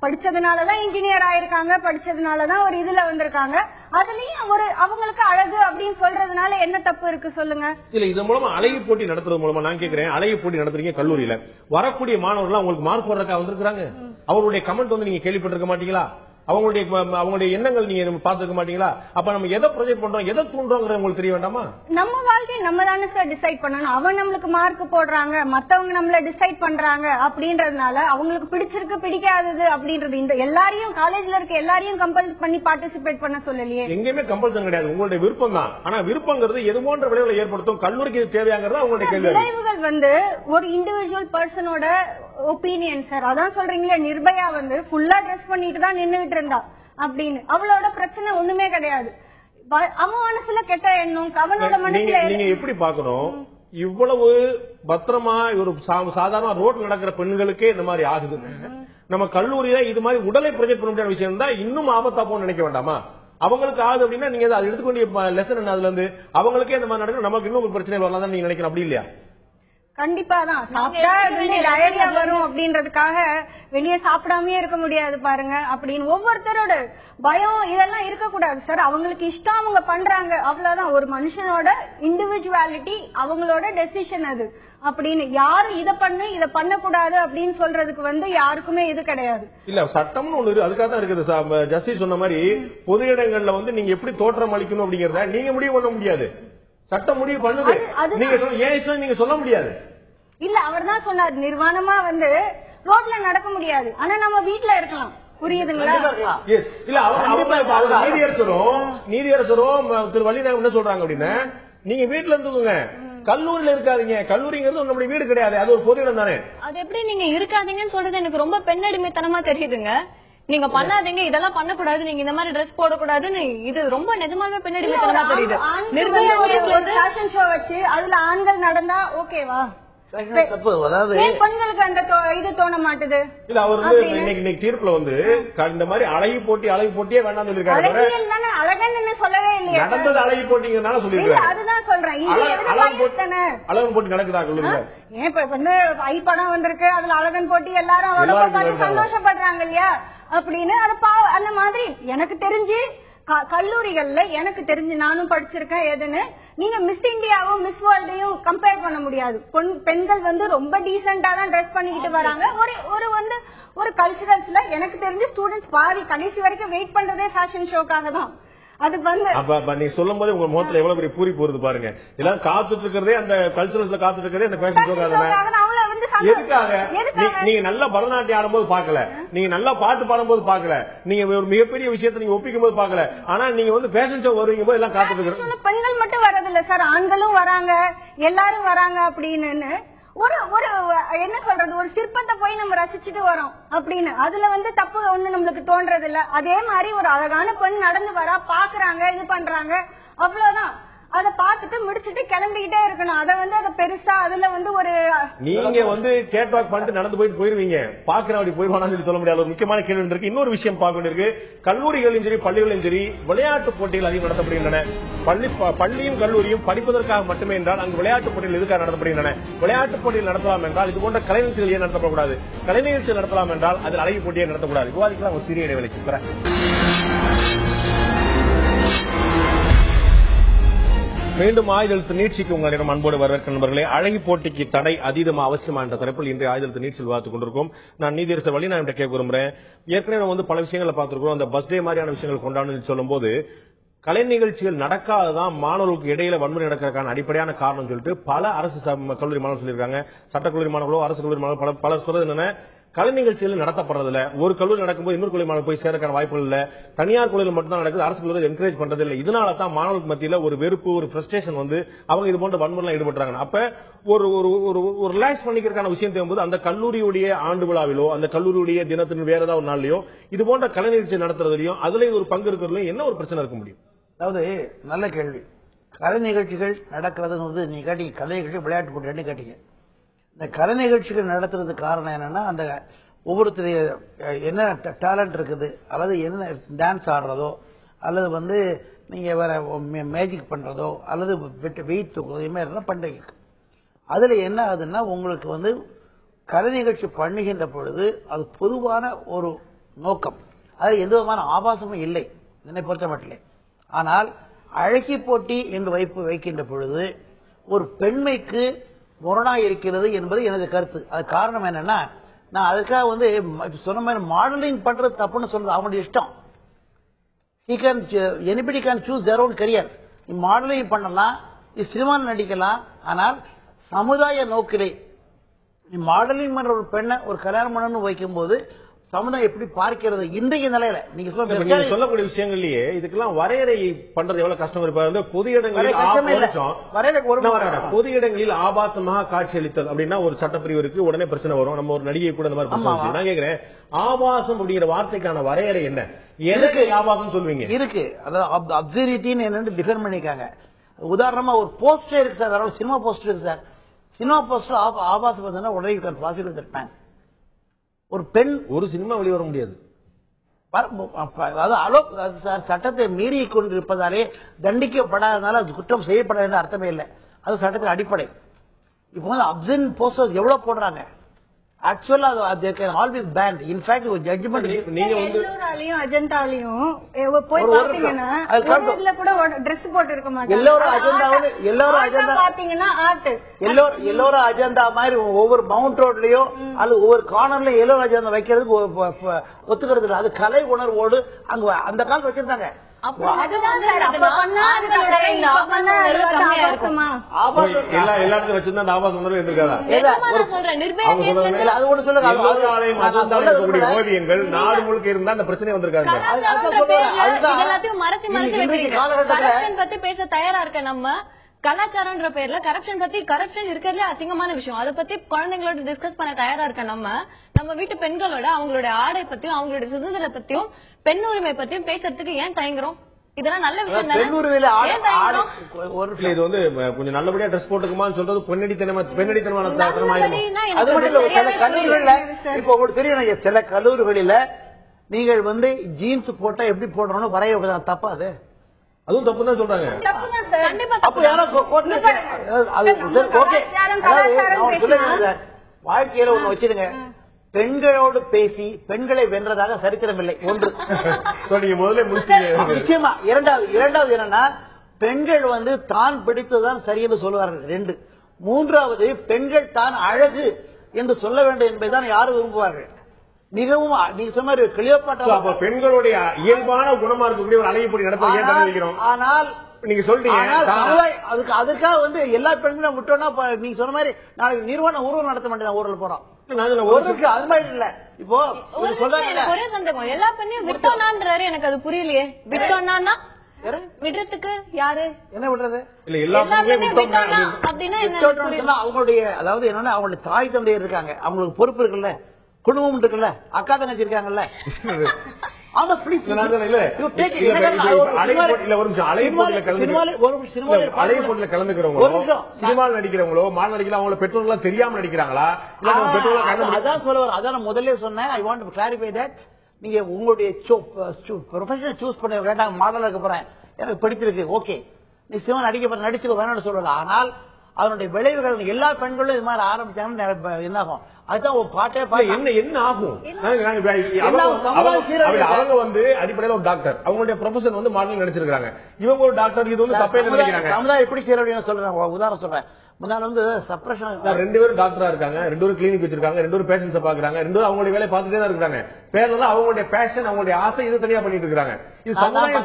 படிச்சதுனாலதான் இன்ஜினியர் ஆயிருக்காங்க, படிச்சதுனாலதான் ஒரு இதுல வந்திருக்காங்க. அதுலயும் ஒரு அவங்களுக்கு அழகு அப்படின்னு சொல்றதுனால என்ன தப்பு இருக்கு சொல்லுங்க? இல்ல இது மூலமா அழகி போட்டி நடத்துறது மூலமா நான் கேக்குறேன், அழகி போட்டி நடத்துறீங்க கல்லூரியில, வரக்கூடிய மாணவர்கள் உங்களுக்கு மார்க் போடுறதுக்காக வந்திருக்காங்க. அவருடைய கமெண்ட் வந்து நீங்க கேள்விப்பட்டிருக்க மாட்டீங்களா? அவங்களுடைய எண்ணங்கள் நீங்க பாத்துக்க மாட்டீங்களா? அப்ப நம்ம எதை ப்ரொஜெக்ட் பண்றோம், எதை தூண்டுறோங்கிறது உங்களுக்கு தெரிய வேண்டாமா? நம்ம வாழ்க்கையை நம்ம தானே சார் டிசைட் பண்ணணும். அவன் நம்மளுக்கு மார்க் போடுறாங்க, மத்தவங்க நம்மள டிசைட் பண்றாங்க அப்படின்றதுனால அவங்களுக்கு பிடிச்சிருக்கு பிடிக்காதது அப்படின்றது இந்த எல்லாரையும் காலேஜ்ல இருக்க எல்லாரையும் கம்பல் பண்ணி பார்ட்டிசிபேட் பண்ண சொல்லலையே. எங்கேயுமே கம்பல்சன் கிடையாது, உங்களுடைய விருப்பம் தான். ஆனா விருப்பங்கிறது எது போன்ற விளைவுகளை ஏற்படுத்தும், கல்லூரிக்கு தேவையாங்கிறது அவங்களுடைய கேள்வி. விளைவுகள் வந்து ஒரு இண்டிவிஜுவல் பர்சனோட ஒப்பீனியன் சார். அதான் சொல்றீங்களே, நிர்பயா வந்து ஃபுல்லா ட்ரெஸ் பண்ணிட்டு தான் நின்னுட்டு இருந்தா அப்படின்னு. அவளோட பிரச்சனை ஒண்ணுமே கிடையாது. அவன் மனசுல கெட்ட எண்ணம், அவனோட மனசுல நீங்க எப்படி பாக்கணும்? இவ்வளவு பத்திரமா ஒரு சாதாரண ரோட்ல நடக்கிற பெண்களுக்கே இந்த மாதிரி ஆகுது. நம்ம கல்லூரியில இது மாதிரி உடலை ப்ரொஜெக்ட் பண்ண முடியாத விஷயம் தான் இன்னும் ஆபத்தா போன்னு நினைக்க வேண்டாமா? அவங்களுக்கு ஆகுது அப்படின்னா நீங்க அதை எடுத்துக்க வேண்டிய லெசன் என்ன? அதுல இருந்து அவங்களுக்கே இந்த மாதிரி நடக்கும், நமக்கு இன்னும் ஒரு பிரச்சனை வரலாம் தான் நீங்க நினைக்கணும், அப்படி இல்லையா? கண்டிப்பா தான். சாப்பிட்டா டயரியா வரும் அப்படின்றதுக்காக வெளியே சாப்பிடாமயே இருக்க முடியாது பாருங்க அப்படின்னு ஒவ்வொருத்தரோட பயம் இதெல்லாம் இருக்கக்கூடாது சார். அவங்களுக்கு இஷ்டம், அவங்க பண்றாங்க, அவ்வளவுதான். ஒரு மனுஷனோட இண்டிவிஜுவாலிட்டி, அவங்களோட டெசிஷன் அது அப்படின்னு. யாரும் இதை பண்ணு இதை பண்ணக்கூடாது அப்படின்னு சொல்றதுக்கு வந்து யாருக்குமே இது கிடையாது. இல்ல, சட்டம்னு ஒண்ணு இருக்கு, அதுக்காக தான் இருக்குது. ஜஸ்டிஸ் சொன்ன மாதிரி பொது இடங்கள்ல வந்து நீங்க எப்படி தோற்றம் அளிக்கணும் அப்படிங்கறத நீங்க முடிவு பண்ண முடியாது, சட்டம் முடிவு பண்ணுது. நீங்க சொல்ல முடியாது. இல்ல, அவர் தான் சொன்னார், நிர்வாணமா வந்து ரோட்ல நடக்க முடியாது, ஆனா நம்ம வீட்டுல இருக்கலாம். புரியுதுங்களா? இல்ல, நீதியரசரும் திரு வள்ளிநாயகம் என்ன சொல்றாங்க அப்படின்னா, நீங்க வீட்டுல இருந்துங்க, கல்லூரியில இருக்காதீங்க. கல்லூரிங்கிறது நம்மளுடைய வீடு கிடையாது, அது ஒரு பொது இடம் தானே. அது எப்படி நீங்க இருக்காதீங்கன்னு சொல்றது எனக்கு ரொம்ப பெண்ணடிமைத்தனமா தெரியுதுங்க. நீங்க பண்ணாதீங்க, இதெல்லாம் பண்ணக்கூடாது, நீங்க இந்த மாதிரி ட்ரெஸ் போடக்கூடாதுன்னு, இது ரொம்ப நிஜமாவே பெண்ணடிமைத்தனமா தெரியுது. நிர்பயா ஃபேஷன் ஷோ வச்சு அதுல ஆண்கள் நடந்தா ஓகேவா? பெண்களுக்கு அந்த இது தோண மாட்டுது. இல்ல, அவர் வந்து இன்னைக்கு தீர்ப்புல வந்து இந்த மாதிரி அழகி போட்டியே வேண்டாம் சொல்லிருக்காரு. அழகன்னு சொல்லவே இல்லையா? நடந்தது அழகி போட்டிங்கிறதுனால சொல்லிருக்காரு. அதுதான் சொல்றேன், அழகன் போட்டி நடக்குதா சொல்லுங்க. ஏன் இப்ப வந்து ஐ படம் வந்திருக்கு, அதுல அழகன் போட்டி எல்லாரும் சந்தோஷப்படுறாங்க இல்லையா அப்படின்னு. அது அந்த மாதிரி எனக்கு தெரிஞ்சு கல்லூரிகள்ல எனக்கு தெரிஞ்சு நானும் படிச்சிருக்கேன். எதுன்னு நீங்க மிஸ் இந்தியாவும் மிஸ் வேர்ல்டையும் கம்பேர் பண்ண முடியாது. பெண்கள் வந்து ரொம்ப டீசென்டா தான் ட்ரெஸ் பண்ணிக்கிட்டு வராங்க. ஒரு கல்ச்சரல்ஸ்ல எனக்கு தெரிஞ்சு ஸ்டூடெண்ட்ஸ் பாதி கடைசி வரைக்கும் வெயிட் பண்றதே ஃபேஷன் ஷோக்காக தான். அது வந்து நீ சொல்லும் போது உங்க முகத்துல எவ்வளவு பெரிய பூரி போறது பாருங்க. எல்லாம் காத்துட்டு இருக்கிறதே அந்த கல்ச்சரல்ஸ்ல காத்துட்டு இருக்கிறதே அந்த ஃபேஷன் ஷோக்காக. எதுக்காக? நீங்க நல்லா பரதநாட்டியம் ஆடும்போது பாக்கல, நீங்க நல்லா பாட்டு பாடும்போது பாக்கல, நீங்க ஒரு மிகப்பெரிய விஷயத்தை நீங்க ஒப்பிக்கும் போது பாக்கல, ஆனா நீங்க வந்து ஃபேஷன் ஷோ வருவீங்க போது எல்லாம் காத்துட்டு இருக்கிற. பெண்கள் மட்டும் வரதில்ல சார், ஆண்களும் வராங்க, எல்லாரும் வராங்க அப்படின்னு. ஒரு என்ன சொல்றது, ஒரு சிற்பத்தை போய் நம்ம ரசிச்சுட்டு வரோம் அப்படின்னு அதுல வந்து தப்பு ஒண்ணு நம்மளுக்கு தோன்றது இல்ல. அதே மாதிரி ஒரு அழகான பெண் நடந்து வரா, பாக்குறாங்க, இது பண்றாங்க, அவ்வளவுதான். அதை பார்த்துட்டு முடிச்சுட்டு கிளம்பிக்கிட்டே இருக்கணும். அதை வந்து அதை பெருசா அதுல வந்து ஒரு நீங்க வந்து கேட் வாக் பண்ணிட்டு நடந்து போயிருவீங்க, பாக்குற அப்படி போயிருவானு சொல்ல முடியாது. ஒரு முக்கியமான கேள்வி இருக்கு, இன்னொரு விஷயம் பார்க்க வேண்டியிருக்கு. கல்லூரிகளிலும் சரி பள்ளிகளிலும் சரி விளையாட்டு போட்டிகள் அதிகம் நடத்தப்படுகின்றன. பள்ளியும் கல்லூரியும் படிப்பதற்காக மட்டுமே என்றால் அங்கு விளையாட்டு போட்டிகள் எதுக்காக நடத்தப்படுகின்றன? விளையாட்டு போட்டிகள் நடத்தலாம் என்றால் இது போன்ற கலை நிகழ்ச்சிகள் ஏன் நடத்தப்படக்கூடாது? கலை நிகழ்ச்சிகள் நடத்தலாம் என்றால் அதில் அழகி போட்டியை நடத்தக்கூடாது? விவாதிக்கலாம் ஒரு சிறிய இடைவெளிக்கு. மீண்டும் ஆயுதெழுத்து நீட்சிக்கு உங்களிடம் அன்போடு வரவேற்க நண்பர்களே. அழகி போட்டிக்கு தடை அதீதமா அவசியமா என்ற தலைப்பில் இன்றைய ஆயுதெழுத்து நீட்சியில் விவாதித்துக் கொண்டிருக்கோம். நான் நீதியரசர் வள்ளிநாயகம் கேட்க விரும்புறேன். ஏற்கனவே வந்து பல விஷயங்களை பார்த்திருக்கிறோம். அந்த பஸ் டே மாதிரியான விஷயங்கள் கொண்டாடு சொல்லும் போது கலை நிகழ்ச்சிகள் நடக்காததான் மாணவர்களுக்கு இடையில வன்முறை நடக்கிறதுக்கான அடிப்படையான காரணம் சொல்லிட்டு பல அரசு கல்லூரி மாணவர்கள் சொல்லியிருக்காங்க. சட்டக்கல்லூரி மாணவர்களோ அரசு கல்லூரி மாணவர்கள் பலர் சொல்றது என்னன்னா, கலை நிகழ்ச்சிகள் நடத்தப்படுறதில்ல. ஒரு கல்லூரி நடக்கும்போது இன்னொரு கல்லூரி மாணவர் போய் சேரக்கான வாய்ப்புகள் இல்ல. தனியார் கல்லூரியில் மட்டும் தான் நடக்குது, அரசு கல்லூரி என்கரேஜ் பண்றது இல்லை. இதனால தான் மாணவர்களுக்கு மத்தியில ஒரு வெறுப்பு, ஒரு ஃப்ரஸ்ட்ரேஷன் வந்து அவங்க இது போன்ற வன்முறையில் ஈடுபடுறாங்க. அப்ப ஒரு ரிலாக்ஸ் பண்ணிக்கிறதுக்கான விஷயம் தேவைப்படுது. அந்த கல்லூரியுடைய ஆண்டு விழாவிலோ அந்த கல்லூரியுடைய தினத்தின் வேற ஏதாவது ஒரு நாள்லயோ இது போன்ற கலை நிகழ்ச்சி நடத்துறதுலயும் அதுலயும் ஒரு பங்கு இருக்கிறதுலயும் என்ன ஒரு பிரச்சனை இருக்க முடியும்? அதாவது நல்ல கேள்வி. கலை நிகழ்ச்சிகள் நடக்கிறது நீ கேட்டீங்க, கலை நிகழ்ச்சி விளையாட்டு போட்டி கேட்டீங்க. இந்த கலை நிகழ்ச்சிகள் நடத்துறதுக்கு காரணம் என்னன்னா, அந்த ஒவ்வொருத்தரைய என்ன டேலண்ட் இருக்குது, அல்லது என்ன டான்ஸ் ஆடுறதோ, அல்லது வந்து நீங்க வேற மேஜிக் பண்றதோ, அல்லது வெயிட் தூக்குறதோ, இது மாதிரி பண்றீங்க. அதுல என்ன ஆகுதுன்னா, உங்களுக்கு வந்து கலை நிகழ்ச்சி பண்ணுகின்ற பொழுது அது பொதுவான ஒரு நோக்கம், அது எந்த விதமான ஆபாசமும் இல்லை என்னை பொறுத்த மட்டிலே. ஆனால் அழகி போட்டி என்று வைக்கின்ற பொழுது ஒரு பெண்மைக்கு முரணா இருக்கிறது என்பது எனது கருத்து. அது காரணம் என்னன்னா, நான் அதுக்காக வந்து சொன்ன மாதிரி மாடலிங் பண்றது தப்புன்னு சொல்றது அவங்களுடைய இஷ்டம். Anybody can choose their own career. நீ மாடலிங் பண்ணலாம், நீ சினிமா நடிக்கலாம், ஆனால் சமுதாய நோக்கிலே நீ மாடலிங் பண்ற ஒரு பெண்ணை ஒரு கல்யாணம் பண்ணணும்னு வைக்கும் போது சமுதாயம் எப்படி பார்க்கிறது இன்றைய நிலையில நீங்க சொல்லக்கூடிய விஷயங்கள்லயே இதுக்கெல்லாம் வரையறை பண்றது எவ்வளவு கஷ்டம் இருப்பாரு. பொது இடங்களில் பொது இடங்களில் ஆபாசமாக காட்சியளித்தல் அப்படின்னா ஒரு சட்டப்பிரிவு இருக்கு, உடனே பிரச்சனை வரும். நம்ம ஒரு நடிகை கூட இந்த மாதிரி நான் கேட்கிறேன், ஆபாசம் அப்படிங்கிற வார்த்தைக்கான வரையறை என்ன? எனக்கு ஆபாசம் சொல்வீங்க இருக்கு, அதாவது அப்சர்விட்டின்னு என்னன்னு டிஃபைன் பண்ணிருக்காங்க. உதாரணமா ஒரு போஸ்டர் இருக்கு சார், சினிமா போஸ்டர் இருக்கு சார், சினிமா போஸ்டர் ஆபாசம் வந்தா உடனே ப்ராசிக்யூட் ஒரு பெண் ஒரு சினிமா வெளிவர முடியாது. சட்டத்தை மீறி கொண்டிருப்பதாலே தண்டிக்கப்படாதனால அது குற்றம் செய்யப்படாத அர்த்தமே இல்லை. அது சட்டத்தின் அடிப்படை. இப்போ வந்து அப்சன் போஸ்டர்ஸ் எவ்வளவு போடுறாங்க, ஆக்சுவலா they can always banned. In fact ஒரு ஜட்ஜ்மென்ட் நீங்க வந்து எல்லோராலயும் அஜந்தாலயும் போய் பாத்தீங்கன்னா இதுல கூட Dress போட்டு இருக்க மாட்டாங்க. எல்லோரும் அஜந்தா பாத்தீங்கன்னா ஆர்டிஸ்ட் எல்லோரும் அஜந்தா மாதிரி ஒவ்வொரு மவுண்ட் ரோட்லயோ அல்லது ஒவ்வொரு கார்னர்ல எல்லோரும் அஜந்தா வைக்கிறதுக்கு ஒத்துக்கிறது இல்லை. அது கலை உணர்வோடு அங்க அந்த காலத்துல வச்சிருந்தாங்க. எல்லாருக்கும் வச்சிருந்தா ஆபாச உணர்வு இருக்காதா? ஓவியங்கள் நாடு முழுக்க இருந்தா அந்த பிரச்சனை வந்திருக்காங்க. பத்தி பேச தயாரா இருக்க நம்ம கலாச்சாரம்ன்ற பேர்ல கரப்ஷன் இருக்கிறதுல அசிங்கமான விஷயம். அதை பத்தி குழந்தைங்களோட டிஸ்கஸ் பண்ண தயாரா இருக்க நம்ம வீட்டு பெண்களோட அவங்களோட ஆடை பத்தியும் அவங்களோட சுதந்திர பத்தியும் பெண் உரிமை பத்தியும் பேசுறதுக்கு ஏன் தயங்குறோம்? இதெல்லாம் நல்ல விஷயம். இது வந்து கொஞ்சம் நல்லபடியா ட்ரெஸ் போட்டுக்குமான்னு சொல்றது பெண்ணடித்தனமான இப்ப உங்களுக்கு தெரியும், சில கல்லூரிகளில நீங்கள் வந்து ஜீன்ஸ் போட்டா எப்படி போடணும்னு வரைய தப்பா? அது அதுவும் தப்பு தான் சொல்றாங்க. வாழ்க்கையில ஒண்ணு வச்சிருங்க, பெண்களோடு பேசி பெண்களை வென்றதாக சரித்திரம் இல்லை. ஒன்று நிச்சயமா. இரண்டாவது என்னன்னா, பெண்கள் வந்து தான் பிடித்ததுதான் சரி என்று சொல்லுவார்கள். 2. மூன்றாவது, பெண்கள் தான் அழகு என்று சொல்ல வேண்டும் என்பதுதான் யாரும் விரும்புவார்கள். மிகவும் நீங்க சொன்ன மாதிரி கிளியோபாட்ரா பெண்களுடைய இயல்பான குணமா இருக்கக்கூடிய ஒரு அழகை போய் நடத்த. ஆனால் நீங்க சொல்றீங்க அதுக்காக வந்து எல்லா பெண்களும் விட்டோம்னா நீங்க சொன்ன மாதிரி நாளைக்கு நிறுவனம் ஊர்வலம் நடத்த மாட்டேன். ஊர்ல போறோம் அது மாதிரி இல்ல. இப்போ ஒரே சந்தேகம், எல்லா பெண்ணையும் விட்டோம்னான்றாரு. எனக்கு அது புரியலையே. விட்டோம்னா விடுறதுக்கு யாரு என்ன விடுறது? அப்படின்னா அவங்களுடைய அதாவது என்னன்னா அவங்களுடைய தாய் தந்தையர் இருக்காங்க, அவங்களுக்கு பொறுப்பு இருக்குல்ல, குடும்பம் இருக்குல்ல, அக்கா தங்கச்சி இருக்காங்கல்ல. நடிக்கிறவங்களோ மால் நடிக்கலாம், அவங்கள பெற்றோர்கள் தெரியாம நடிக்கிறாங்களா? அதான் சொல்ல வர, அதான் முதல்ல சொன்னேன். I want to clarify that. நீங்க உங்களுடைய ப்ரொஃபஷனல் சூஸ் பண்ண வேண்டாம், மாடலா இருக்க போறேன், எனக்கு பிடிச்சிருக்கு, ஓகே, நீ சிவன் நடிக்க போற நடிச்சு வேணும்னு சொல்லல. ஆனால் அதனுடைய விளைவுகள் எல்லா பெண்களும் இது மாதிரி ஆரம்பிச்சாங்கன்னா என்ன ஆகும்? அதுதான் ஒரு பாட்டே என்ன ஆகும்? அவங்க வந்து அடிப்படையில் ஒரு டாக்டர், அவங்களுடைய ப்ரொஃபஷன் வந்து மாடலிங் நடிச்சிருக்காங்க, இவங்க ஒரு டாக்டர், இது வந்து தப்பே நினைக்கிறாங்க. சமுதாயம் எப்படி சேர சொல்றேன், உதாரணம் சொல்றேன். முன்னாள் வந்து சப்ரஷன் 2 பேரும் டாக்டரா இருக்காங்க, 2 பேரும் கிளினிக் வச்சிருக்காங்க, 2 பேரும் பேஷன்ஸ் பாக்குறாங்க, 2 பேரும் அவங்களுடைய வேலையை பார்த்துட்டே தான் இருக்காங்க. பேர்ல அவங்களுடைய பேஷன் அவங்களுடைய ஆசை இது தனியா பண்ணிட்டு இருக்காங்க. இது சமுதாயம்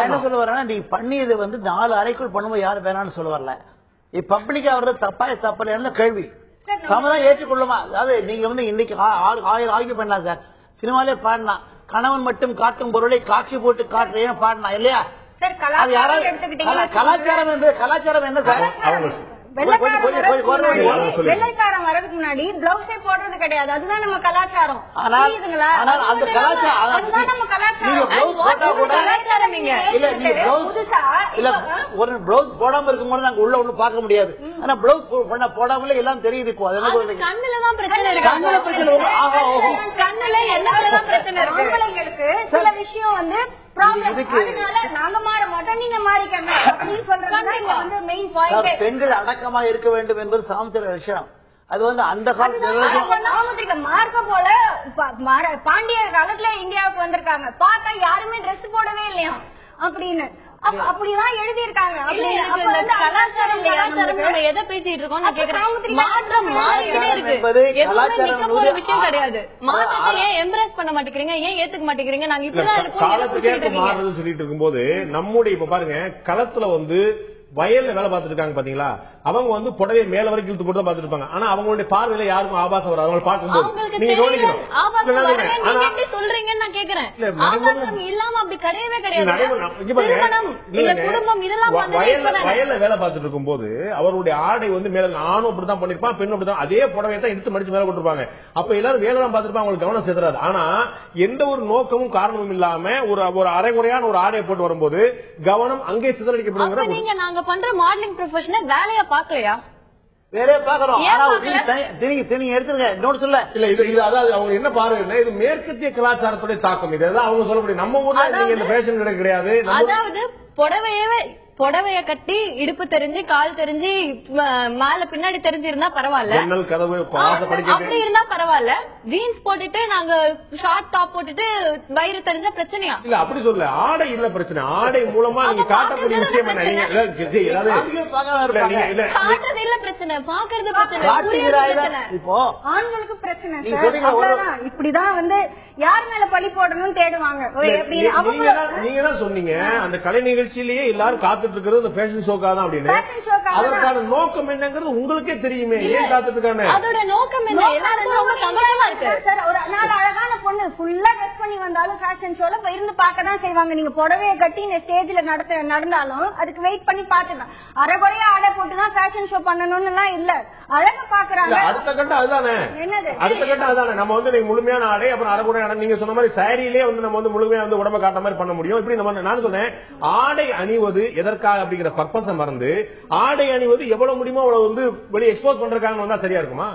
என்ன சொல்ல வரேன்னா, நீ பண்ணியது வந்து 4 அறைக்குள் பண்ணும்போது யாரு வேணாம்னு சொல்ல வரல. பப்ளிக்கா வர்றது தப்பா கேள்வி சமுதாயம் ஏற்றுக்கொள்ளுமா? அதாவது நீங்க வந்து இன்னைக்கு 1000 ஆய்வு பண்ணலாம் சார். சினிமாலே பாடினா கணவன் மட்டும் காட்டும் பொருளை காட்சி போட்டு காட்டுறேன் பாடினா இல்லையா? கலாச்சாரம் என்ன சார்? வெள்ளைக்காரன் வரதுக்கு முன்னாடி பிளவுஸே போடுறது கிடையாது. அதுதான் நம்ம கலாச்சாரம். ஒரு பிளவுஸ் போடாம இருக்கும்போது நாங்க உள்ள ஒண்ணு பார்க்க முடியாது. ஆனா பிளவுஸ் போடாமலே எல்லாம் தெரியுது. கண்ணுலதான் பிரச்சனை இருக்கு. சில விஷயம் வந்து பெண்கள் அடக்கமாக இருக்க வேண்டும் என்பது சாமுத்திர விஷயம். அது வந்து அந்த காலத்துல மார்க்க போல பாண்டியர் காலத்துல இந்தியாவுக்கு வந்திருக்காங்க. பார்த்தா யாருமே ட்ரெஸ் போடவே இல்லையா அப்படின்னு. அப்படிதான் எழுதி இருக்காங்க. கலாச்சாரம் நம்ம எதை பேசிட்டு இருக்கோம் நான் கேக்குறேன். மாற்றம் மாறிக்கிட்டே இருக்கு, எதுவுமே விஷயம் கிடையாது. மாற்றத்தை ஏன் எம்ப்ரேஸ் பண்ண மாட்டேங்கிறீங்க, ஏன் ஏத்துக்க மாட்டேங்கிறீங்க? நாங்க இப்படிதான் இருக்கோம் சொல்லிட்டு இருக்கும்போது நம்முடைய இப்ப பாருங்க களத்துல வந்து வயல்ல வேலை பார்த்துட்டு இருக்காங்க பாத்தீங்களா, அவங்க வந்து புடவை மேல வரைக்கும் இழுத்து போட்டு பார்த்துட்டு இருப்பாங்க. ஆனா அவங்களுடைய பார்வையில யாருக்கும் ஆபாசம் வராது. அவங்க பார்க்கும்போது நீங்க கவனிக்கணும். சொல்றீங்கன்னு நான் கேக்குறேன். இல்லாம அப்படி கிடையவே கிடையாது. வயல்ல வேலை பார்த்துட்டு இருக்கும் போது அவருடைய ஆடை வந்து மேல ஆணும் அப்படிதான் பண்ணிருப்பான், பெண்ணும் அப்படிதான் அதே புடவையை தான் எடுத்து மடிச்சு மேல போட்டுருப்பாங்க. அப்ப எல்லாரும் வேலை தான் பார்த்துருப்பாங்க, அவங்களுக்கு கவனம் செலுத்தாது. ஆனா எந்த ஒரு நோக்கமும் காரணமும் இல்லாம ஒரு அரைகுறையான ஒரு ஆடையை போட்டு வரும்போது கவனம் அங்கே சிதறடிக்கப்படுகிறது. நாங்க பண்ற மாடலிங் ப்ரொஃபஷனை வேலையா பாக்கலையா? வேலையா பாக்குறோம். எடுத்துருங்க இன்னொன்னு சொல்ல இல்ல. இது அதாவது அவங்க என்ன பாருங்க, இது மேற்கத்திய கலாச்சாரத்துடைய தாக்கம். இதுதான் அவங்க சொல்ல முடியும். நம்ம ஊர்ல இந்த ஃபேஷன் கிடையாது. அதாவது புடவைய கட்டி இடுப்பு தெரிஞ்சு கால் தெரிஞ்சு மேல பின்னாடி தெரிஞ்சிருந்தா பரவாயில்ல, அப்படி இருந்தா பரவாயில்ல. ஜீன்ஸ் போட்டுட்டு நாங்க ஷார்ட் டாப் போட்டுட்டு வயிறு தெரிஞ்ச பிரச்சனையா? இல்ல அப்படி சொல்ல, ஆடை இல்ல பிரச்சனை. ஆடை மூலமா நீங்க காட்டக்கூடிய விஷயம் காட்டுறது இல்ல பிரச்சனை, பாக்குறது பிரச்சனை. இப்போ ஆண்களுக்கு பிரச்சனை இப்படிதான் வந்து யார் மேல பழி போடணும்னு தேடுவாங்க. நீங்க தான் சொன்னீங்க அந்த கலை நிகழ்ச்சியிலேயே எல்லாரும் காத்துட்டு இருக்கிறது இந்த ஃபேஷன் ஷோக்காக தான் அப்படின்னு. அதற்கான நோக்கம் என்னங்கிறது உங்களுக்கே தெரியுமே, ஏன் காத்துட்டு இருக்காங்க? அதோட நோக்கம் என்ன? எல்லாரும் ரொம்ப சந்தோஷமா இருக்கு சார். ஒரு நாள் அழகான பொண்ணு ஃபுல்லா ட்ரெஸ் பண்ணி வந்தாலும் ஃபேஷன் ஷோல இருந்து பார்க்க தான் செய்வாங்க. நீங்க புடவைய கட்டி இந்த ஸ்டேஜ்ல நடந்தாலும் அதுக்கு வெயிட் பண்ணி பாத்துதான். அரைகுறையா ஆடை போட்டுதான் ஃபேஷன் ஷோ பண்ணணும்னு எல்லாம் இல்ல, அழகா பாக்குறாங்க. அடுத்த கட்டம் அதுதானே. என்னது அடுத்த கட்டம் அதுதானே. நம்ம வந்து முழுமையான ஆடை அப்புறம் அரைகுறை ஆடை நீங்க சொன்ன மாதிரி சாரியிலே வந்து நம்ம வந்து முழுமையா வந்து உடம்பை காட்ட மாதிரி பண்ண முடியும். இப்படி நம்ம நான் சொன்னேன் ஆடை அணிவது எதற்காக அப்படிங்கிற பர்பஸை மறந்து ஆடை அணிவது எவ்வளவு முடியுமோ அவ்வளவு வந்து வெளியே எக்ஸ்போஸ் பண்றதுக்காக வந்தா சரியா இருக்குமா?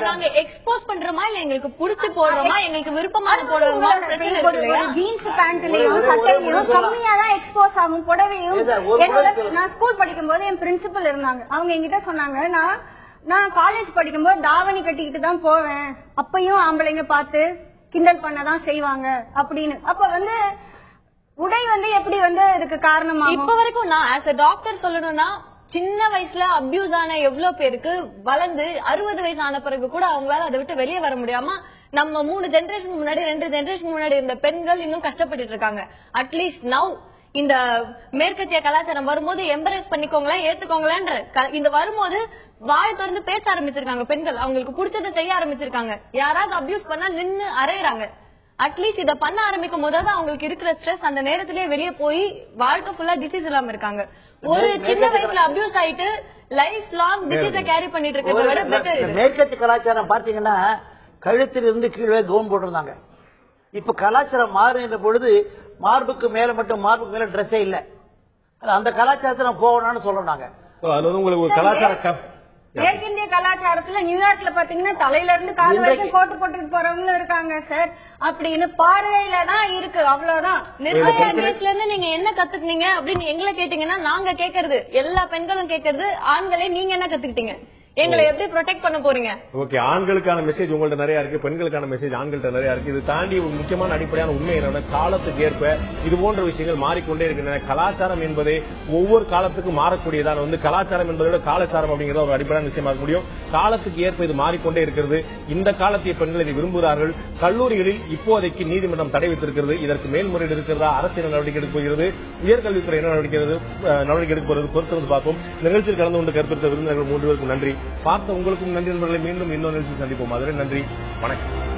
நாங்க எக்ஸ்போஸ் பண்றோமா இல்ல எங்களுக்கு புடிச்சு போடுறோமா, எங்களுக்கு விருப்பமான போடுறோமா? ஜீன்ஸ் பேண்ட்லயும் சட்டையிலும் கம்மியா தான் எக்ஸ்போஸ் ஆகும் புடவையும். நான் ஸ்கூல் படிக்கும் போது என் பிரின்சிபல் இருந்தாங்க. அவங்க என்கிட்ட சொன்னாங்க, நான் காலேஜ் படிக்கும்போது தாவணி கட்டிக்கிட்டு தான் போவேன், அப்பயும் ஆம்பளைங்க பார்த்து கிண்டல் பண்ணதான் செய்வாங்க அப்படின்னு. அப்ப வந்து உடை வந்து எப்படி வந்து இதுக்கு காரணமா? இப்ப வரைக்கும் நான் ஆஸ் a டாக்டர் சொல்லணும்னா, சின்ன வயசுல அபியூஸ் ஆன எவ்வளவு பேருக்கு வளர்ந்து 60 வயசு ஆன பிறகு கூட அவங்களால அதை விட்டு வெளியே வர முடியாம நம்ம 3 ஜெனரேஷன் முன்னாடி 2 ஜெனரேஷன் முன்னாடி இருந்த பெண்கள் இன்னும் கஷ்டப்பட்டு இருக்காங்க. அட்லீஸ்ட் நவ் இந்த மேற்கத்திய கலாச்சாரம் வரும்போது எம்பரேஸ் பண்ணிக்கோங்களேன், ஏத்துக்கோங்களேன்ற இந்த வரும்போது வாய் திறந்து பேச ஆரம்பிச்சிருக்காங்க பெண்கள். அவங்களுக்கு பிடிச்சதை செய்ய ஆரம்பிச்சிருக்காங்க. யாராவது அபியூஸ் பண்ணா நின்னு அரையறாங்க. அட்லீஸ்ட் இத பண்ண ஆரம்பிக்கும் போதாவது அவங்களுக்கு இருக்கிற ஸ்ட்ரெஸ் அந்த நேரத்திலேயே வெளியே போய் வாழ்க்கை ஃபுல்லா டிசீஸ் இல்லாம இருக்காங்க. ஒரு சின்ன வயசுல அபியூஸ் ஆயிட்டு லைஃப் லாங் டிசீஸ கேரி பண்ணிட்டு இருக்கிறத விட பெட்டர். மேற்கத்திய கலாச்சாரம் பாத்தீங்கன்னா கழுத்தில் இருந்து கீழே கவுன் போட்டிருந்தாங்க. இப்ப கலாச்சாரம் மாறுகின்ற பொழுது மார்புக்கு மேல மட்டும் மார்புக்கு மேல ட்ரெஸ்ஸே இல்ல. அந்த கலாச்சாரத்தை நான் போகணும்னு சொல்றாங்க. மேற்கிந்திய கலாச்சாரத்துல நியூயார்க்ல பாத்தீங்கன்னா தலையில இருந்து கால் வரைக்கும் கோட்டு போட்டுட்டு போறவங்க இருக்காங்க சார். அப்படின்னு பார்வையில தான் இருக்கு, அவ்வளவுதான். நிர்பயா கேஸ்ல இருந்து நீங்க என்ன கத்துக்கிட்டீங்க அப்படின்னு எங்களை கேட்டீங்கன்னா நாங்க கேக்குறது, எல்லா பெண்களும் கேக்குறது, ஆண்களே நீங்க என்ன கத்துக்கிட்டீங்க, எங்களை எப்படி ப்ரொடெக்ட் பண்ண போறீங்க? ஓகே, ஆண்களுக்கான மெசேஜ் உங்கள்ட்ட நிறைய இருக்கு, பெண்களுக்கான மெசேஜ் ஆண்கள்ட்ட நிறைய இருக்கு. இது தாண்டி ஒரு முக்கியமான அடிப்படையான உண்மை என்னன்னா, காலத்துக்கு ஏற்ப இது போன்ற விஷயங்கள் மாறிக்கொண்டே இருக்கின்றன. கலாச்சாரம் என்பதே ஒவ்வொரு காலத்துக்கும் மாறக்கூடியதான வந்து கலாச்சாரம் என்பதோட காலச்சாரம் அப்படிங்கறத ஒரு அடிப்படையான விஷயமா இருக்க முடியும். காலத்துக்கு ஏற்ப இது மாறிக்கொண்டே இருக்கிறது. இந்த காலத்திய பெண்கள் இதை விரும்புகிறார்கள். கல்லூரிகளில் இப்போதைக்கு நீதிமன்றம் தடை வைத்திருக்கிறது. இதற்கு மேல்முறையீடு இருக்கிறதா, அரசியல் நடவடிக்கை எடுக்க போகிறது, உயர்கல்வித்துறை என்ன நடவடிக்கை எடுக்க போகிறது பொறுத்திருந்து பார்ப்போம். நிகழ்ச்சியில் கலந்து கொண்டு கருத்து விருந்தினர்கள் 3 பேருக்கும் நன்றி. பார்த்த உங்களுக்கும் நன்றி நண்பர்களை. மீண்டும் இன்னொரு நிகழ்ச்சி சந்திப்போம். அதுவரை நன்றி, வணக்கம்.